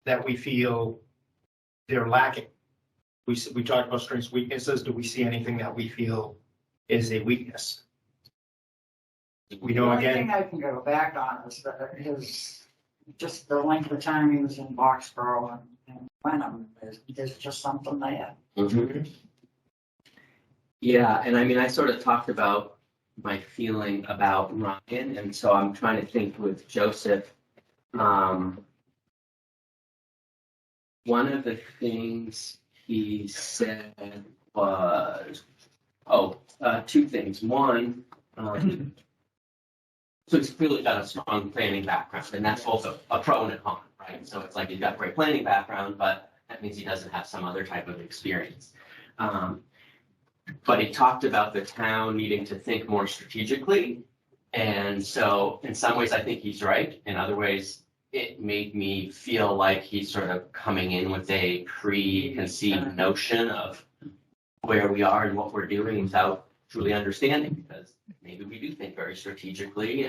that we feel they're lacking? We talked about strengths, weaknesses. Do we see anything that we feel is a weakness? We know The again. only thing I can go back on is just the length of time he was in Boxborough and Wenham. There's just something there. Mm-hmm. Yeah, and I mean, I sort of talked about my feeling about Ryan, and so I'm trying to think with Joseph. One of the things he said was, two things. One, so he's clearly got a strong planning background, and that's both a pro and a con, right? So it's like he's got a great planning background, but that means he doesn't have some other type of experience. But he talked about the town needing to think more strategically And so in some ways, I think he's right. In other ways, it made me feel like he's sort of coming in with a preconceived notion of where we are and what we're doing without truly understanding, because maybe we do think very strategically,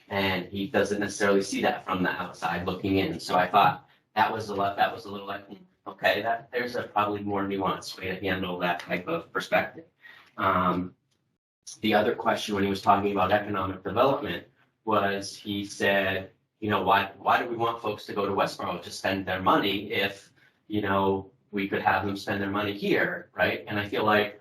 and he doesn't necessarily see that from the outside looking in. So I thought that was a little like, okay, that there's a probably more nuanced way to handle that type of perspective. The other question when he was talking about economic development was, he said, you know, why do we want folks to go to Westboro to spend their money if, you know, we could have them spend their money here, right? And I feel like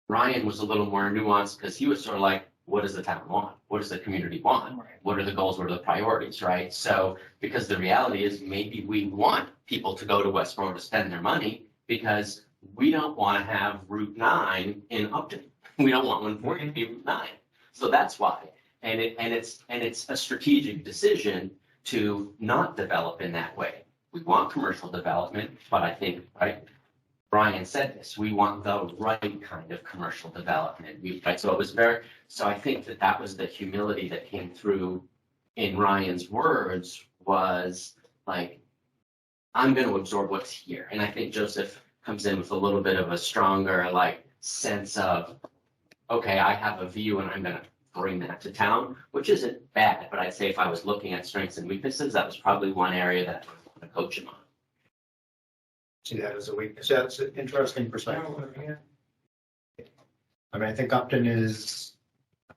Ryan was a little more nuanced, because he was sort of like, what does the town want? What does the community want? What are the goals? What are the priorities, right? So, because the reality is maybe we want people to go to Westboro to spend their money because we don't want to have Route 9 in Upton. We don't want 140 to be Route 9. So that's why. And it's a strategic decision to not develop in that way. We want commercial development, but I think, right, Brian said this, we want the right kind of commercial development. Right? So it was so I think that was the humility that came through in Ryan's words, was like, I'm going to absorb what's here. And I think Joseph comes in with a little bit of a stronger like sense of, okay, I have a view and I'm going to bring that to town, which isn't bad. But I'd say if I was looking at strengths and weaknesses, that was probably one area that I would want to coach him on. See that as a weakness. That's an interesting perspective. I mean, I think Upton is,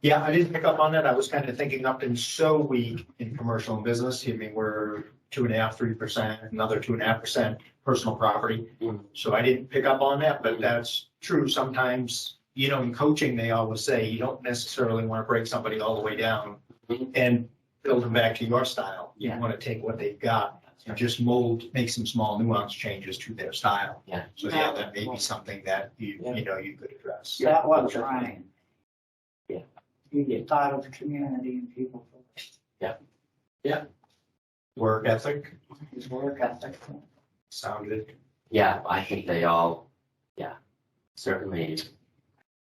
yeah, I didn't pick up on that. I was kind of thinking Upton's so weak in commercial and business. I mean, we're 2.5%, 3%, another 2.5% personal property. So I didn't pick up on that, but that's true. Sometimes, you know, in coaching, they always say you don't necessarily want to break somebody all the way down and build them back to your style. You want to take what they've got and just make some small nuance changes to their style. Yeah. So yeah, that may be something that you could address. That was Ryan. Yeah. You thought of the community and people first. Yeah. Work ethic His work ethic. sounded. Yeah, I think they all, certainly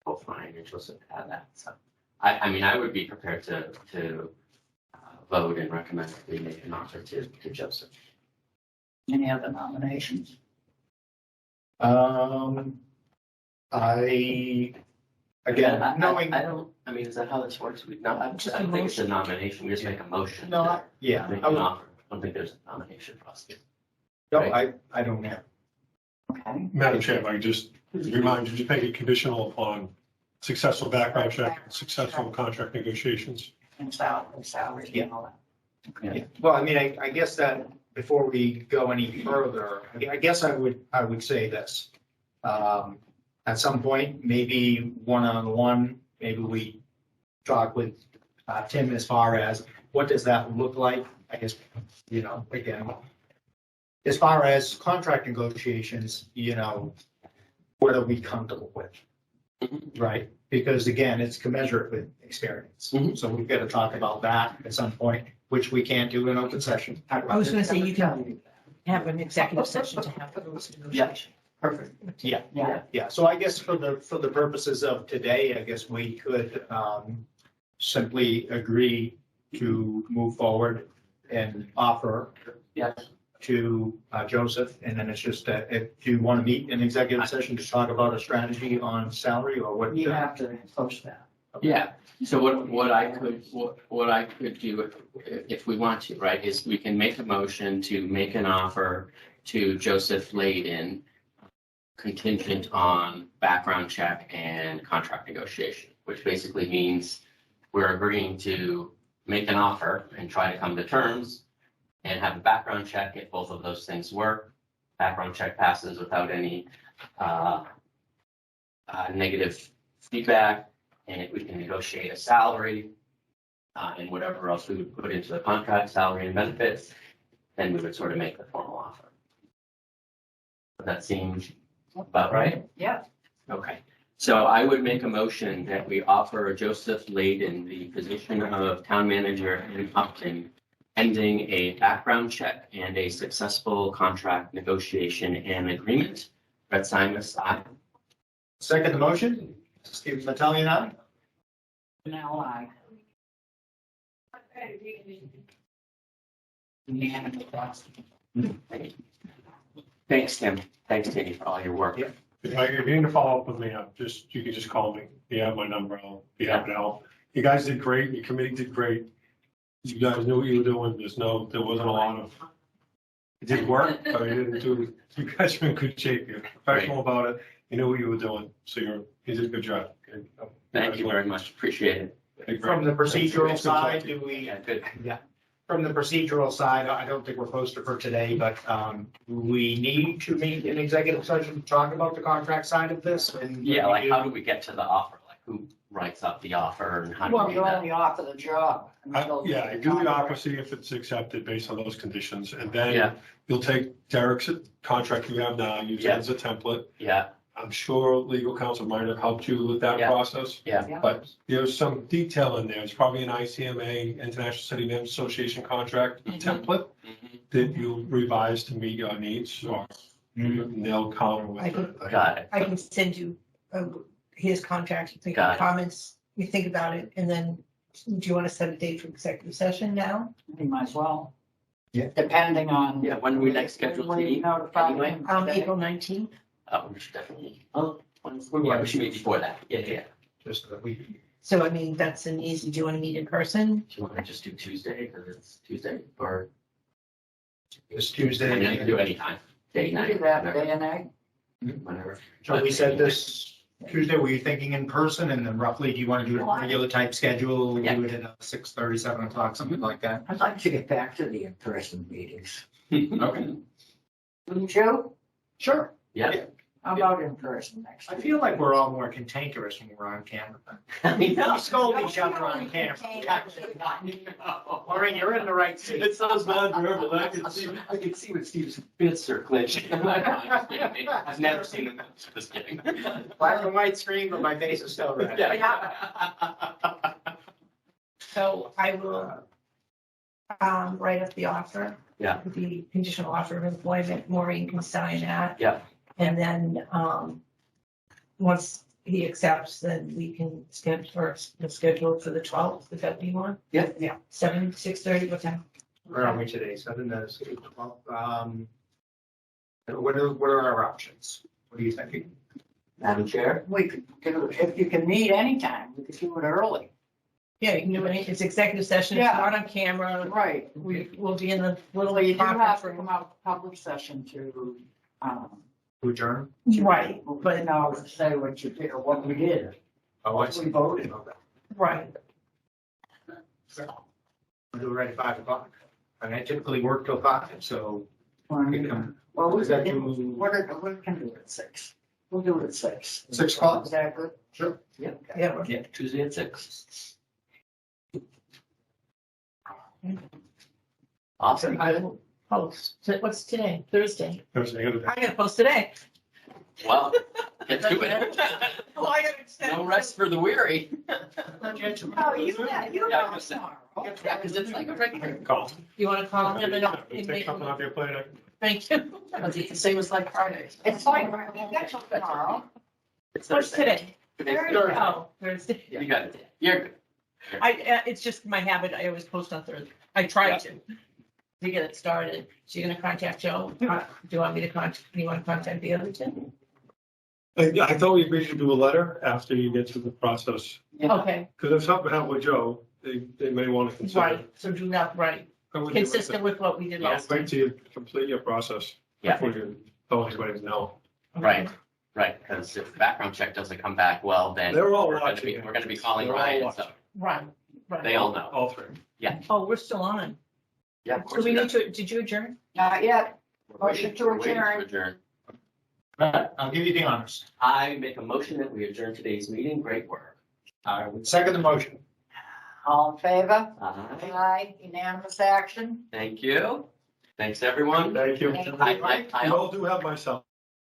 both Ryan and Joseph had that. So I mean, I would be prepared to vote and recommend that we make an offer to Joseph. Any other nominations? Knowing. I mean, is that how this works? I don't think it's a nomination. We just make a motion. No, Make an offer. I don't think there's a nomination process. No, Right. I don't know. Okay. Madam Chair, if I just remind you, just make it conditional upon successful background check, successful contract negotiations. And salary and all that. Okay. Well, I mean, I guess that before we go any further, I guess I would say this. At some point, maybe one-on-one, maybe we talk with Tim as far as what does that look like? I guess, you know, again, as far as contract negotiations, you know, what are we comfortable with? Right? Because again, it's commensurate with experience. So we've got to talk about that at some point, which we can't do in open session. I was gonna say, you can have an executive session to have those negotiations. Perfect. Yeah. So I guess for the purposes of today, I guess we could simply agree to move forward and offer to Joseph, and then it's just if you want to meet in executive session to talk about a strategy on salary or what. You have to post that. Yeah, so what I could do if we want to, right, is we can make a motion to make an offer to Joseph Layden contingent on background check and contract negotiation, which basically means we're agreeing to make an offer and try to come to terms and have a background check. If both of those things work, background check passes without any negative feedback, and if we can negotiate a salary and whatever else we would put into the contract, salary and benefits, then we would sort of make the formal offer. Does that seem about right? Yeah. Okay. So I would make a motion that we offer Joseph Layden the position of town manager in Upton, pending a background check and a successful contract negotiation and agreement. Brett Simus, aye. Second the motion, Steve Metellian, aye. Now I. Unanimous. Thanks, Tim. Thanks, Timmy, for all your work. Yeah. If you need to follow up with me, you can just call me. You have my number. I'll be happy to help. You guys did great. Your committee did great. You guys knew what you were doing. There wasn't a lot of, it didn't work, but you guys are in good shape. You're professional about it. You knew what you were doing. So you did a good job. Thank you very much. Appreciate it. From the procedural side, do we? Yeah, good. Yeah. From the procedural side, I don't think we're posted for today, but we need to meet in executive session to talk about the contract side of this. And Yeah, like how do we get to the offer? Like who writes up the offer and how do Well, we you do that? only offer the job. Yeah, I do the offer, see if it's accepted based on those conditions. And then Yeah. you'll take Derek's contract you have now, use it Yeah. as a template. Yeah, I'm sure legal counsel might have helped you with that Yeah. process. yeah, But there's some detail in there. It's probably an ICMA, International City Management Association contract Mhm. template Mhm. that you revise to meet your needs, or they'll counter with I it. got it. I can send you his contract, you think Got of it. comments, you think about it, and then do you want to set a date for executive session now? You might as well. Yeah. Depending on. Yeah, when we next scheduled When to you meet notify anyway? him April today. 19th. We should definitely, yeah, we should meet before that. Yeah, yeah. Just that we. So I mean, that's an easy, do you want to meet in person? Do you want to just do Tuesday because it's Tuesday or? This I mean, I Tuesday. can do any time, day, You can night, do that whatever, day and night. whatever. So we said this Tuesday, were you thinking in person? And then roughly, do you want to do a regular type schedule? Yeah. Do it at 6:30, 7 o'clock, something like that? I'd like to get back to the in-person meetings. Okay. Wouldn't you? Sure. Yeah. How about in person next I week? feel like we're all more cantankerous when we're on camera. I mean, We scold each other on camera. Maureen, you're in the right seat. It sounds non-verbal. I can see what Steve's fists are clenching. I've never seen him. Just kidding. Black and white screen, but my face is still red. Yeah. So I will write up the offer. Yeah. The conditional offer of employment, Maureen can sign that. Yeah. And then, once he accepts, then we can schedule for the 12th, is that what you want? Yeah. Yeah, 6:30, what time? Where are we today? 7 to 12. What are our options? What are you thinking? Madam Chair? We could do, if you can meet anytime, we could do it early. Yeah, you can do it, it's executive session, it's Yeah. not on camera, Right. we will be in the little. Well, you do have conference to room. come out of public session to, To adjourn? Right, but now say what you did or what we did. Oh, I What see. we voted. right. We'll do it right at 5 o'clock. And I typically work till 5, so. Well, we Is that can, too- we can do it at 6. We'll do it at 6. 6 o'clock? Is that good? Sure. Yeah, Yeah, Tuesday at 6. Awesome. I will post, so what's today, Thursday? Thursday, I'm gonna post today. Well, get to it. Oh, I gotta extend. No rest for the weary. Oh, you Yeah, know I said- tomorrow. Yeah, because it's like a regular. call. You wanna call him and I'll, Take something off your plate. thank you. It's the same as like Fridays. It's like, that's tomorrow. It's What's Thursday. today? Thursday. Oh, Thursday. You got it. You're good. It's just my habit, I always post on Thursday, I try to get it started. So you're gonna contact Joe, do you want me to you wanna contact the other two? I thought we agreed to do a letter after you get through the process, Okay, because if something happened with Joe, they may want to consider. right, so do that, right, I would do it. consistent with what we did I'll last time. wait till you complete your process. Yeah. Before you tell anybody no. Right, right, because if the background check doesn't come back well, then They're all we're watching. gonna be calling They're all Ryan, so watching. Right, they right. all know. All three. Oh, we're still on. Yeah, of So course. we we need to, did you adjourn? Not yet. We're waiting- Motion to we're waiting adjourn. adjourn. I'll give you the honors. I make a motion that we adjourn today's meeting. Great work. I would second the motion. All in favor? Aye. Aye, unanimous action. Thank you. Thanks, everyone. Thank you. Thank you. I You all do have my cell.